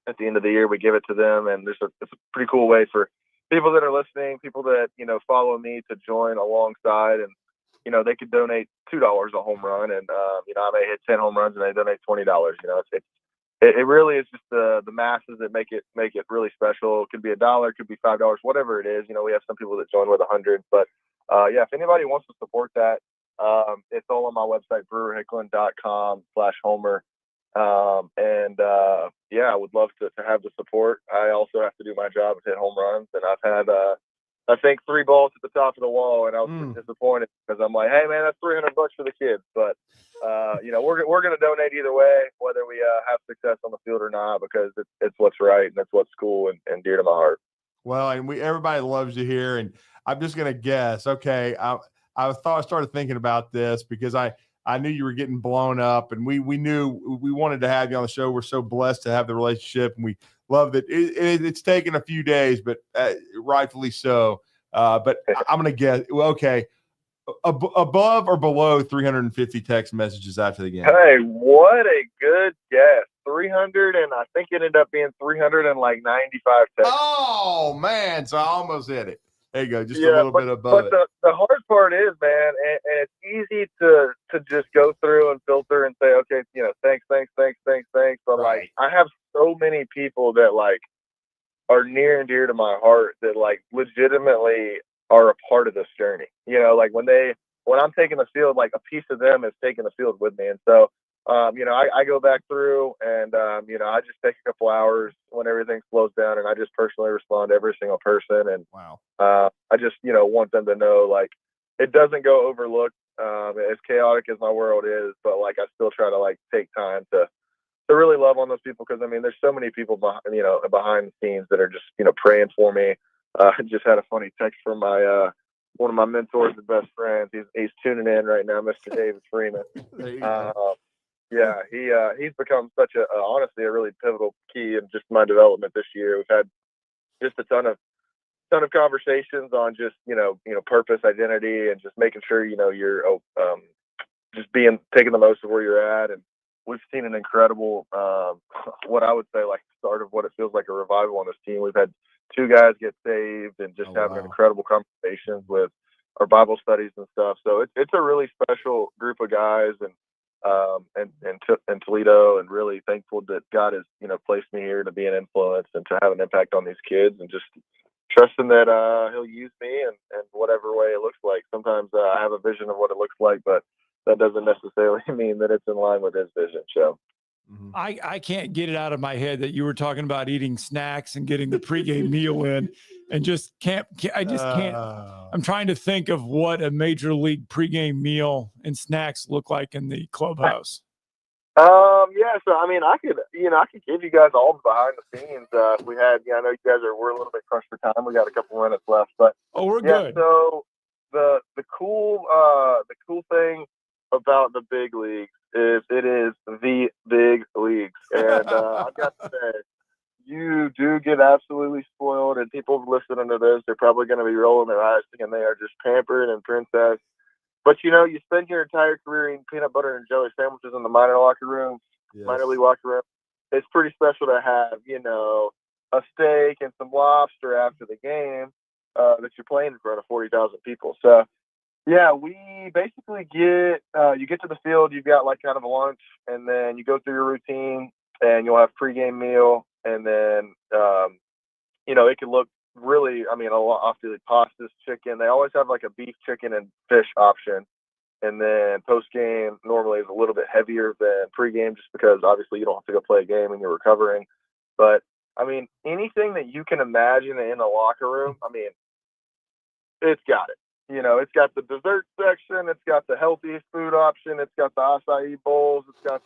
Speaker 17: at the end of the year we give it to them. And it's a pretty cool way for people that are listening, people that, you know, follow me to join alongside, and, you know, they could donate $2 a home run, and, you know, I may hit 10 home runs and they donate $20. You know, it really is just the masses that make it really special. It could be $1, it could be $5, whatever it is. You know, we have some people that join with 100, but yeah, if anybody wants to support that, it's all on my website, brewerhicklen.com/Homer. Yeah, I would love to have the support. I also have to do my job and hit home runs, and I've had I think 3 balls at the top of the wall, and I was pretty disappointed because I'm like, hey man, that's $300 for the kids. But you know, we're going to donate either way, whether we have success on the field or not, because it's what's right and it's what's cool and dear to my heart.
Speaker 8: Well, and everybody loves you here, and I'm just going to guess. Okay, I started thinking about this because I knew you were getting blown up, and we knew we wanted to have you on the show. We're so blessed to have the relationship, and we love that it's taken a few days, but rightfully so. But I'm going to guess, okay, above or below 350 text messages after the game?
Speaker 17: Hey, what a good guess. 300, and I think it ended up being 395 texts.
Speaker 8: Oh, man, so I almost hit it. There you go, just a little bit above it.
Speaker 17: But the hard part is, man, and it's easy to just go through and filter and say, okay, you know, thanks. But like, I have so many people that like are near and dear to my heart that like legitimately are a part of this journey. You know, like when I'm taking the field, like a piece of them is taking the field with me. And so, you know, I go back through and, you know, I just take a couple hours when everything slows down, and I just personally respond to every single person. And I just, you know, want them to know, like, it doesn't go overlooked, as chaotic as my world is, but like, I still try to like take time to really love on those people. Cause I mean, there's so many people behind the scenes that are just, you know, praying for me. I just had a funny text from my, one of my mentors and best friends. He's tuning in right now, Mr. David Freeman. Yeah, he's become such honestly a really pivotal key in just my development this year. We've had just a ton of conversations on just you know purpose, identity, and just making sure you know you're just taking the most of where you're at. And we've seen an incredible what I would say like start of what it feels like a revival on this team. We've had 2 guys get saved and just having incredible conversations with our Bible studies and stuff. So it's a really special group of guys, and Toledo, and really thankful that God has, you know, placed me here to be an influence and to have an impact on these kids, and just trusting that he'll use me in whatever way it looks like. Sometimes I have a vision of what it looks like, but that doesn't necessarily mean that it's in line with his vision. So
Speaker 7: I can't get it out of my head that you were talking about eating snacks and getting the pregame meal in. and just can't. I just can't. I'm trying to think of what a major league pregame meal and snacks look like in the clubhouse.
Speaker 17: Yeah, so I mean, I could give you guys all the behind the scenes if we had. I know you guys we're a little bit crushed for time. We got a couple minutes left, but
Speaker 7: we're good.
Speaker 17: So the cool thing about the big leagues is it is the big leagues, and I've got to say, you do get absolutely spoiled, and people listening to this, they're probably going to be rolling their eyes thinking they are just pampered and princess. But, you spend your entire career eating peanut butter and jelly sandwiches in the minor league locker room. It's pretty special to have, a steak and some lobster after the game that you're playing in front of 40,000 people. So, yeah, we basically you get to the field, you've got like kind of a lunch, and then you go through your routine, and you'll have pregame meal, and then, it can look really, a lot, obviously pastas, chicken. They always have like a beef, chicken, and fish option. And then post game normally is a little bit heavier than pregame, just because obviously you don't have to go play a game and you're recovering. But anything that you can imagine in a locker room, it's got it. It's got the dessert section, it's got the healthy food option, it's got the acai bowls, it's got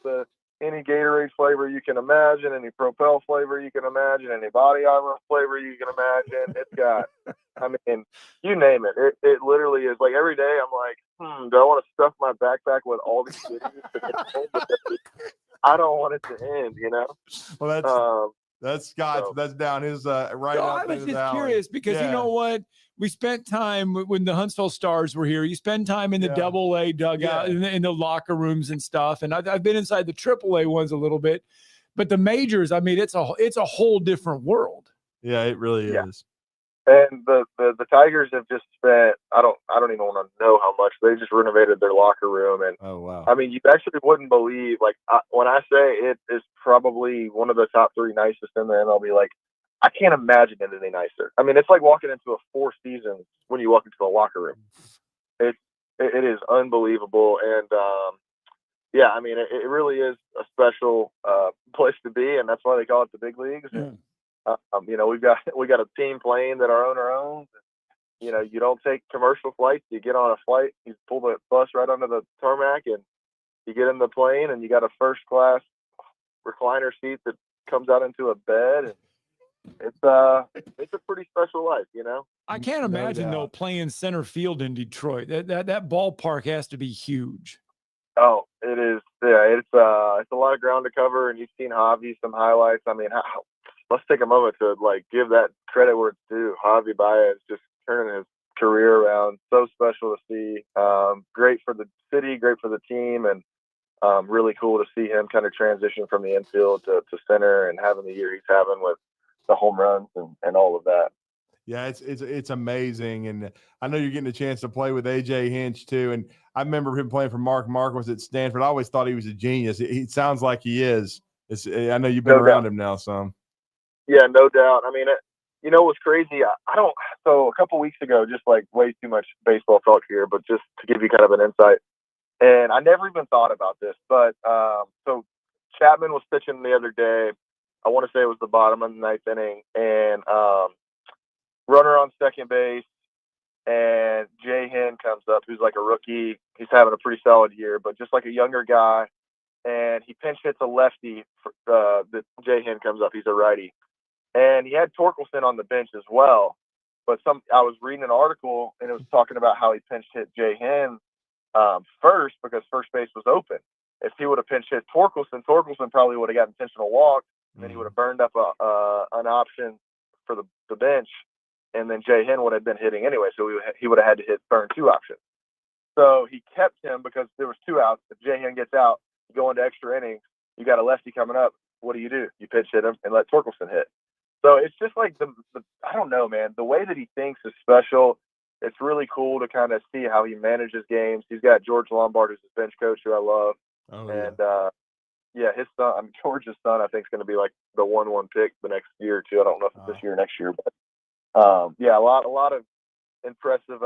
Speaker 17: any Gatorade flavor you can imagine, any Propel flavor you can imagine, any Body Armor flavor you can imagine. It's got, you name it. It literally is like every day I'm like, do I want to stuff my backpack with all these goodies? I don't want it to end,
Speaker 8: Well, that's Scott. That's down his right.
Speaker 7: No, I was just curious because you know what? We spent time when the Huntsville Stars were here. You spend time in the AA dugout, in the locker rooms and stuff. And I've been inside the AAA ones a little bit, but the majors, it's a whole different world.
Speaker 8: Yeah, it really is.
Speaker 17: And the Tigers have just spent, I don't even want to know how much. They just renovated their locker room, and
Speaker 8: oh wow,
Speaker 17: you actually wouldn't believe, when I say it is probably one of the top 3 nicest in the MLB. Like, I can't imagine it any nicer. It's like walking into a Four Seasons when you walk into a locker room. It is unbelievable, and it really is a special place to be, and that's why they call it the big leagues.
Speaker 7: Yeah.
Speaker 17: We got a team plane that our owner owns. You don't take commercial flights. You get on a flight, you pull the bus right onto the tarmac, and you get in the plane, and you got a first class recliner seat that comes out into a bed, and it's a pretty special life,
Speaker 7: I can't imagine though playing center field in Detroit. That ballpark has to be huge.
Speaker 17: Oh, it is. Yeah, it's a lot of ground to cover, and you've seen Javi some highlights. Let's take a moment to give that credit where it's due. Javi Baez just turning his career around. So special to see. Great for the city, great for the team, and really cool to see him kind of transition from the infield to center and having the year he's having with the home runs and all of that.
Speaker 8: Yeah, it's amazing, and I know you're getting a chance to play with AJ Hinch too. And I remember him playing for Mark Marquez at Stanford. I always thought he was a genius. He sounds like he is. I know you've been around him now some.
Speaker 17: Yeah, no doubt. What's crazy? So a couple weeks ago, just way too much baseball talk here, but just to give you kind of an insight. And I never even thought about this, but so Chapman was pitching the other day. I want to say it was the bottom of the 9th inning, and runner on second base, and Jay Hen comes up, who's like a rookie. He's having a pretty solid year, but just like a younger guy, and he pinch hits a lefty. That Jay Hen comes up. He's a righty, and he had Torkelson on the bench as well. But I was reading an article, and it was talking about how he pinch hit Jay Hen first because first base was open. If he would have pinch hit Torkelson probably would have got intentional walk, and then he would have burned up an option for the bench, and then Jay Hen would have been hitting anyway, so he would have had to burn 2 options. So he kept him because there was 2 outs. If Jay Hen gets out, you go into extra innings, you got a lefty coming up. What do? You pitch hit him and let Torkelson hit. So it's just like the I don't know, man. The way that he thinks is special. It's really cool to kind of see how he manages games. He's got George Lombard, who's his bench coach, who I love. His son, George's son, I think is going to be like the 1-1 pick the next year or two. I don't know if it's this year or next year, but a lot of impressive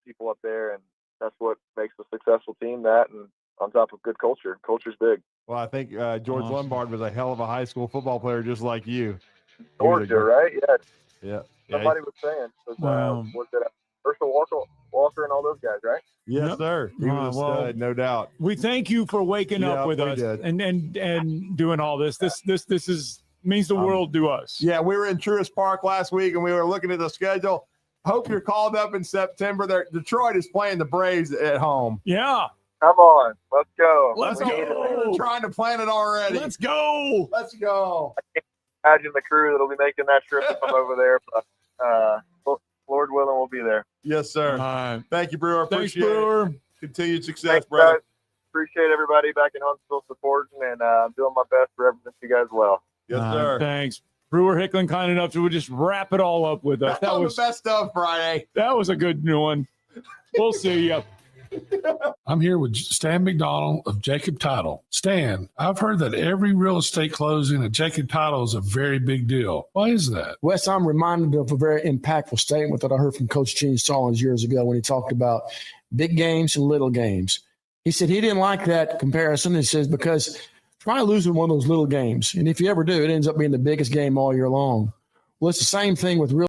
Speaker 17: people up there, and that's what makes a successful team. That, and on top of good culture. Culture's big.
Speaker 8: Well, I think George Lombard was a hell of a high school football player, just like you.
Speaker 17: Georgia, right? Yeah.
Speaker 8: Yeah.
Speaker 17: somebody was saying.
Speaker 7: Wow.
Speaker 17: Was it Herschel Walker and all those guys, right?
Speaker 8: Yes, sir. He was a stud, no doubt.
Speaker 7: We thank you for waking up with us and doing all this. This means the world to us.
Speaker 8: Yeah, we were in Truist Park last week, and we were looking at the schedule. Hope you're called up in September. Detroit is playing the Braves at home.
Speaker 7: Yeah.
Speaker 17: Come on. Let's go.
Speaker 8: Let's go. We're trying to plan it already.
Speaker 7: Let's go.
Speaker 8: Let's go.
Speaker 17: I can't imagine the crew that'll be making that trip if I'm over there, but Lord willing, we'll be there.
Speaker 8: Yes, sir. Thank you, Brewer.
Speaker 7: Thanks,
Speaker 8: Appreciate
Speaker 7: Brewer.
Speaker 8: it. Continued success,
Speaker 17: Thanks,
Speaker 8: brother.
Speaker 17: guys. Appreciate everybody back in Huntsville supporting, and I'm doing my best to represent you guys well.
Speaker 8: Yes, sir.
Speaker 7: Thanks. Brewer Hicklen kind enough to just wrap it all up with us.
Speaker 8: That was the best of Friday.
Speaker 7: That was a good one. We'll see you.
Speaker 2: I'm here with Stan McDonald of Jacob Title. Stan, I've heard that every real estate closing at Jacob Title is a very big deal. Why is that?
Speaker 18: Wes, I'm reminded of a very impactful statement that I heard from Coach Gene Stallings years ago when he talked about big games and little games. He said he didn't like that comparison. He says, because try losing one of those little games. And if you ever do, it ends up being the biggest game all year long. Well, it's the same thing with real